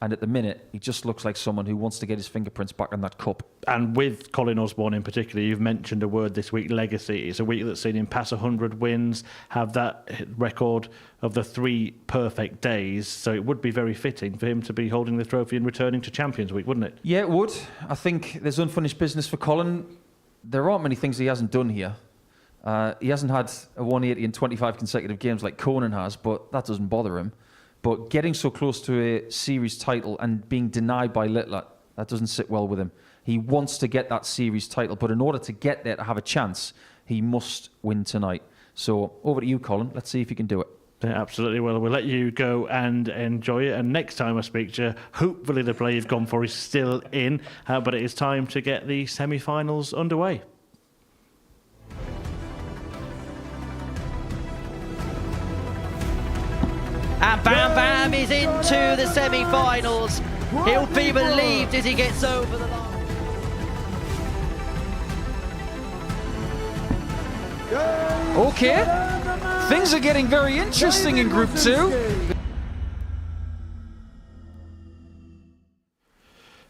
And at the minute, he just looks like someone who wants to get his fingerprints back on that cup. And with Colin Osborne in particular, you've mentioned a word this week, legacy. It's a week that's seen him pass 100 wins, have that record of the 3 perfect days. So it would be very fitting for him to be holding the trophy and returning to Champions Week, wouldn't it? Yeah, it would. I think there's unfinished business for Colin. There aren't many things he hasn't done here. He hasn't had a 180 in 25 consecutive games like Conan has, but that doesn't bother him. But getting so close to a series title and being denied by Littler, that doesn't sit well with him. He wants to get that series title, but in order to get there, to have a chance, he must win tonight. So over to you, Colin. Let's see if you can do it. Yeah, absolutely. Well, we'll let you go and enjoy it. And next time I speak to you, hopefully the play you've gone for is still in. But it is time to get the semi-finals underway. And Bam Bam is into the semi-finals. He'll be relieved as he gets over the line. Okay, things are getting very interesting in Group 2.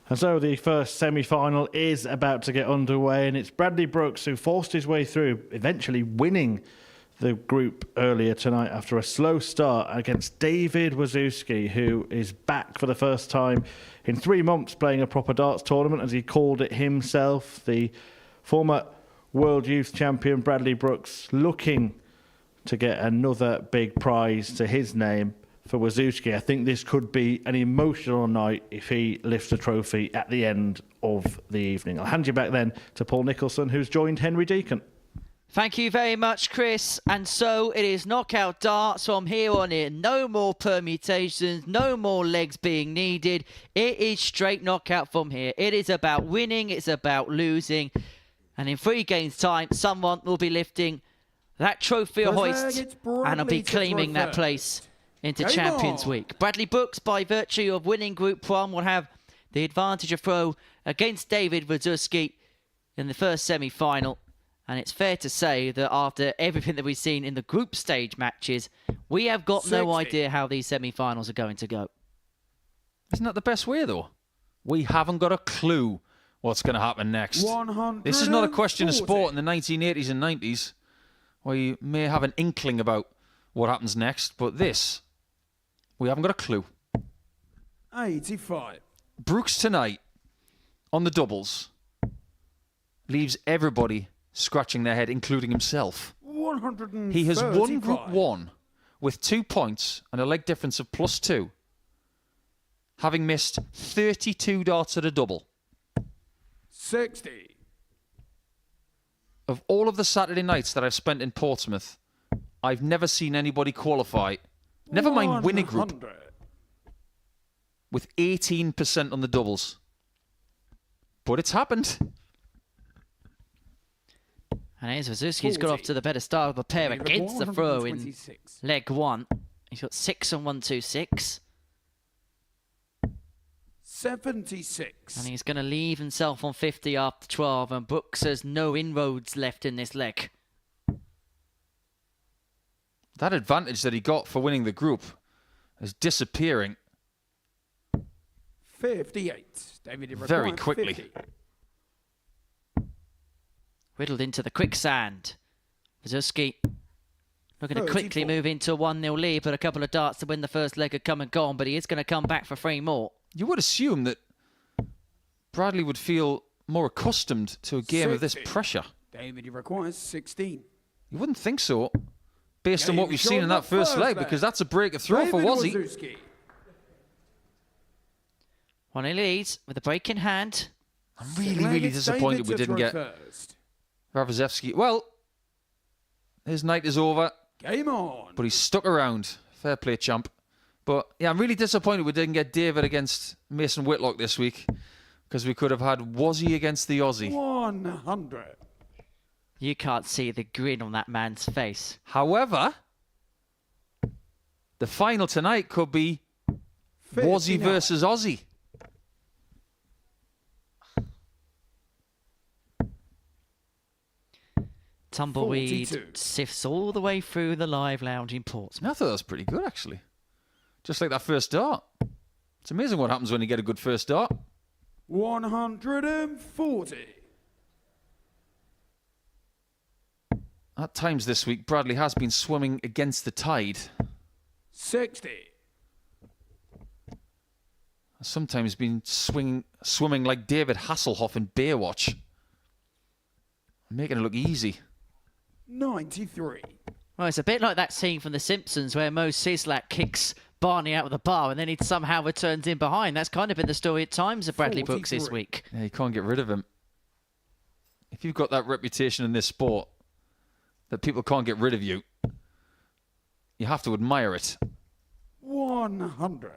And so the first semi-final is about to get underway, and it's Bradley Brooks who forced his way through, eventually winning the group earlier tonight after a slow start against David Wawrzewski, who is back for the first time in 3 months playing a proper darts tournament, as he called it himself. The former World Youth Champion Bradley Brooks looking to get another big prize to his name for Wawrzewski. I think this could be an emotional night if he lifts the trophy at the end of the evening. I'll hand you back then to Paul Nicholson, who's joined Henry Deacon. Thank you very much, Chris. And so it is knockout darts from here on in. No more permutations, no more legs being needed. It is straight knockout from here. It is about winning, it's about losing. And in 3 games' time, someone will be lifting that trophy or hoist and will be claiming that place into Champions Week. Bradley Brooks, by virtue of winning Group 1, will have the advantage of throw against David Wawrzewski in the first semi-final. And it's fair to say that after everything that we've seen in the group stage matches, we have got no idea how these semi-finals are going to go. Isn't that the best way, though? We haven't got a clue what's going to happen next. This is not a question of sport in the 1980s and 90s, where you may have an inkling about what happens next, but this, we haven't got a clue. 85. Brooks tonight, on the doubles, leaves everybody scratching their head, including himself. 135. He has won Group 1 with 2 points and a leg difference of +2, having missed 32 darts at a double. 60. Of all of the Saturday nights that I've spent in Portsmouth, I've never seen anybody qualify, never mind win a group, with 18% on the doubles. But it's happened. And here's Wawrzewski's got off to the better start of the pair against the throw in leg 1. He's got 6 and 1-2-6. 76. And he's going to leave himself on 50 after 12. And Brooks has no inroads left in this leg. That advantage that he got for winning the group is disappearing. 58. David, it Very requires quickly. 50. Whittled into the quicksand. Wawrzewski looking to quickly 34. move into a 1-0 lead, but a couple of darts to win the first leg had come and gone, but he is going to come back for 3 more. You would assume that Bradley would feel more accustomed to a game of this 60. pressure. David, it requires 16. You wouldn't think so, based on Game what we've seen in that shown first the leg, first because leg. that's a break of throw for David Wazzy. Wawrzewski. 1-0 leads with a break in hand. I'm really disappointed we didn't get First. Wawrzewski. Well, his night is over, Game on. but he's stuck around. Fair play, champ. But yeah, I'm really disappointed we didn't get David against Mason Whitlock this week, because we could have had Wazzy against the Aussie. 100. You can't see the grin on that man's face. However, the final tonight could be Wazzy 59. versus Aussie. Tumbleweed 42. sifts all the way through the live lounge in Portsmouth. I thought that was pretty good, actually. Just like that first dart. It's amazing what happens when you get a good first dart. 140. At times this week, Bradley has been swimming against the tide. 60. Sometimes been swimming like David Hasselhoff in Baywatch. Making it look easy. 93. Well, it's a bit like that scene from The Simpsons where Mo Sislak kicks Barney out of the bar and then he somehow returns in behind. That's kind of been the story at times of Bradley Brooks this 43. week. Yeah, you can't get rid of him. If you've got that reputation in this sport, that people can't get rid of you, you have to admire it. 100.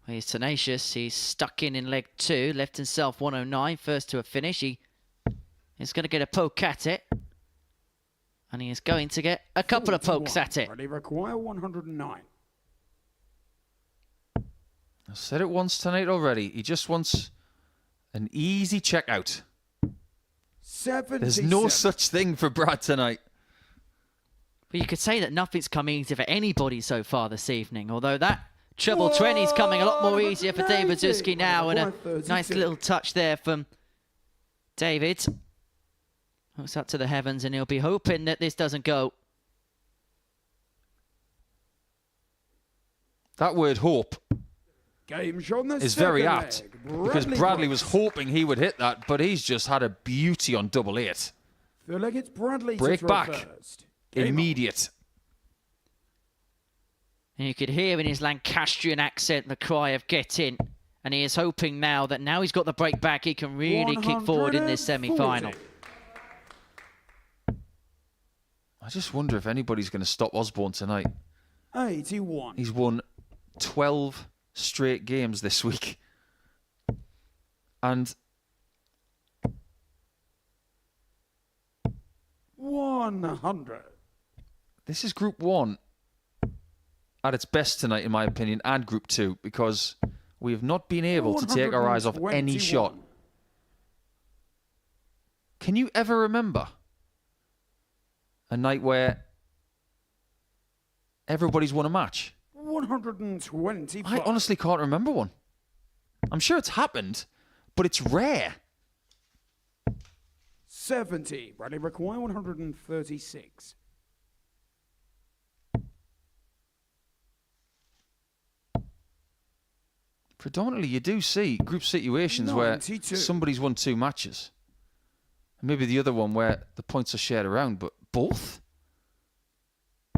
He's tenacious. He's stuck in leg 2. Left himself 109. First to a finish. He is going to get a poke at it. And he is going to get a couple of pokes 41. at it. Ready, require 109. I've said it once tonight already. He just wants an easy checkout. 77. There's no such thing for Brad tonight. But you could say that nothing's come easy for anybody so far this evening. Although that treble 20 is coming a lot more easier for David Wawrzewski now. And a 132. nice little touch there from David. Looks up to the heavens and he'll be hoping that this doesn't go. That word hope Game shot the is very second apt, leg. because Bradley was Brooks. hoping he would hit that, but he's just had a beauty on double 8. Feel like it's Bradley Break to throw back. first. Game on. Immediate. And you could hear in his Lancastrian accent the cry of get in. And he is hoping now that now he's got the break back, he can really kick forward in this 140. semi-final. I just wonder if anybody's going to stop Osborne tonight. 81. He's won 12 straight games this week. And 100. this is Group 1 at its best tonight, in my opinion, and Group 2, because we have not been able to take our eyes off any 121. shot. Can you ever remember a night where everybody's won a match? 125. I honestly can't remember one. I'm sure it's happened, but it's rare. 70. Bradley require 136. Predominantly, you do see group situations where 92. somebody's won 2 matches. Maybe the other one where the points are shared around, but both?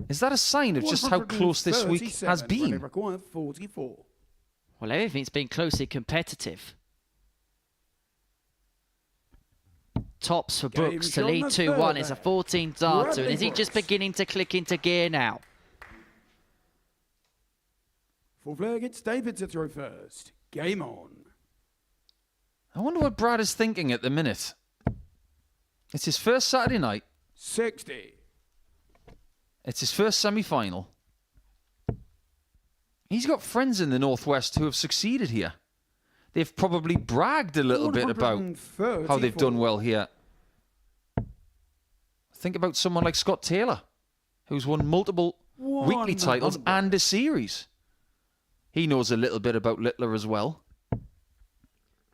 Is that a sign of just how close this week has 137. Bradley been? require 44. Well, everything's been closely competitive. Tops for Game Brooks to shot lead the 2-1. third It's a leg. 14 darter. Bradley And is he just Brooks. beginning to click into gear now? Full flag, it's David to throw first. Game on. I wonder what Brad is thinking at the minute. It's his first Saturday night. 60. It's his first semi-final. He's got friends in the Northwest who have succeeded here. They've probably bragged a little bit about how they've done well here. Think about someone like Scott Taylor, who's won multiple weekly titles 100. and a series. He knows a little bit about Littler as well.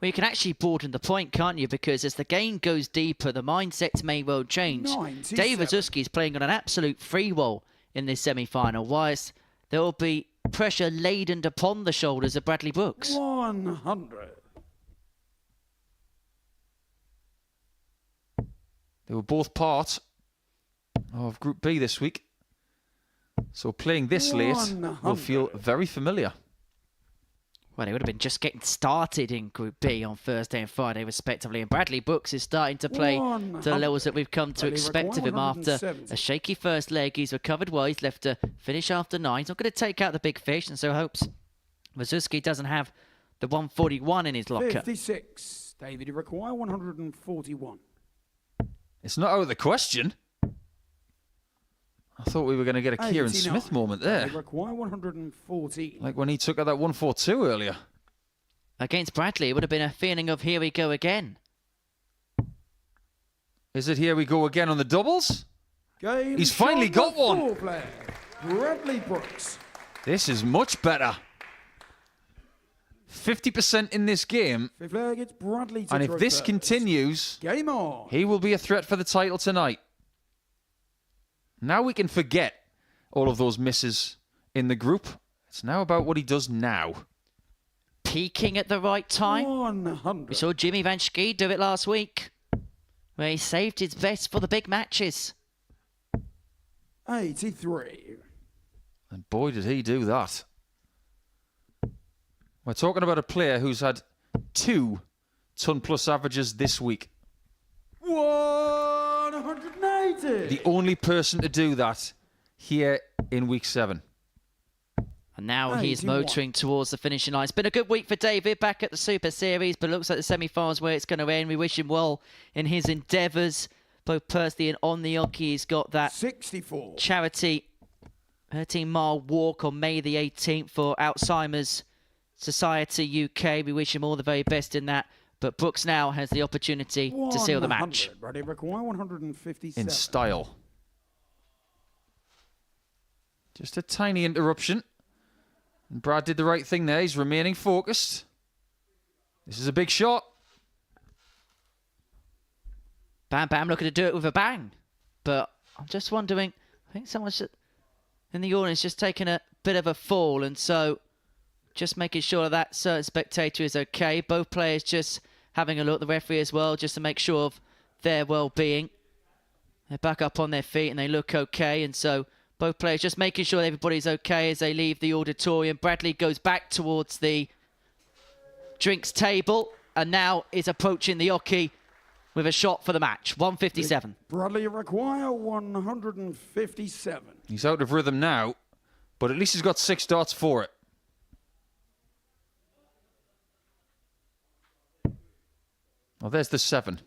Well, you can actually broaden the point, can't you? Because as the game goes deeper, the mindsets may well change. 97. Dave Wawrzewski is playing on an absolute free roll in this semi-final, whilst there will be pressure laden upon the shoulders of Bradley Brooks. 100. They were both part of Group B this week. So playing this late will feel very familiar. Well, they would have been just getting started in Group B on Thursday and Friday, respectively. And Bradley Brooks is starting to play to the levels that we've come to expect of him after a shaky first leg. He's recovered well. He's left to finish after 9. He's not going to take out the big fish, and so hopes Wawrzewski doesn't have the 141 in his locker. 56. David, you require 141. It's not out of the question. I thought we were going to get a Kieran Smith moment there. They require 114. Like when he took out that 142 earlier. Against Bradley, it would have been a feeling of here we go again. Is it here we go again on the doubles? Game He's finally got one. Player, Bradley Brooks. This is much better. 50% in this game. Fifth leg, it's Bradley to And if throw this first. continues, Game on. he will be a threat for the title tonight. Now we can forget all of those misses in the group. It's now about what he does now. Peaking at the right time. 100. We saw Jimmy Van Schie do it last week, where he saved his best for the big matches. 83. And boy, did he do that. We're talking about a player who's had 2 ton-plus averages this week. 180. The only person to do that here in week 7. And now he's 81. motoring towards the finishing line. It's been a good week for David back at the Super Series, but looks like the semi-finals where it's going to end. We wish him well in his endeavours, both personally and on the hockey. He's got that 64. charity 13-mile walk on May the 18th for Alzheimer's Society UK. We wish him all the very best in that. But Brooks now has the opportunity to seal the match. Ready, require 157. In style. Just a tiny interruption. And Brad did the right thing there. He's remaining focused. This is a big shot. Bam Bam looking to do it with a bang. But I'm just wondering, I think someone's in the audience just taking a bit of a fall. And so just making sure that certain spectator is okay. Both players just having a look at the referee as well, just to make sure of their well-being. They're back up on their feet and they look okay. And so both players just making sure everybody's okay as they leave the auditorium. Bradley goes back towards the drinks table and now is approaching the hockey with a shot for the match. 157. Bradley require 157. He's out of rhythm now, but at least he's got 6 darts for it. Well, there's the 7.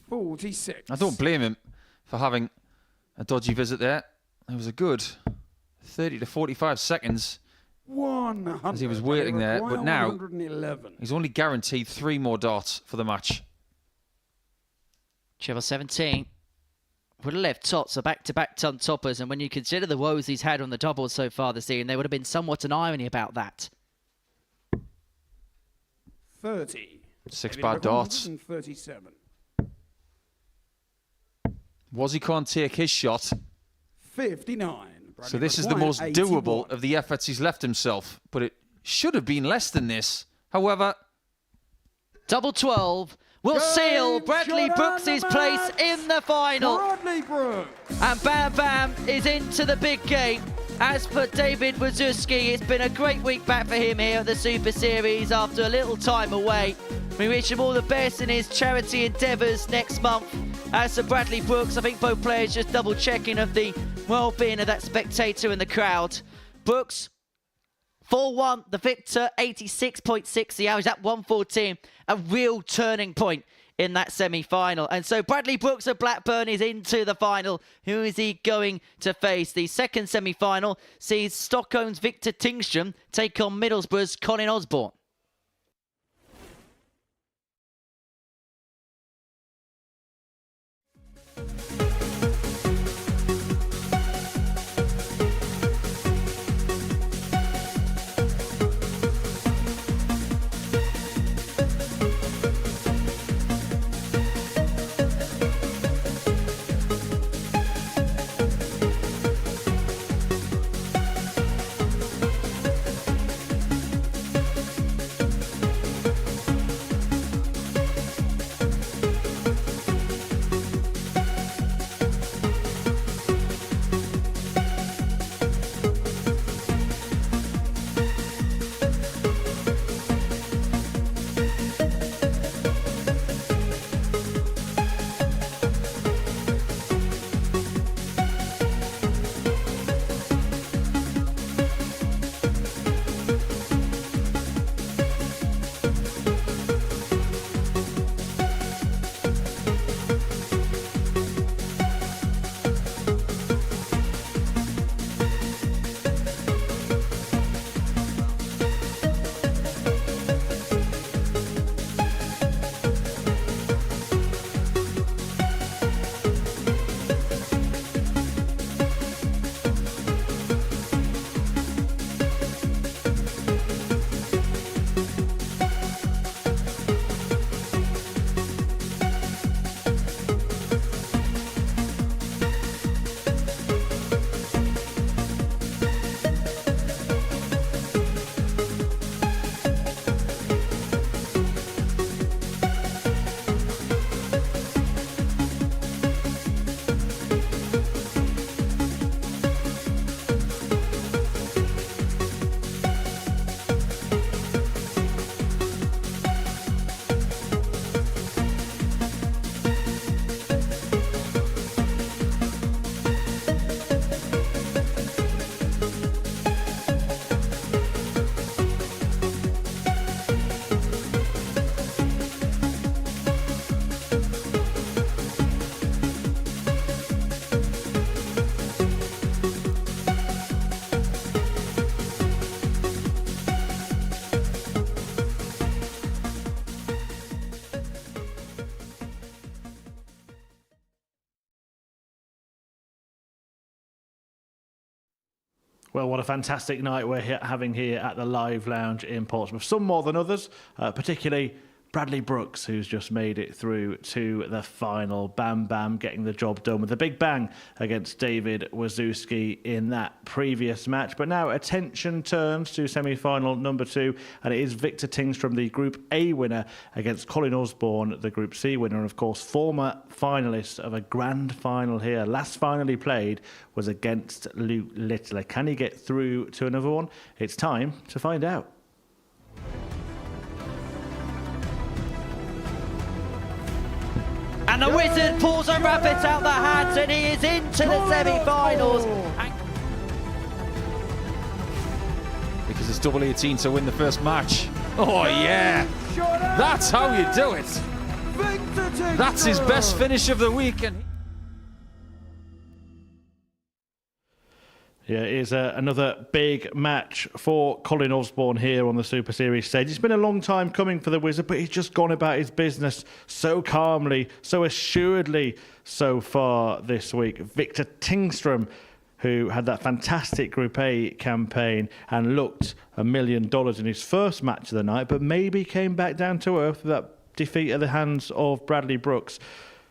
46. I don't blame him for having a dodgy visit there. It was a good 30 to 45 seconds 100. as he was waiting there. But now 111. he's only guaranteed 3 more darts for the match. Chevel 17 would have left Tots a back-to-back ton toppers, and when you consider the woes he's had on the doubles so far this season, there would have been somewhat an irony about that. 30. 6 bad darts. 137. Wazzy can't take his shot. 59. So this is the most doable of the efforts he's left himself. But it should have been less than this. However, double 12 will seal Bradley Brooks' place in the final. Bradley Brooks. And Bam Bam is into the big game. As for David Wawrzewski, it's been a great week back for him here at the Super Series after a little time away. We wish him all the best in his charity endeavours next month. As for Bradley Brooks, I think both players just double-checking of the well-being of that spectator in the crowd. Brooks, 4-1, the victor, 86.6 the average, at 114, a real turning point in that semi-final. And so Bradley Brooks of Blackburn is into the final. Who is he going to face? The second semi-final sees Stockholm's Victor Tingstrom take on Middlesbrough's Colin Osborne. Well, what a fantastic night we're having here at the Live Lounge in Portsmouth. Some more than others, particularly Bradley Brooks, who's just made it through to the final. Bam Bam getting the job done with a big bang against David Wawrzewski in that previous match. But now attention turns to semi-final number 2, and it is Victor Tingstrom, the Group A winner, against Colin Osborne, the Group C winner, and of course former finalist of a grand final here. Last final he played was against Luke Littler. Can he get through to another one? It's time to find out. And the Wizard pulls a rabbit out the hat, and he is into the semi-finals. Because it's double 18 to win the first match. Oh yeah, that's how you do it. That's his best finish of the week. And yeah, it is another big match for Colin Osborne here on the Super Series stage. It's been a long time coming for the Wizard, but he's just gone about his business so calmly, so assuredly so far this week. Victor Tingstrom, who had that fantastic Group A campaign and looked $1 million in his first match of the night, but maybe came back down to earth with that defeat at the hands of Bradley Brooks.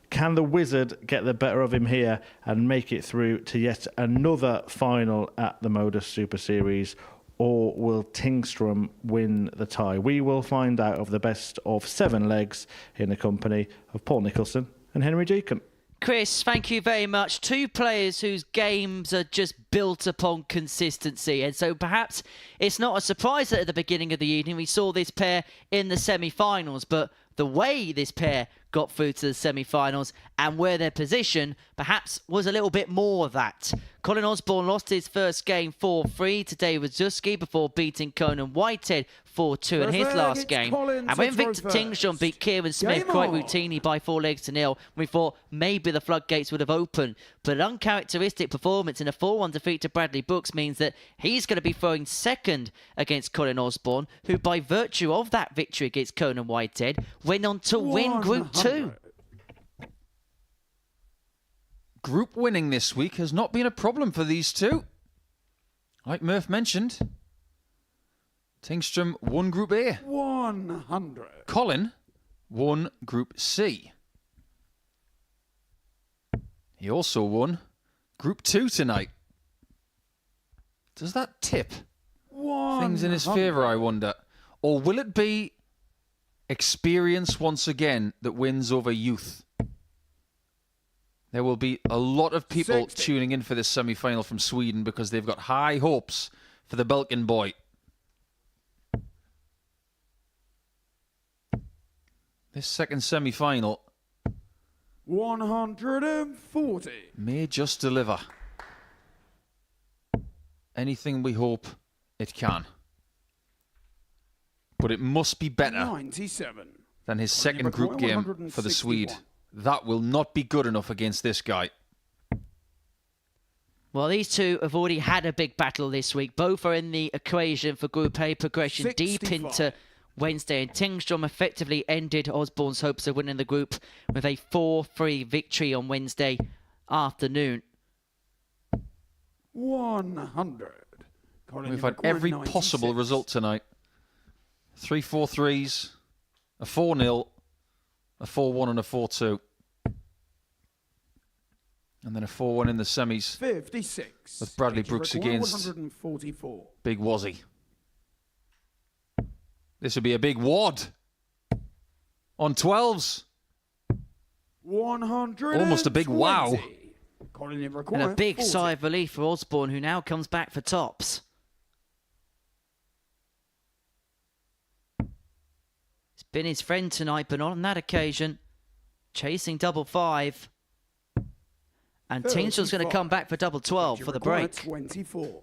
Can the Wizard get the better of him here and make it through to yet another final at the Modus Super Series, or will Tingstrom win the tie? We will find out over the best of 7 legs in the company of Paul Nicholson and Henry Deacon. Chris, thank you very much. 2 players whose games are just built upon consistency. And so perhaps it's not a surprise that at the beginning of the evening we saw this pair in the semi-finals, but the way this pair got through to the semi-finals and where their position perhaps was a little bit more of that. Colin Osborne lost his first game 4-3 to David Wawrzewski before beating Conan Whitehead 4-2 in his last game. And when Victor Tingstrom beat Kieran Smith quite routinely by 4-0, we thought maybe the floodgates would have opened. But an uncharacteristic performance in a 4-1 defeat to Bradley Brooks means that he's going to be throwing second against Colin Osborne, who by virtue of that victory against Conan Whitehead went on to win Group 2. group winning this week has not been a problem for these two. Like Murph mentioned, Tingstrom won Group A. 100. Colin won Group C. He also won Group 2 tonight. Does that tip things in his favour, I wonder? Or will it be experience once again that wins over youth? There will be a lot of people tuning in for this semi-final from Sweden because they've got high hopes for the Belkin boy. This second semi-final 140 may just deliver anything we hope it can. But it must be better 97 than his second group game for the Swede. That will not be good enough against this guy. Well, these two have already had a big battle this week. Both are in the equation for Group A progression 65. deep into Wednesday. And Tingstrom effectively ended Osborne's hopes of winning the group with a 4-3 victory on Wednesday afternoon. 100. We've had every possible result tonight. 3 4-3s, a 4-0, a 4-1 and a 4-2. And then a 4-1 in the semis 56. with Bradley Brooks against 144. Big Wazzy. This would be a big wad on 12s. 100. Almost a big wow. And a big sigh of relief for Osborne, who now comes back for tops. It's been his friend tonight, but not on that occasion. Chasing double 5. And Tingstrom's going to come back for double 12 for the break. 24.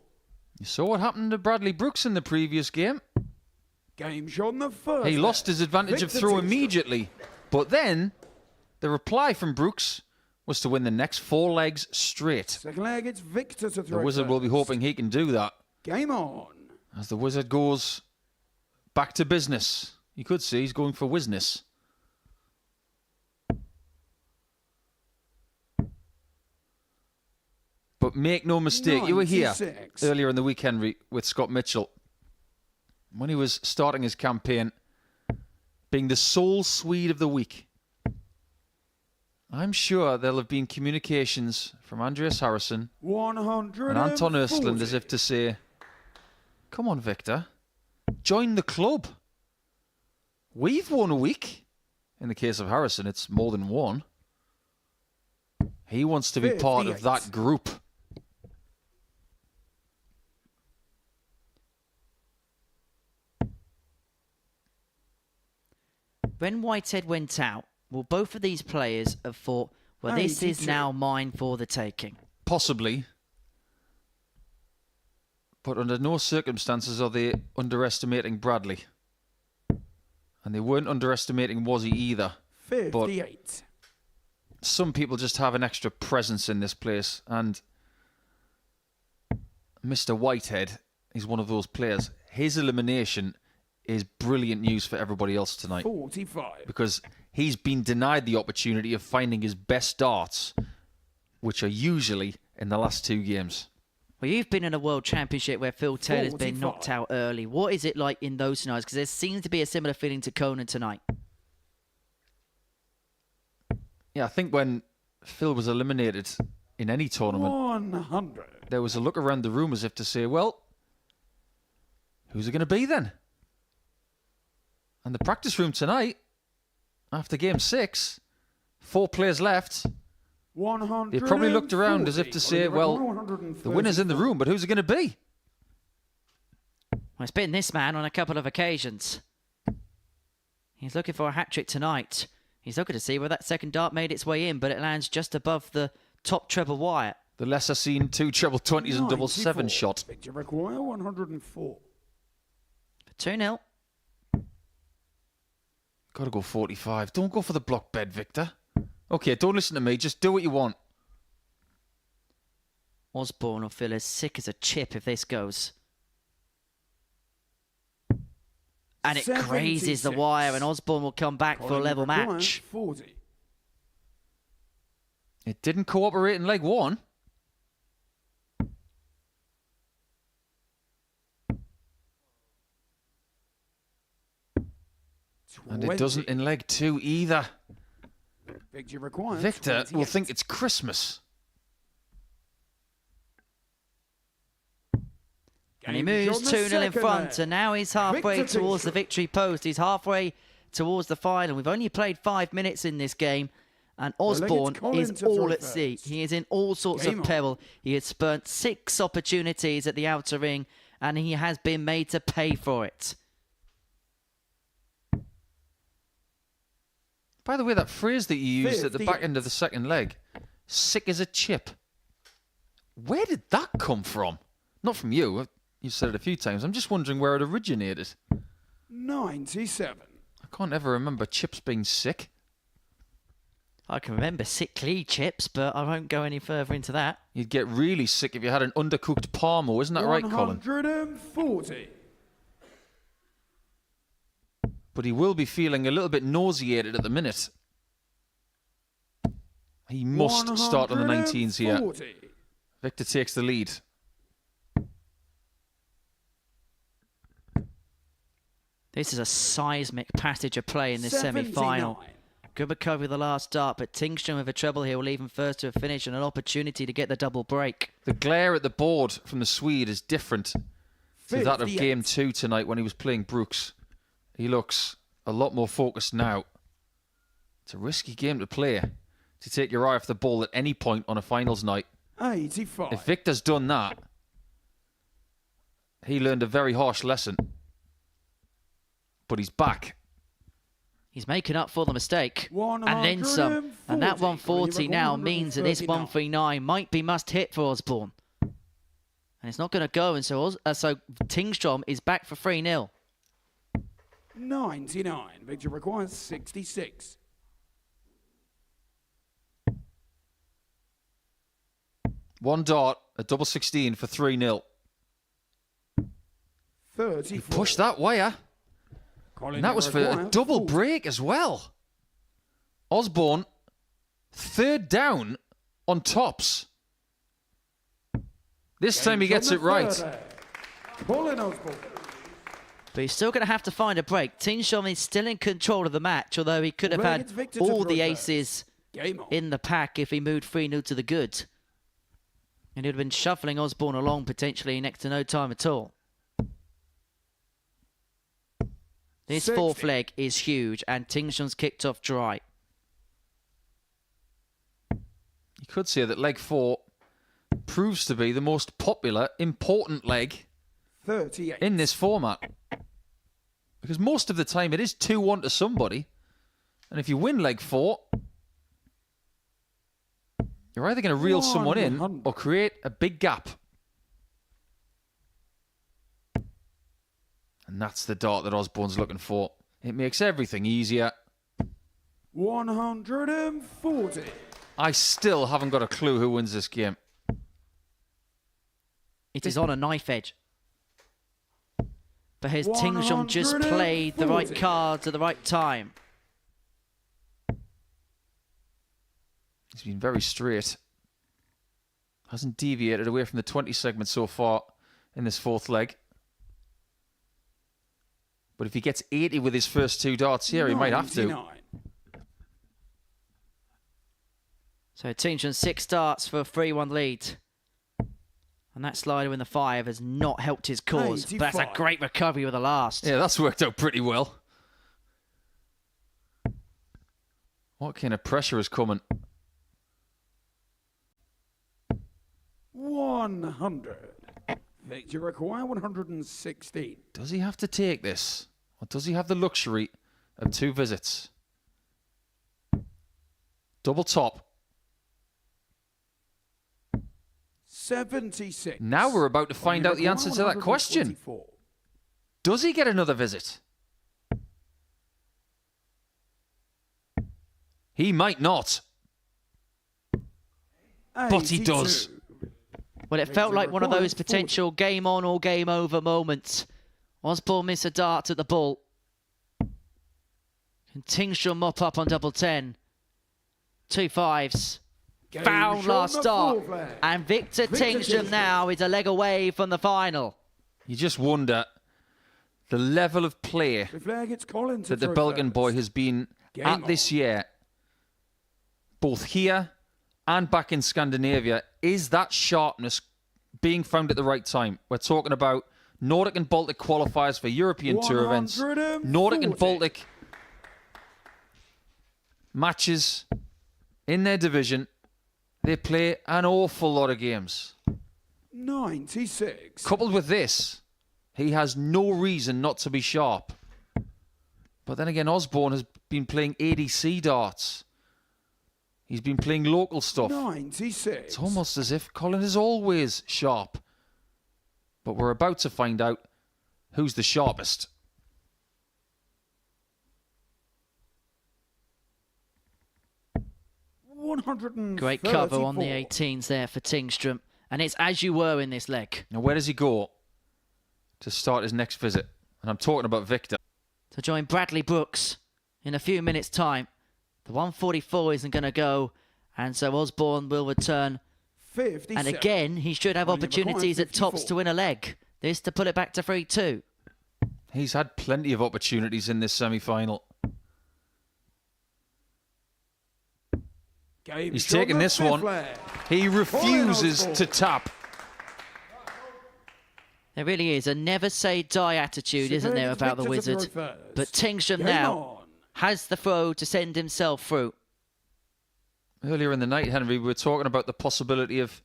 You saw what happened to Bradley Brooks in the previous game. Game shot on the first. He lost his advantage of throw immediately. But then, the reply from Brooks was to win the next 4 legs straight. Second leg, it's Victor to throw. The Wizard will be hoping he can do that. Game on. As the Wizard goes back to business. You could see he's going for Wizness. But But make no mistake, you were here 96. earlier in the week, Henry, with Scott Mitchell, when he was starting his campaign, being the sole Swede of the week. I'm sure there'll have been communications from Andreas Harrison 140. and Anton Östlund as if to say, come on, Victor, join the club. We've won a week. In the case of Harrison, it's more than one. He wants to be part of that group. When Whitehead went out, well, both of these players have thought, well, this is now mine for the taking. Possibly. But under no circumstances are they underestimating Bradley. And they weren't underestimating Wazzy either. 58. But some people just have an extra presence in this place. And Mr. Whitehead is one of those players. His elimination is brilliant news for everybody else tonight. 45. Because he's been denied the opportunity of finding his best darts, which are usually in the last two games. Well, you've been in a World Championship where Phil Taylor's been 45. knocked out early. What is it like in those scenarios? Because there seems to be a similar feeling to Conan tonight. Yeah, I think when Phil was eliminated in any tournament, 100. there was a look around the room as if to say, well, who's it going to be then? And the practice room tonight, after game 6, 4 players left. 100. They probably looked around as if to say, well, the winner's in the room, but who's it going to be? Well, it's been this man on a couple of occasions. He's looking for a hat-trick tonight. He's looking to see where that second dart made its way in, but it lands just above the top treble wire. The lesser seen 2 treble 20s and double 7 shot. Victor require 104. 2-0. Got to go 45. Don't go for the block bed, Victor. Okay, don't listen to me. Just do what you want. Osborne will feel as sick as a chip if this goes. And it grazes the wire, and Osborne will come back for a level match. 40. It didn't cooperate in leg 1. And it doesn't in leg 2 either. Victor requires Victor 28. will think it's Christmas. And he moves 2-0 in front, and now he's halfway towards the victory post. He's halfway towards the final. We've only played 5 minutes in this game, and Osborne is all at sea. He is in all sorts of peril. He has spent 6 opportunities at the outer ring, and he has been made to pay for it. By the way, that phrase that you used at the back end of the second leg, sick as a chip, where did that come from? Not from you. You've said it a few times. I'm just wondering where it originated. 97. I can't ever remember chips being sick. I can remember sickly chips, but I won't go any further into that. You'd get really sick if you had an undercooked Parmo, isn't that right, Colin? 140. But he will be feeling a little bit nauseated at the minute. He must start on the 19s here. 140. Victor takes the lead. This is a seismic passage of play in this semi-final. Good recovery of the last dart, but Tingstrom with a treble here will leave him first to a finish and an opportunity to get the double break. The glare at the board from the Swede is different to that of game 2 tonight when he was playing Brooks. He looks a lot more focused now. It's a risky game to play, to take your eye off the ball at any point on a finals night. 85. If Victor's done that, he learned a very harsh lesson. But he's back. He's making up for the mistake. And then some. And that 140 now means that this 139 might be must hit for Osborne. And it's not going to go, and so Tingstrom is back for 3-0. 99. Victor requires 66. One dart, a double 16 for 3-0. 34. Push that wire. And that was for a double break as well. Osborne, third down on tops. This time he gets it right. Colin Osborne. But he's still going to have to find a break. Tingstrom is still in control of the match, although he could have had all the aces in the pack if he moved 3-0 to the good. And he'd have been shuffling Osborne along potentially next to no time at all. This 60. fourth leg is huge, and Tingstrom's kicked off dry. You could say that leg 4 proves to be the most popular, important leg 38. in this format. Because most of the time it is 2-1 to somebody. And if you win leg 4, you're either going to reel someone in or create a big gap. And that's the dart that Osborne's looking for. It makes everything easier. 140. I still haven't got a clue who wins this game. It is on a knife edge. But has Tingstrom just played the right cards at the right time? He's been very straight. Hasn't deviated away from the 20 segment so far in this fourth leg. But if he gets 80 with his first 2 darts here, he might have to. 99. So Tingstrom 6 darts for a 3-1 lead. And that slider in the 5 has not helped his cause. But that's a 85. great recovery with the last. Yeah, that's worked out pretty well. What kind of pressure is coming? 100. Victor require 116. Does he have to take this? Or does he have the luxury of 2 visits? Double top. 76. Now we're about to find out the answer to that question. 124. Does he get another visit? He might not. But he does. 82. Well, it felt like one of those potential game on or game over moments. Osborne miss a dart at the ball. Can Tingstrom mop up on double 10? 2 5s. Found last start. And Victor Tingstrom now is a leg away from the final. You just wonder the level of play that the Belgian boy has been at this year, both here and back in Scandinavia. Is that sharpness being found at the right time? We're talking about Nordic and Baltic qualifiers for European Tour events, Nordic and Baltic matches in their division. They play an awful lot of games. 96. Coupled with this, he has no reason not to be sharp. But then again, Osborne has been playing ADC darts. He's been playing local stuff. 96. It's almost as if Colin is always sharp. But we're about to find out who's the sharpest. Great cover on the 18s there for Tingstrom. And it's as you were in this leg. Now, where does he go to start his next visit? And I'm talking about Victor. To join Bradley Brooks in a few minutes' time. The 144 isn't going to go. And so Osborne will return. 57. And again, he should have opportunities at tops to win a leg. This to pull it back to 3-2. He's had plenty of opportunities in this semi-final. He's taking this one. He refuses to tap. There really is a never say die attitude, isn't there, about the wizard? But Tingstrom now has the throw to send himself through. Earlier in the night, Henry, we were talking about the possibility of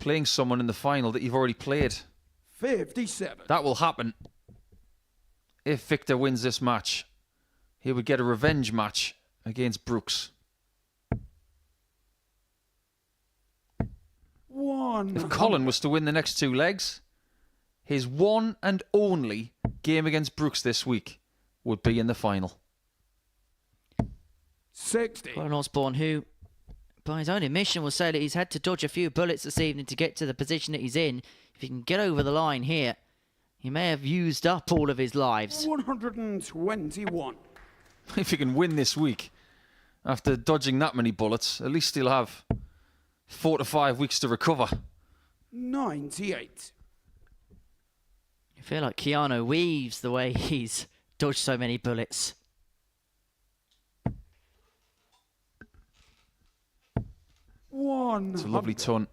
playing someone in the final that you've already played. 57. That will happen if Victor wins this match. He would get a revenge match against Brooks. If Colin was to win the next 2 legs, his one and only game against Brooks this week would be in the final. 60. Colin Osborne, who, by his own admission, will say that he's had to dodge a few bullets this evening to get to the position that he's in. If he can get over the line here, he may have used up all of his lives. 121. If he can win this week, after dodging that many bullets, at least he'll have 4 to 5 weeks to recover 98. I feel like Keanu weaves the way he's dodged so many bullets. It's a lovely ton.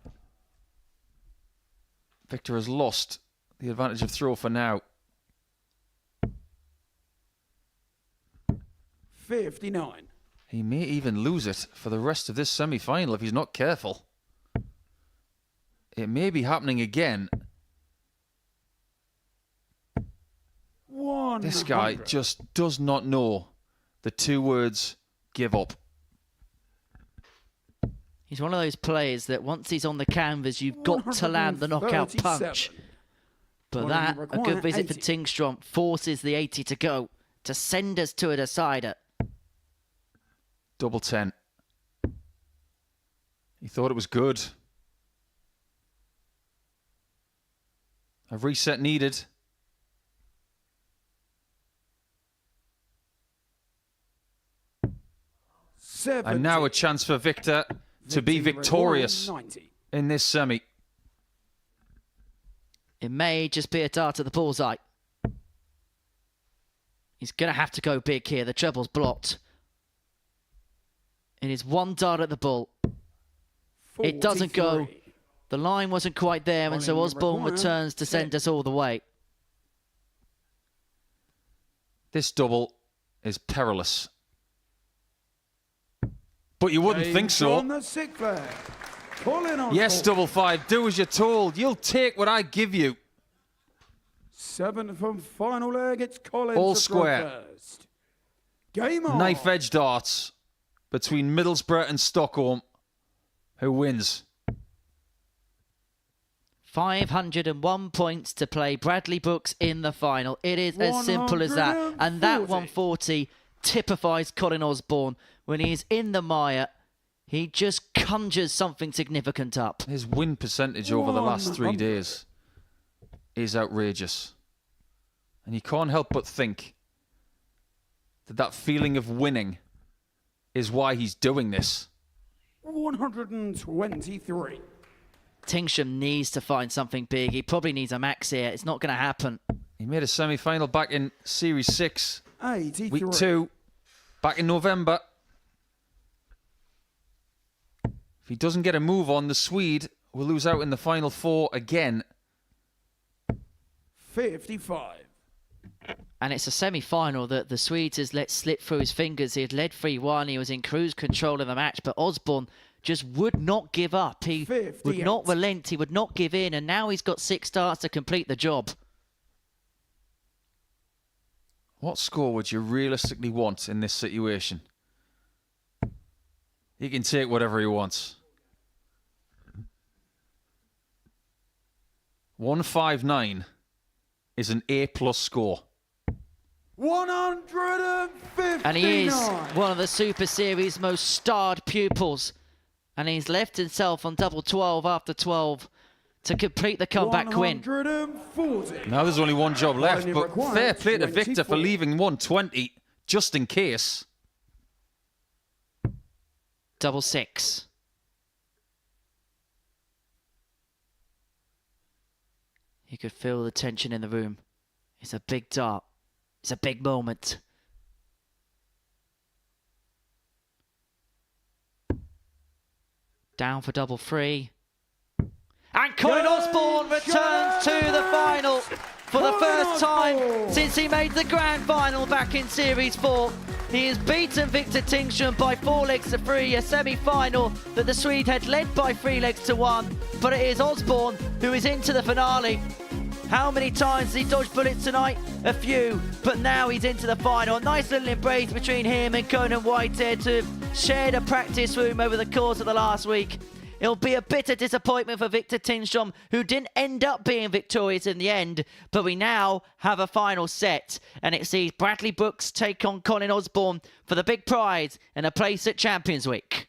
Victor has lost the advantage of throw for now. 59. He may even lose it for the rest of this semi-final if he's not careful. It may be happening again. This guy just does not know the two words, give up. He's one of those players that once he's on the canvas, you've got to land the knockout punch. But that, a good visit for Tingstrom, forces the 80 to go, to send us to a decider. Double 10. He thought it was good. A reset needed. And now a chance for Victor to be victorious in this semi. It may just be a dart at the bullseye. He's going to have to go big here. The treble's blocked. It is one dart at the bull. 43. It doesn't go. The line wasn't quite there, and so Osborne returns to send us all the way. This double is perilous. But you wouldn't think so. Yes, double 5. Do as you're told. You'll take what I give you. 7 from final leg. It's Collins. All square. First. Game on. Knife edge darts between Middlesbrough and Stockholm. Who wins? 501 points to play. Bradley Brooks in the final. It is as simple as that. And that 140 typifies Colin Osborne. When he's in the mire, he just conjures something significant up. His win percentage over the last 3 days is outrageous. And you can't help but think that that feeling of winning is why he's doing this. 123. Tingstrom needs to find something big. He probably needs a max here. It's not going to happen. He made a semi-final back in Series 6. 83. Week 2. Back in November. If he doesn't get a move on, the Swede will lose out in the final 4 again. 55. And it's a semi-final that the Swede has let slip through his fingers. He had led 3-1. He was in cruise control of the match, but Osborne just would not give up. He 58. would not relent. He would not give in. And now he's got 6 starts to complete the job. What score would you realistically want in this situation? He can take whatever he wants. 159 is an A+ score. 159. And he is one of the Super Series' most starred pupils. And he's left himself on double 12 after 12 to complete the comeback win. 140. Now there's only one job left, but fair play to Victor for leaving 120 just in case. Double 6. You could feel the tension in the room. It's a big dart. It's a big moment. Down for double 3. And Colin Osborne returns to the final for the first time since he made the grand final back in Series 4. He has beaten Victor Tingstrom by 4 legs to 3, a semi-final that the Swede had led by 3 legs to 1. But it is Osborne who is into the finale. How many times has he dodged bullets tonight? A few, but now he's into the final. Nice little embrace between him and Conan Whitehead to have shared a practice room over the course of the last week. It'll be a bitter disappointment for Victor Tingstrom, who didn't end up being victorious in the end, but we now have a final set, and it sees Bradley Brooks take on Colin Osborne for the big prize and a place at Champions Week.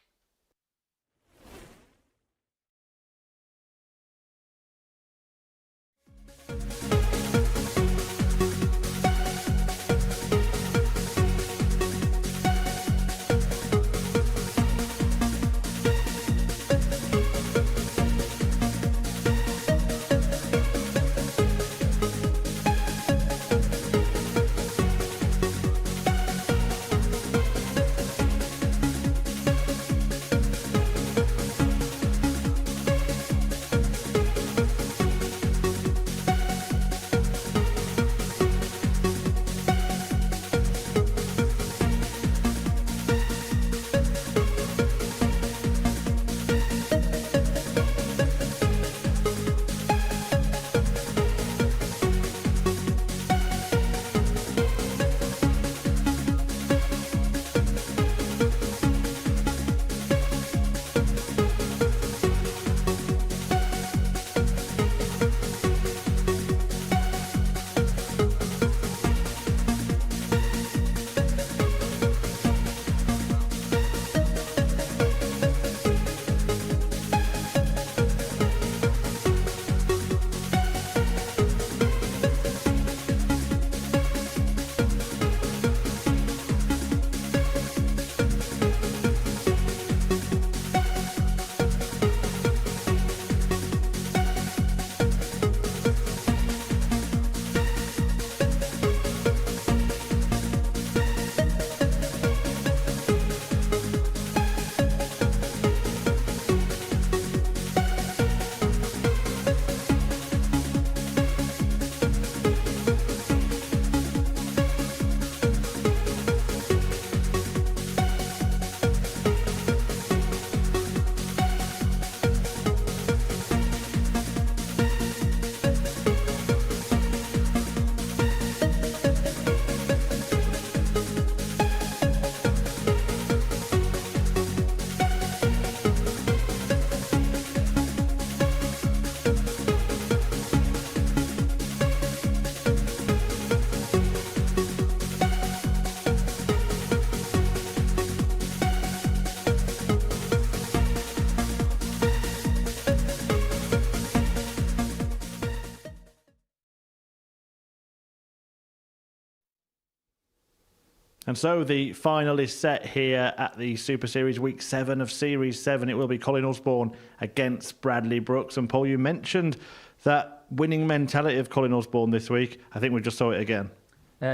And so the final is set here at the Super Series Week 7 of Series 7. It will be Colin Osborne against Bradley Brooks. And Paul, you mentioned that winning mentality of Colin Osborne this week. I think we just saw it again.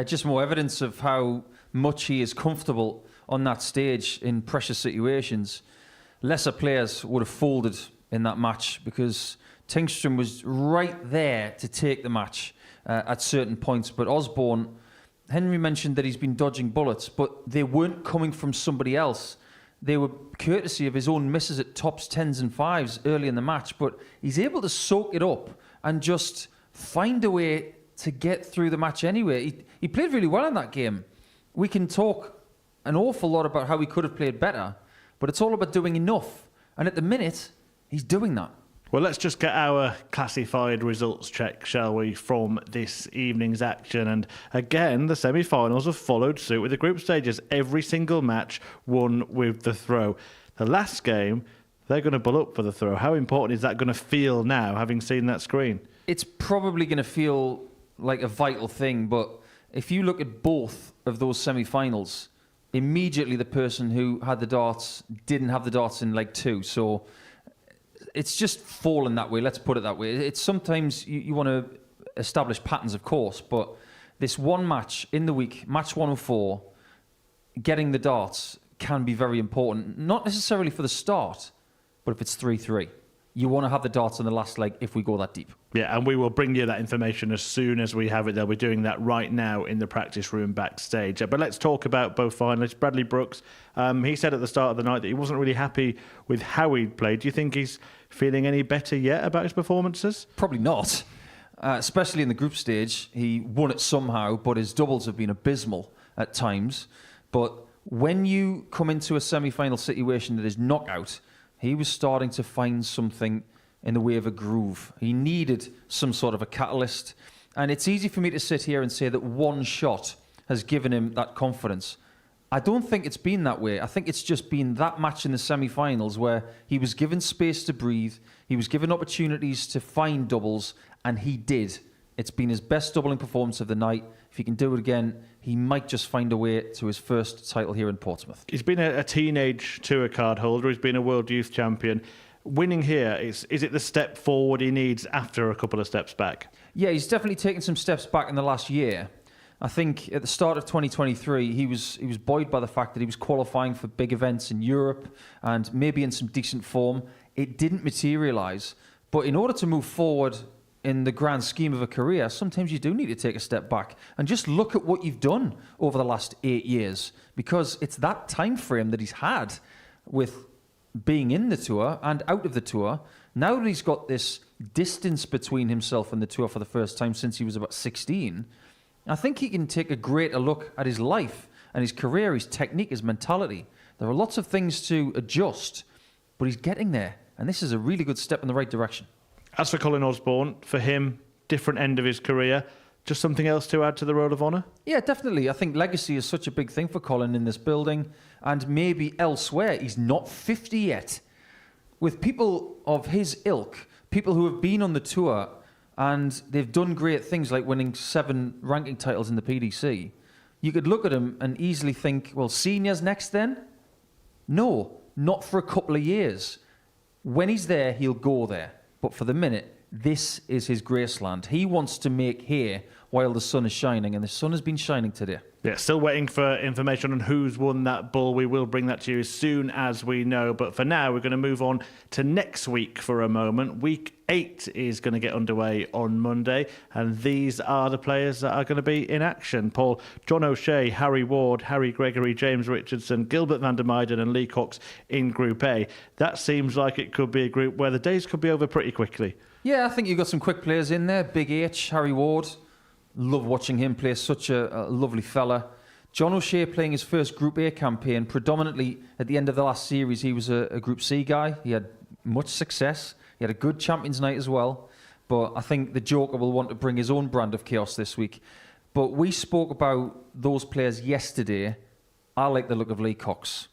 Just more evidence of how much he is comfortable on that stage in pressure situations. Lesser players would have folded in that match because Tingstrom was right there to take the match at certain points. But Osborne, Henry mentioned that he's been dodging bullets, but they weren't coming from somebody else. They were courtesy of his own misses at tops, 10s and 5s early in the match. But he's able to soak it up and just find a way to get through the match anyway. He played really well in that game. We can talk an awful lot about how he could have played better, but it's all about doing enough. And at the minute, he's doing that. Well, let's just get our classified results check, shall we, from this evening's action. And again, the semi-finals have followed suit with the group stages. Every single match won with the throw. The last game, they're going to bull up for the throw. How important is that going to feel now, having seen that screen? It's probably going to feel like a vital thing, but if you look at both of those semi-finals, immediately the person who had the darts didn't have the darts in leg 2. So it's just fallen that way, let's put it that way. It's sometimes you want to establish patterns, of course, but this one match in the week, match 104, getting the darts can be very important. Not necessarily for the start, but if it's 3-3. You want to have the darts on the last leg if we go that deep. Yeah, and we will bring you that information as soon as we have it. They'll be doing that right now in the practice room backstage. But let's talk about both finalists. Bradley Brooks, he said at the start of the night that he wasn't really happy with how he'd played. Do you think he's feeling any better yet about his performances? Probably not, especially in the group stage. He won it somehow, but his doubles have been abysmal at times. But when you come into a semi-final situation that is knockout, he was starting to find something in the way of a groove. He needed some sort of a catalyst. And it's easy for me to sit here and say that one shot has given him that confidence. I don't think it's been that way. I think it's just been that match in the semi-finals where he was given space to breathe, he was given opportunities to find doubles, and he did. It's been his best doubling performance of the night. If he can do it again, he might just find a way to his first title here in Portsmouth. He's been a teenage tour card holder. He's been a world youth champion. Winning here, is it the step forward he needs after a couple of steps back? Yeah, he's definitely taken some steps back in the last year. I think at the start of 2023, he was buoyed by the fact that he was qualifying for big events in Europe and maybe in some decent form. It didn't materialise. But in order to move forward in the grand scheme of a career, sometimes you do need to take a step back and just look at what you've done over the last 8 years, because it's that time frame that he's had with being in the tour and out of the tour. Now that he's got this distance between himself and the tour for the first time since he was about 16, I think he can take a greater look at his life and his career, his technique, his mentality. There are lots of things to adjust, but he's getting there, and this is a really good step in the right direction. As for Colin Osborne, for him, different end of his career, just something else to add to the Roll of Honour? Yeah, definitely. I think legacy is such a big thing for Colin in this building, and maybe elsewhere. He's not 50 yet. With people of his ilk, people who have been on the tour and they've done great things like winning 7 ranking titles in the PDC, you could look at him and easily think, well, seniors next then? No, not for a couple of years. When he's there, he'll go there. But for the minute, this is his graceland. He wants to make hay while the sun is shining, and the sun has been shining today. Yeah, still waiting for information on who's won that bull. We will bring that to you as soon as we know. But for now, we're going to move on to next week for a moment. Week 8 is going to get underway on Monday, and these are the players that are going to be in action. Paul, John O'Shea, Harry Ward, Harry Gregory, James Richardson, Gilbert van der Meijden and Lee Cox in Group A. That seems like it could be a group where the days could be over pretty quickly. Yeah, I think you've got some quick players in there. Big H, Harry Ward. Love watching him play, such a lovely fella. John O'Shea playing his first Group A campaign. Predominantly at the end of the last series, he was a Group C guy. He had much success. He had a good Champions Night as well. But I think the Joker will want to bring his own brand of chaos this week. But we spoke about those players yesterday. I like the look of Lee Cox.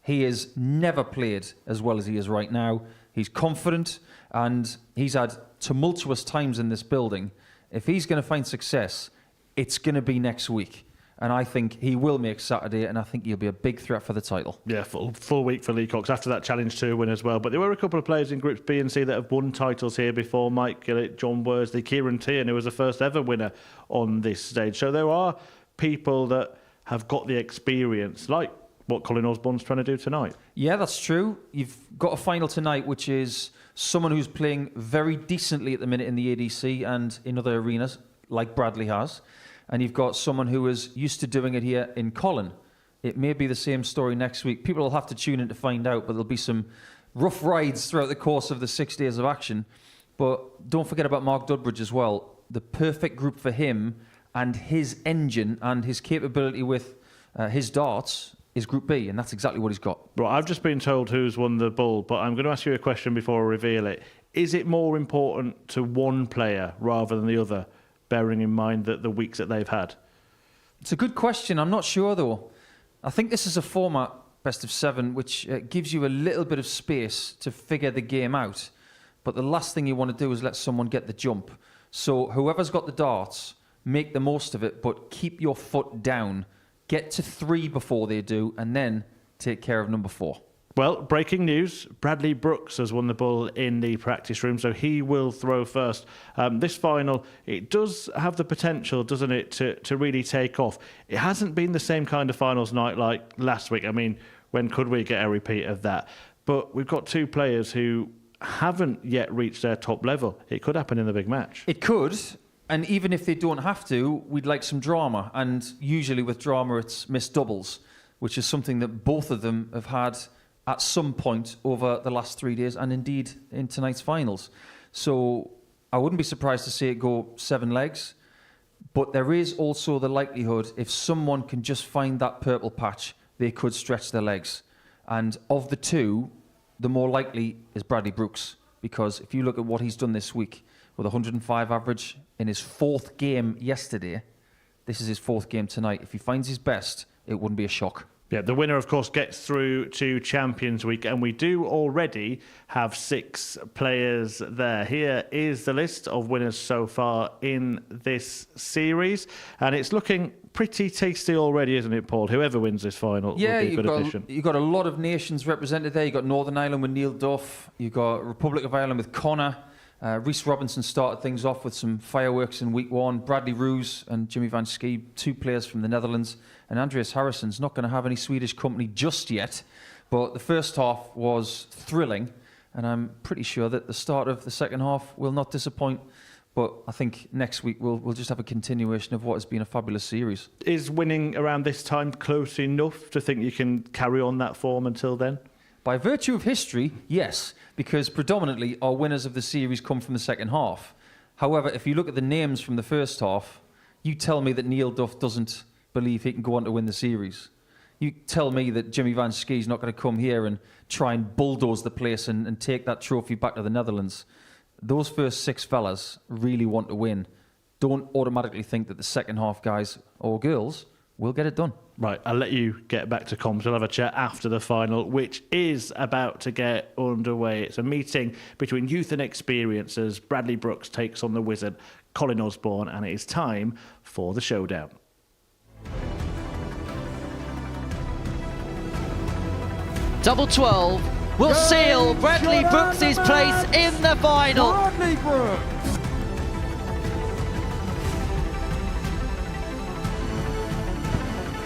He has never played as well as he is right now. He's confident, and he's had tumultuous times in this building. If he's going to find success, it's going to be next week. And I think he will make Saturday, and I think he'll be a big threat for the title. Yeah, full week for Lee Cox after that Challenge 2 win as well. But there were a couple of players in Groups B and C that have won titles here before. Mike Gillett, John Worsley, Kieran Tierney, who was the first ever winner on this stage. So there are people that have got the experience, like what Colin Osborne's trying to do tonight. Yeah, that's true. You've got a final tonight, which is someone who's playing very decently at the minute in the ADC and in other arenas, like Bradley has. And you've got someone who is used to doing it here in Colin. It may be the same story next week. People will have to tune in to find out, but there'll be some rough rides throughout the course of the 6 days of action. But don't forget about Mark Dudbridge as well. The perfect group for him and his engine and his capability with his darts is Group B, and that's exactly what he's got. Right, I've just been told who's won the Bull, but I'm going to ask you a question before I reveal it. Is it more important to one player rather than the other, bearing in mind that the weeks that they've had? It's a good question. I'm not sure, though. I think this is a format, best of 7, which gives you a little bit of space to figure the game out. But the last thing you want to do is let someone get the jump. So whoever's got the darts, make the most of it, but keep your foot down. Get to 3 before they do, and then take care of number 4. Well, breaking news, Bradley Brooks has won the Bull in the practice room, so he will throw first. This final, it does have the potential, doesn't it, to really take off. It hasn't been the same kind of finals night like last week. I mean, when could we get a repeat of that? But we've got 2 players who haven't yet reached their top level. It could happen in the big match. It could. And even if they don't have to, we'd like some drama. And usually with drama, it's missed doubles, which is something that both of them have had at some point over the last 3 days and indeed in tonight's finals. So I wouldn't be surprised to see it go 7 legs. But there is also the likelihood if someone can just find that purple patch, they could stretch their legs. And of the 2, the more likely is Bradley Brooks. Because if you look at what he's done this week, with 105 average in his 4th game yesterday. This is his 4th game tonight. If he finds his best, it wouldn't be a shock. Yeah, the winner, of course, gets through to Champions Week, and we do already have 6 players there. Here is the list of winners so far in this series, and it's looking pretty tasty already, isn't it, Paul? Whoever wins this final will be a good addition. You've got a lot of nations represented there. You've got Northern Ireland with Neil Duff. You've got Republic of Ireland with Connor. Rhys Robinson started things off with some fireworks in week 1. Bradley Roos and Jimmy Van Schie, 2 players from the Netherlands. And Andreas Harrison's not going to have any Swedish company just yet. But the first half was thrilling. And I'm pretty sure that the start of the second half will not disappoint. But I think next week we'll just have a continuation of what has been a fabulous series. Is winning around this time close enough to think you can carry on that form until then? By virtue of history, yes, because predominantly our winners of the series come from the second half. However, if you look at the names from the first half, you tell me that Neil Duff doesn't believe he can go on to win the series. You tell me that Jimmy Van Schie's not going to come here and try and bulldoze the place and take that trophy back to the Netherlands. Those first 6 fellas really want to win. Don't automatically think that the second half guys or girls will get it done. Right, I'll let you get back to comms. We'll have a chat after the final, which is about to get underway. It's a meeting between youth and experience as Bradley Brooks takes on the wizard, Colin Osborne, and it is time for the showdown. Double 12 will seal Bradley Brooks' place in the final. Bradley Brooks.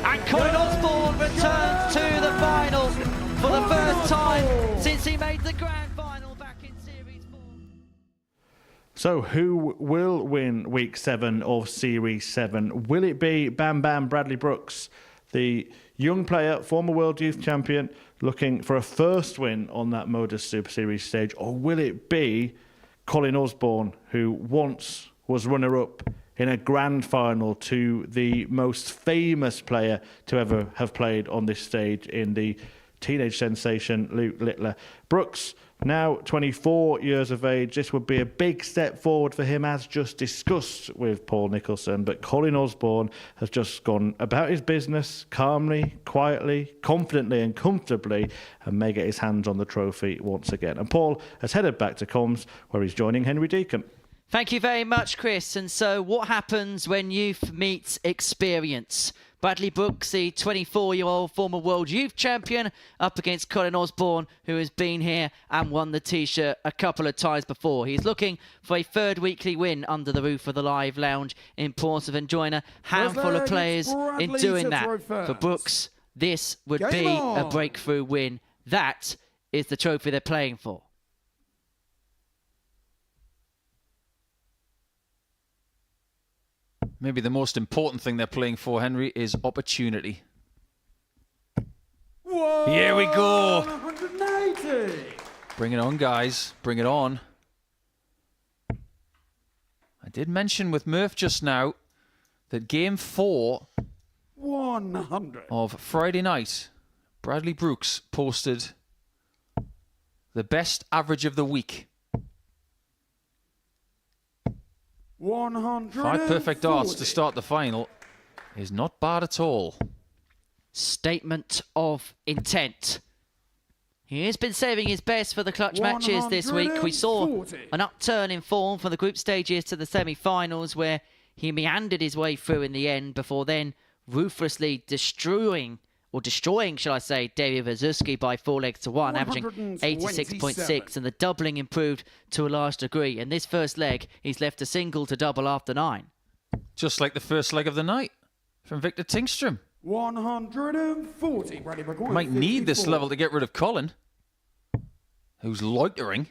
And Colin Osborne returns to the final for the first time since he made the grand final back in Series 4. So who will win Week 7 of Series 7? Will it be Bam Bam Bradley Brooks, the young player, former World Youth Champion, looking for a first win on that Modus Super Series stage? Or will it be Colin Osborne, who once was runner-up in a grand final to the most famous player to ever have played on this stage in the teenage sensation Luke Littler? Brooks, now 24 years of age. This would be a big step forward for him, as just discussed with Paul Nicholson. But Colin Osborne has just gone about his business calmly, quietly, confidently and comfortably, and may get his hands on the trophy once again. And Paul has headed back to comms, where he's joining Henry Deacon. Thank you very much, Chris. And so what happens when youth meets experience? Bradley Brooks, the 24-year-old former world youth champion, up against Colin Osborne, who has been here and won the T-shirt a couple of times before. He's looking for a third weekly win under the roof of the Live Lounge in Portsmouth and join a handful of players in doing that. For Brooks, this would be a breakthrough win. That is the trophy they're playing for. Maybe the most important thing they're playing for, Henry, is opportunity. Here we go. 180. Bring it on, guys. Bring it on. I did mention with Murph just now that game 4 100. of Friday night, Bradley Brooks posted the best average of the week. 100. 5 perfect darts to start the final is not bad at all. Statement of intent. He has been saving his best for the clutch matches this week. We saw an upturn in form from the group stages to the semi-finals where he meandered his way through in the end before then ruthlessly destroying, shall I say, David Wawrzewski by 4 legs to 1, averaging 86.6, and the doubling improved to a large degree. In this first leg, he's left a single to double after 9. Just like the first leg of the night from Victor Tingstrom. 140. Might need this level to get rid of Colin, who's loitering.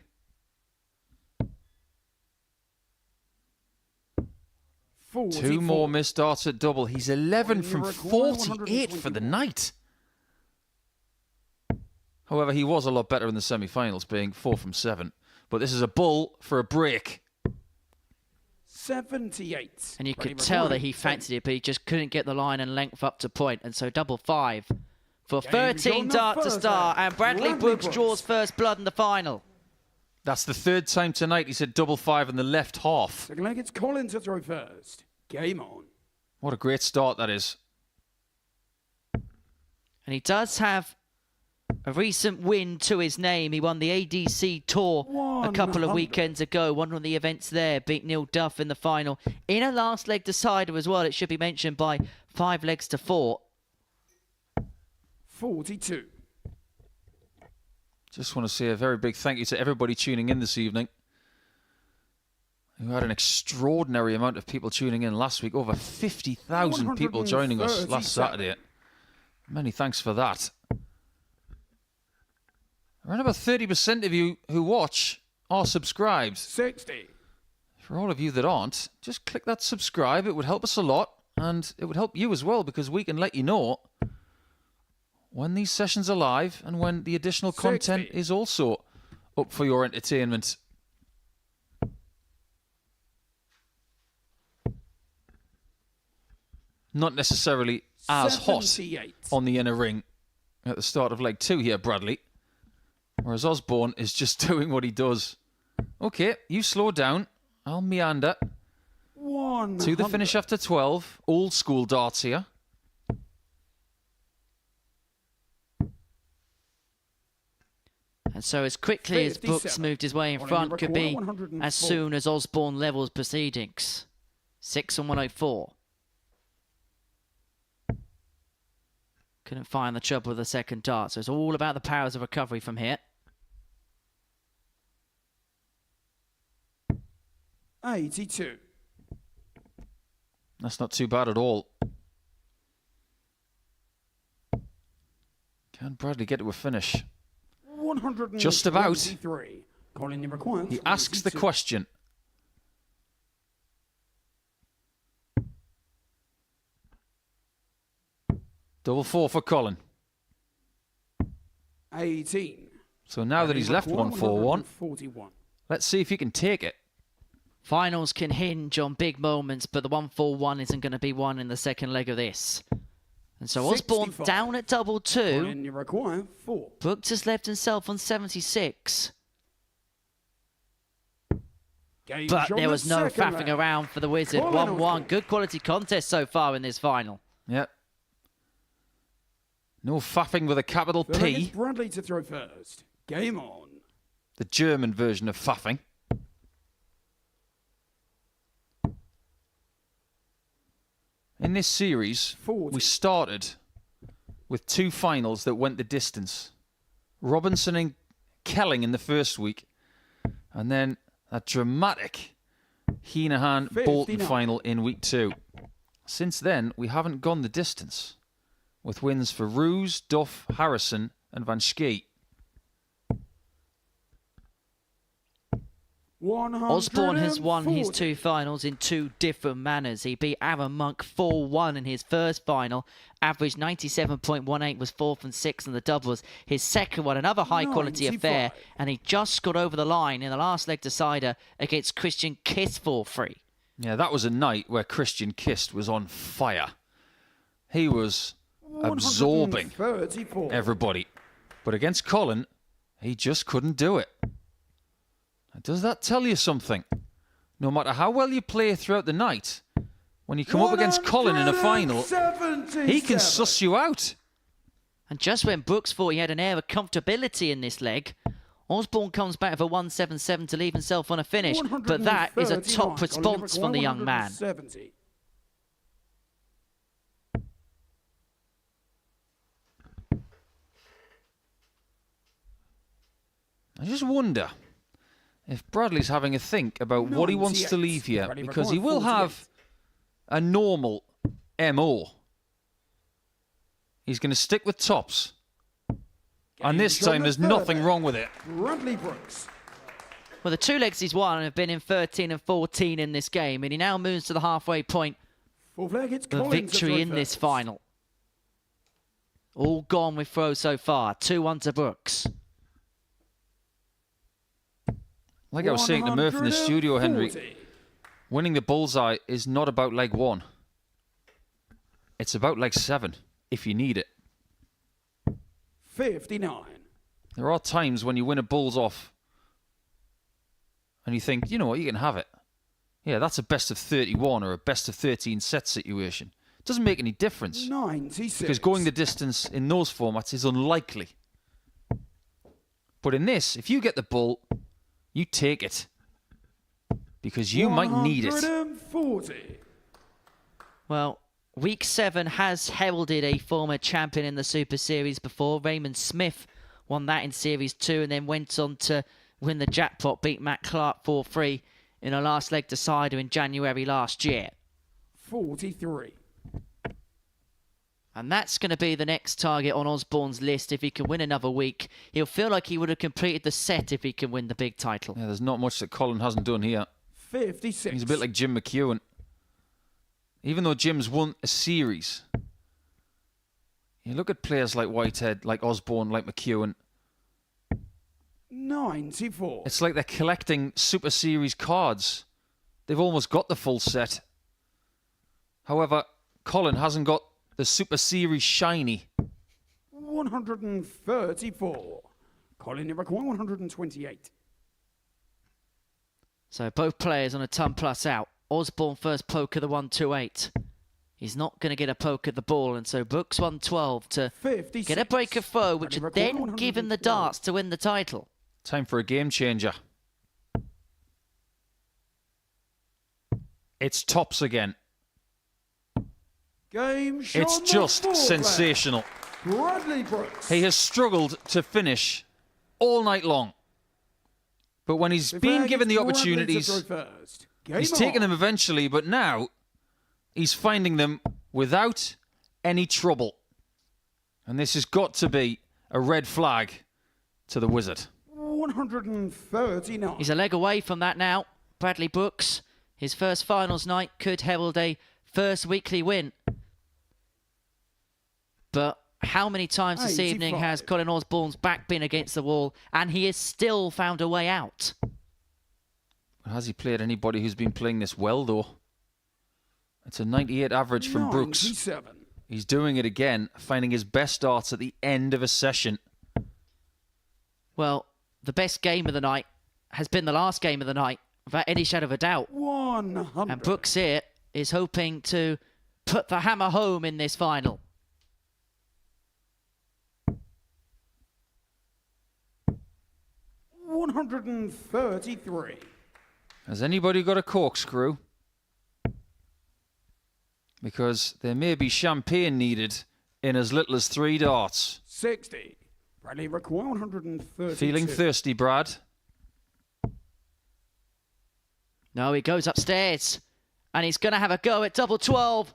2 more missed darts at double. He's 11 from 48 for the night. However, he was a lot better in the semi-finals, being 4 from 7. But this is a bull for a break. 78. And you could tell that he fancied it, but he just couldn't get the line and length up to point. And so double 5 for 13 dart to start. And Bradley Brooks draws first blood in the final. That's the 3rd time tonight he's hit double 5 in the left half. Second leg, it's Colin to throw first. Game on. What a great start that is. And he does have a recent win to his name. He won the ADC Tour a couple of weekends ago. Won one of the events there. Beat Neil Duff in the final. In a last leg decider as well, it should be mentioned, by 5 legs to 4. 42. Just want to say a very big thank you to everybody tuning in this evening. We had an extraordinary amount of people tuning in last week. Over 50,000 people joining us last Saturday. Many thanks for that. Around about 30% of you who watch are subscribed. 60. For all of you that aren't, just click that subscribe. It would help us a lot, and it would help you as well, because we can let you know when these sessions are live and when the additional content is also up for your entertainment. Not necessarily as hot on the inner ring at the start of leg 2 here, Bradley. Whereas Osborne is just doing what he does. Okay, you slow down. I'll meander. 100. To the finish after 12. Old school darts here. And so as quickly as Brooks moved his way in front could be as soon as Osborne levels proceedings. 6 and 104. Couldn't find the trouble with the second dart, so it's all about the powers of recovery from here. 82. That's not too bad at all. Can Bradley get to a finish? 123. Just about. He asks the question. Double 4 for Colin. 18. So now that he's left 141, 41. let's see if he can take it. Finals can hinge on big moments, but the 141 isn't going to be won in the second leg of this. And so Osborne down at double 2. You require 4. Brooks has left himself on 76. But there was no faffing around for the Wizard. 1-1. Good quality contest so far in this final. Yep. No faffing with a capital P. Bradley to throw first. Game on. The German version of faffing. In this series, 40. we started with 2 finals that went the distance. Robinson and Kelling in the first week, and then a dramatic Heenahan-Bolton 59. final in week 2. Since then, we haven't gone the distance, with wins for Roos, Duff, Harrison and Van Schie. Osborne has won his 2 finals in 2 different manners. He beat Aaron Monk 4-1 in his first final, averaged 97.18, was 4th and 6th in the doubles. His second one, another high-quality 95. affair, and he just got over the line in the last leg decider against Christian Kiss 4-3. Yeah, that was a night where Christian Kist was on fire. He was absorbing 134. everybody. But against Colin, he just couldn't do it. Does that tell you something? No matter how well you play throughout the night, when you come up against Colin in a final, he can suss you out. And just when Brooks thought he had an air of comfortability in this leg, Osborne comes back with a 177 to leave himself on a finish. But that is a top 139. response from the young man. 170. I just wonder if Bradley's having a think about what he wants to 98. leave here, Bradley because he will 48. have a normal MO. He's going to stick with tops. And this Game time there's shot nothing further. wrong with it. Bradley Brooks. Well, the 2 legs he's won have been in 13 and 14 in this game, and he now moves to the halfway point Full flag, it's for Collins to victory throw in this first. final. All gone with throws so far. 2-1 to Brooks. Like I was saying to Murph in the studio, Henry, 140. winning the bullseye is not about leg 1. It's about leg 7, if you need it. 59. There are times when you win a bulls off and you think, you know what, you can have it. Yeah, that's a best of 31 or a best of 13 set situation. It doesn't make any difference, 96. because going the distance in those formats is unlikely. But in this, if you get the bull, you take it, because you might need it. 140. Well, week 7 has heralded a former champion in the Super Series before. Raymond Smith won that in Series 2 and then went on to win the jackpot, beat Matt Clark 4-3 in a last leg decider in January last year. 43. And that's going to be the next target on Osborne's list. If he can win another week, he'll feel like he would have completed the set if he can win the big title. Yeah, there's not much that Colin hasn't done here. 56. He's a bit like Jim McEwen. Even though Jim's won a series, you look at players like Whitehead, like Osborne, like McEwen. 94. It's like they're collecting Super Series cards. They've almost got the full set. However, Colin hasn't got the Super Series shiny. 134. Colin Iroquois, 128. So both players on a ton plus out. Osborne first poke of the 128. He's not going to get a poke at the ball, and so Brooks 112 to 56. get a break of throw, which would then give him the 112. darts to win the title. Time for a game changer. It's tops again. Game shot It's on just the fourth sensational. leg. Bradley Brooks. He has struggled to finish all night long. But when he's The been flag given is the Bradley to opportunities, throw first. Game he's taken on. them eventually, but now he's finding them without any trouble. And this has got to be a red flag to the Wizard. 139. He's a leg away from that now. Bradley Brooks, his first finals night could herald a first weekly win. But how many times this evening has 85. Colin Osborne's back been against the wall, and he has still found a way out? Has he played anybody who's been playing this well, though? It's a 98 average from Brooks. 97. He's doing it again, finding his best darts at the end of a session. Well, the best game of the night has been the last game of the night, without any shadow of a doubt. 100. And Brooks here is hoping to put the hammer home in this final. $133. Has anybody got a corkscrew? because there may be champagne needed in as little as 3 darts. 60. Bradley Brook 132. Feeling thirsty, Brad? No, he goes upstairs and he's going to have a go at double 12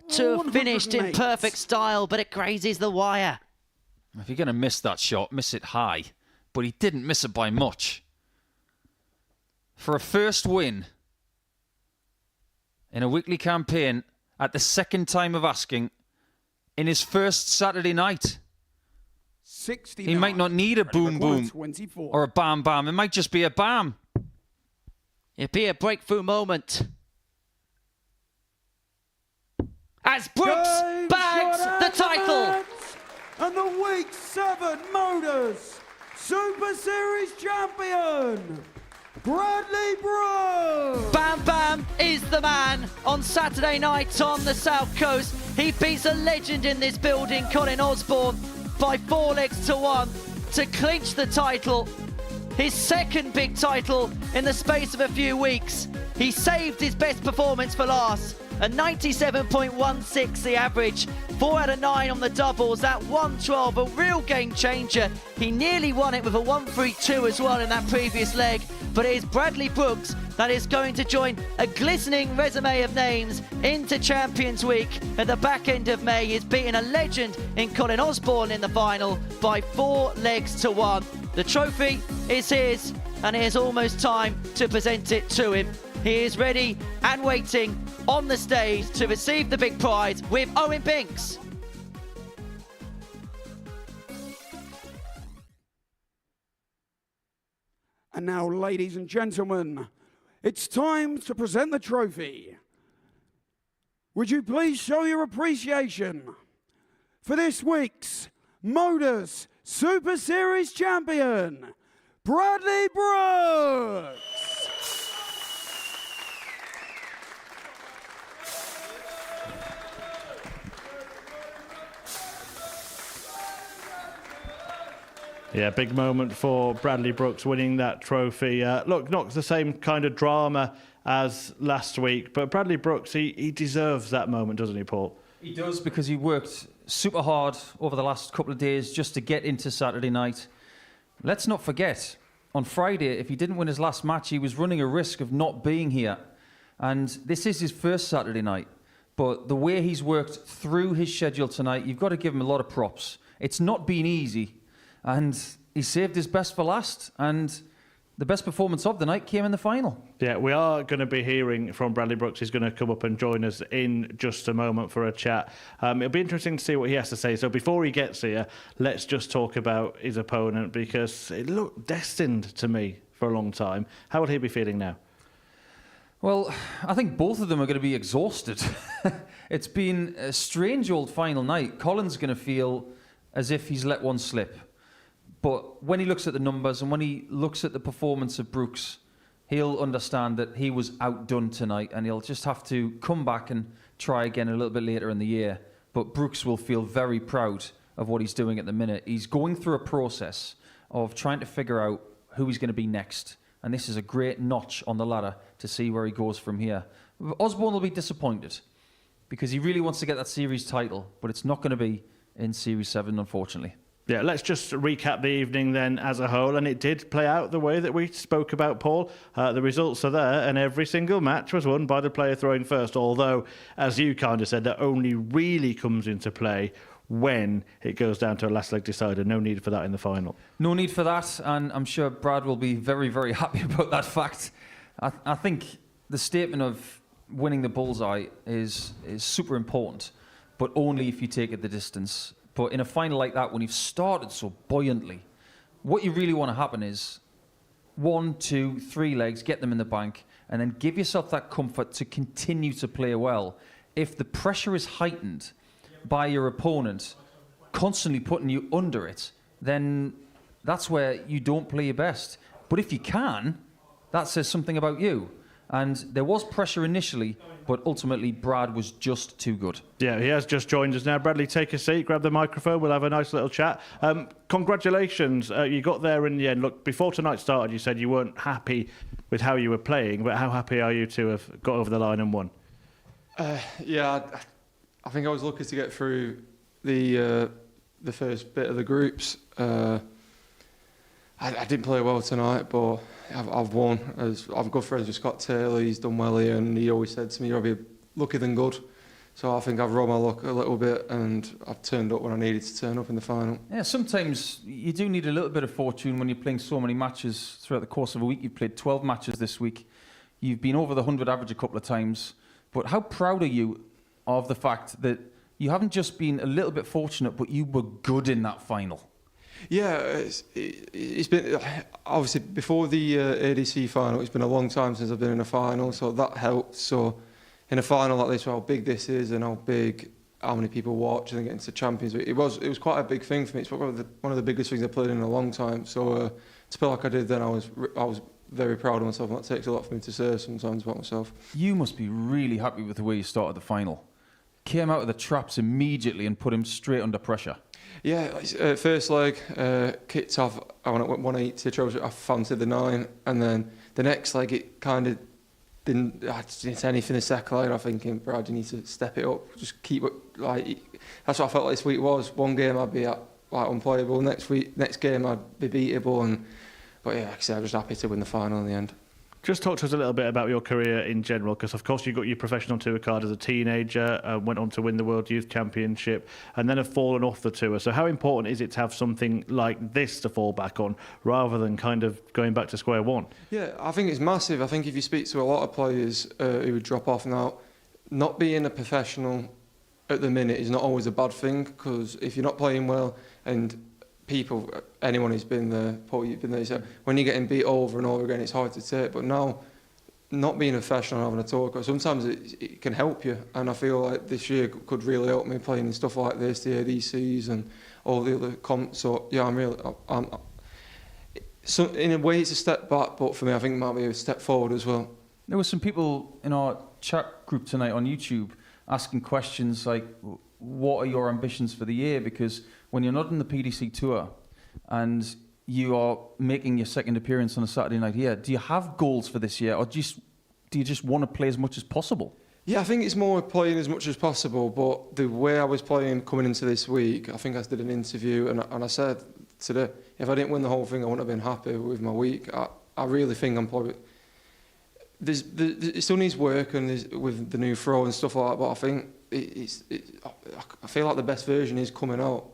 to have finished in 108. perfect style, but it grazes the wire. If you're going to miss that shot, miss it high. But he didn't miss it by much. For a first win in a weekly campaign at the second time of asking in his first Saturday night, 69. he might not need a boom boom 24. or a bam bam. It might just be a bam. It'd be a breakthrough moment. As Brooks Game bags shot the at title. mat. And the Week 7 Modus Super Series champion, Bradley Brook. Bam Bam is the man on Saturday night on the South Coast. He beats a legend in this building, Colin Osborne, by 4 legs to 1 to clinch the title. His second big title in the space of a few weeks. He saved his best performance for last. A 97.16 the average, 4 out of 9 on the doubles, that 112, a real game changer. He nearly won it with a 132 as well in that previous leg, but it is Bradley Brooks that is going to join a glistening resume of names into Champions Week at the back end of May. He's beaten a legend in Colin Osborne in the final by 4 legs to 1. The trophy is his, and it is almost time to present it to him. He is ready and waiting on the stage to receive the big prize with Owen Binks. And now, ladies and gentlemen, it's time to present the trophy. Would you please show your appreciation for this week's Modus Super Series champion, Bradley Brooks. Yeah, big moment for Bradley Brooks winning that trophy. Look, not the same kind of drama as last week, but Bradley Brooks, he deserves that moment, doesn't he, Paul? He does, because he worked super hard over the last couple of days just to get into Saturday night. Let's not forget, on Friday, if he didn't win his last match, he was running a risk of not being here. And this is his first Saturday night. But the way he's worked through his schedule tonight, you've got to give him a lot of props. It's not been easy. And he saved his best for last, and the best performance of the night came in the final. Yeah, we are going to be hearing from Bradley Brooks. He's going to come up and join us in just a moment for a chat. It'll be interesting to see what he has to say. So before he gets here, let's just talk about his opponent, because it looked destined to me for a long time. How will he be feeling now? Well, I think both of them are going to be exhausted. It's been a strange old final night. Colin's going to feel as if he's let one slip. But when he looks at the numbers and when he looks at the performance of Brooks, he'll understand that he was outdone tonight, and he'll just have to come back and try again a little bit later in the year. But Brooks will feel very proud of what he's doing at the minute. He's going through a process of trying to figure out who he's going to be next. And this is a great notch on the ladder to see where he goes from here. Osborne will be disappointed because he really wants to get that series title, but it's not going to be in Series 7, unfortunately. Yeah, let's just recap the evening then as a whole, and it did play out the way that we spoke about, Paul. The results are there, and every single match was won by the player throwing first, although, as you kind of said, that only really comes into play when it goes down to a last leg decider. No need for that in the final. No need for that, and I'm sure Brad will be very, very happy about that fact. I think the statement of winning the bullseye is super important, but only if you take it the distance. But in a final like that, when you've started so buoyantly, what you really want to happen is 1, 2, 3 legs, get them in the bank, and then give yourself that comfort to continue to play well. If the pressure is heightened by your opponent constantly putting you under it, then that's where you don't play your best. But if you can, that says something about you. And there was pressure initially, but ultimately Brad was just too good. Yeah, he has just joined us now. Bradley, take a seat, grab the microphone, we'll have a nice little chat. Congratulations, you got there in the end. Look, before tonight started, you said you weren't happy with how you were playing, but how happy are you to have got over the line and won? Yeah, I think I was lucky to get through the first bit of the groups. I didn't play well tonight, but I've won. I've good friends with Scott Taylor. He's done well here, and he always said to me, "You'll be lucky than good." So I think I've rolled my luck a little bit, and I've turned up when I needed to turn up in the final. Yeah, sometimes you do need a little bit of fortune when you're playing so many matches throughout the course of a week. You've played 12 matches this week. You've been over the 100 average a couple of times. But how proud are you of the fact that you haven't just been a little bit fortunate, but you were good in that final? Yeah, it's been, obviously, before the ADC final, it's been a long time since I've been in a final, so that helped. So in a final like this, how big this is and how many people watch and get into Champions League, it was quite a big thing for me. It's probably one of the biggest things I've played in a long time. So to play like I did then, I was very proud of myself, and that takes a lot for me to say sometimes about myself. You must be really happy with the way you started the final. Came out of the traps immediately and put him straight under pressure. Yeah, first leg, kicked off, I went at 180, I fancied the 9, and then the next leg it kind of didn't say anything the second leg. I'm thinking, Brad, you need to step it up, just keep it, like, that's what I felt like this week was. One game I'd be unplayable, next game I'd be beatable, but yeah, like I said, I'm just happy to win the final in the end. Just talk to us a little bit about your career in general, because of course you got your professional tour card as a teenager, went on to win the World Youth Championship, and then have fallen off the tour. So how important is it to have something like this to fall back on, rather than kind of going back to square one? Yeah, I think it's massive. I think if you speak to a lot of players who would drop off now, not being a professional at the minute is not always a bad thing, because if you're not playing well, and anyone who's been there, Paul, you've been there, so when you're getting beat over and over again, it's hard to take. But now, not being a professional and having a talk, sometimes it can help you. And I feel like this year could really help me playing in stuff like this, the ADCs and all the other comps. So yeah, so in a way it's a step back, but for me I think it might be a step forward as well. There were some people in our chat group tonight on YouTube asking questions like, what are your ambitions for the year? Because when you're not in the PDC Tour and you are making your second appearance on a Saturday night here, do you have goals for this year, or do you just want to play as much as possible? Yeah, I think it's more playing as much as possible, but the way I was playing coming into this week, I think I did an interview and I said today, if I didn't win the whole thing, I wouldn't have been happy with my week. I really think I'm probably... it still needs work and with the new throw and stuff like that, but I think I feel like the best version is coming out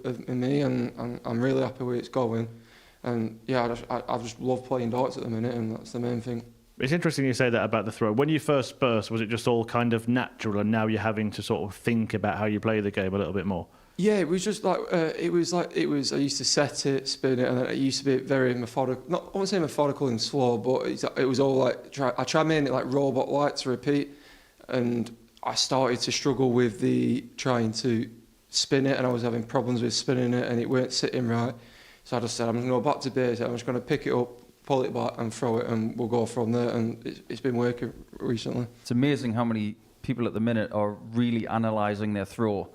in me, and I'm really happy where it's going. And yeah, I just love playing darts at the minute, and that's the main thing. It's interesting you say that about the throw. When you first burst, was it just all kind of natural, and now you're having to sort of think about how you play the game a little bit more? Yeah, it was just like I used to set it, spin it, and then it used to be very methodical. I wouldn't say methodical and slow, but it was all like I tried making it like robot-like to repeat, and I started to struggle with trying to spin it, and I was having problems with spinning it, and it weren't sitting right. So I just said, I'm going to go back to basics. I'm just going to pick it up, pull it back, and throw it, and we'll go from there. And it's been working recently. It's amazing how many people at the minute are really analysing their throw.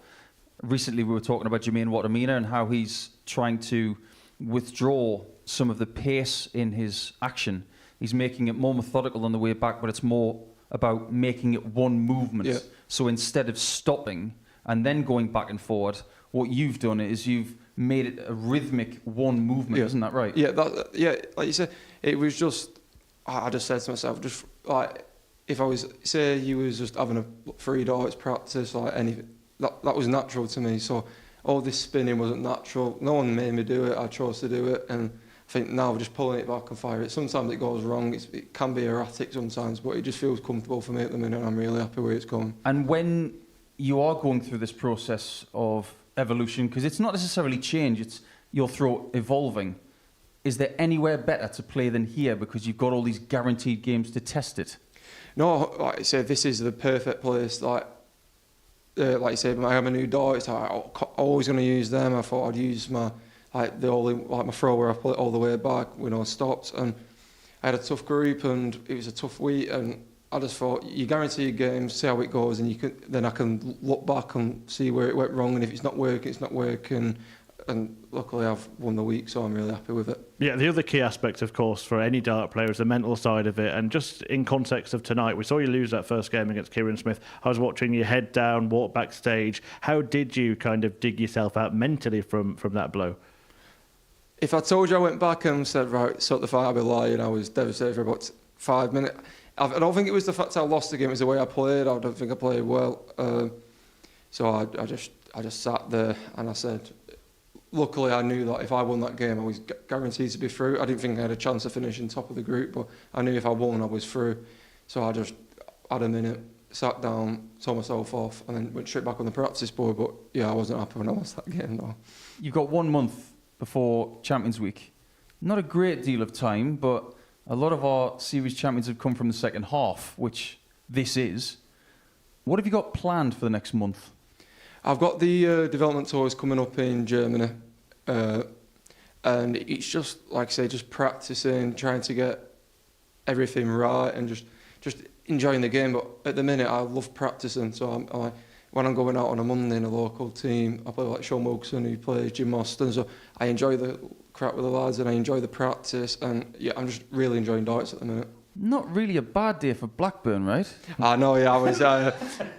Recently, we were talking about Jermaine Watamina and how he's trying to withdraw some of the pace in his action. He's making it more methodical on the way back, but it's more about making it one movement. Yeah. So instead of stopping and then going back and forward, what you've done is you've made it a rhythmic one movement, yeah. Isn't that right? Yeah, like you said, it was just, I just said to myself, just like, if I was, say you was just having a 3 darts practice, like anything, that was natural to me. So all this spinning wasn't natural. No one made me do it, I chose to do it, and I think now just pulling it back and fire it. Sometimes it goes wrong. It can be erratic sometimes, but it just feels comfortable for me at the minute, and I'm really happy where it's going. And when you are going through this process of evolution, because it's not necessarily change, it's your throw evolving, is there anywhere better to play than here because you've got all these guaranteed games to test it? No, like I said, this is the perfect place. Like you said, I have a new dart. I'm always going to use them. I thought I'd use my my throw where I pull it all the way back with no stops. And I had a tough group, and it was a tough week. And I just thought, you guarantee your games, see how it goes, and then I can look back and see where it went wrong. And if it's not working, it's not working. and luckily I've won the week, so I'm really happy with it. Yeah, the other key aspect, of course, for any dart player is the mental side of it. And just in context of tonight, we saw you lose that first game against Kieran Smith. I was watching you head down, walk backstage. How did you kind of dig yourself out mentally from that blow? If I told you I went back and said, right, sort the fight, I'd be lying. I was devastated for about 5 minutes. I don't think it was the fact I lost the game, it was the way I played. I don't think I played well. So I just sat there and I said, luckily I knew that if I won that game, I was guaranteed to be through. I didn't think I had a chance of finishing top of the group, but I knew if I won, I was through. So I just had a minute, sat down, told myself off, and then went straight back on the practice board. But yeah, I wasn't happy when I lost that game, no. You've got 1 month before Champions Week. Not a great deal of time, but a lot of our series champions have come from the second half, which this is. What have you got planned for the next month? I've got the development tours coming up in Germany, and it's just, like I say, just practicing, trying to get everything right and just enjoying the game. But at the minute, I love practicing, so when I'm going out on a Monday in a local team, I play like Sean Wilson, who plays Jim Austin, so I enjoy the crap with the lads and I enjoy the practice, and yeah, I'm just really enjoying darts at the minute. Not really a bad day for Blackburn, right? I know, yeah, I was, yeah,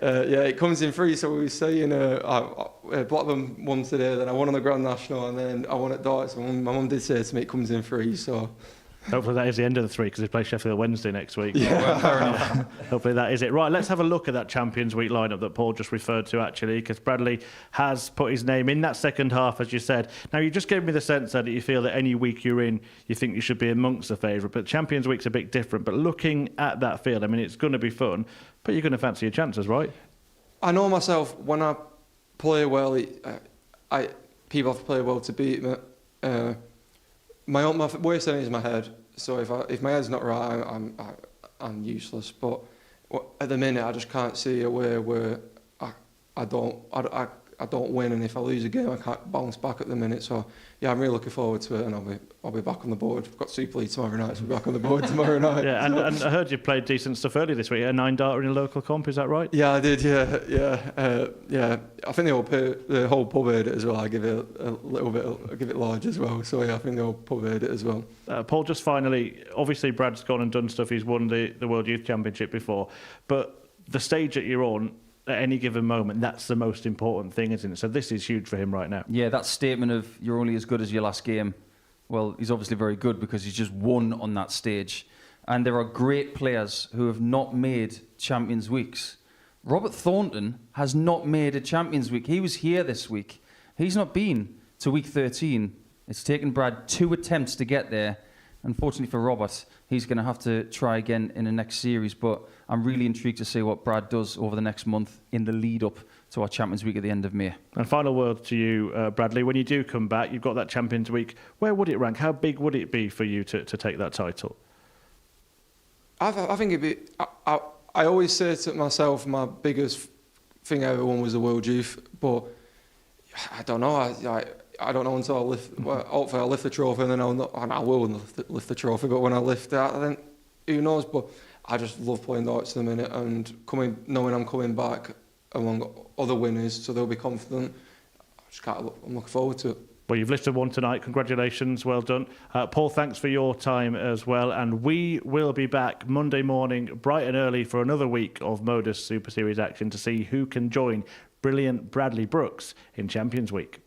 it comes in free, so we were saying, Blackburn won today, then I won on the Grand National, and then I won at darts, and my mum did say to me it comes in free, so... Hopefully that is the end of the 3 because they play Sheffield Wednesday next week. Yeah, well, fair enough. Hopefully that is it. Right, let's have a look at that Champions Week lineup that Paul just referred to, actually, because Bradley has put his name in that second half, as you said. Now, you just gave me the sense that you feel that any week you're in, you think you should be amongst the favourite, but Champions Week's a bit different. But looking at that field, I mean, it's going to be fun, but you're going to fancy your chances, right? I know myself, when I play well, people have to play well to beat me. My worst enemy is my head. So if my head's not right, I'm useless. But at the minute, I just can't see a way where I don't win, and if I lose a game, I can't bounce back at the minute. So yeah, I'm really looking forward to it, and I'll be back on the board. I've got Super League tomorrow night, so I'll be back on the board tomorrow night. Yeah, and I heard you played decent stuff earlier this week. A 9-darter in a local comp, is that right? Yeah, I did. Yeah. I think the whole pub heard it as well. I give it a little bit. I give it large as well. So yeah, I think the whole pub heard it as well. Paul, just finally, obviously Brad's gone and done stuff. He's won the World Youth Championship before, but the stage that you're on at any given moment, that's the most important thing, isn't it? So this is huge for him right now. Yeah, that statement of you're only as good as your last game, well, he's obviously very good because he's just won on that stage. And there are great players who have not made Champions Weeks. Robert Thornton has not made a Champions Week. He was here this week. He's not been to week 13. It's taken Brad 2 attempts to get there. Unfortunately for Robert, he's going to have to try again in the next series, but I'm really intrigued to see what Brad does over the next month in the lead up to our Champions Week at the end of May. And final word to you, Bradley, when you do come back, you've got that Champions Week. Where would it rank? How big would it be for you to take that title? I think it'd be... I always say to myself, my biggest thing I ever won was the World Youth, but I don't know. I don't know until I lift. Well, hopefully, I'll lift the trophy, and then I will lift the trophy. But when I lift that, then who knows? But I just love playing darts at the minute, and knowing I'm coming back among other winners, so they'll be confident. I'm looking forward to it. Well, you've lifted one tonight. Congratulations, well done. Paul, thanks for your time as well. And we will be back Monday morning, bright and early, for another week of Modus Super Series action to see who can join brilliant Bradley Brooks in Champions Week.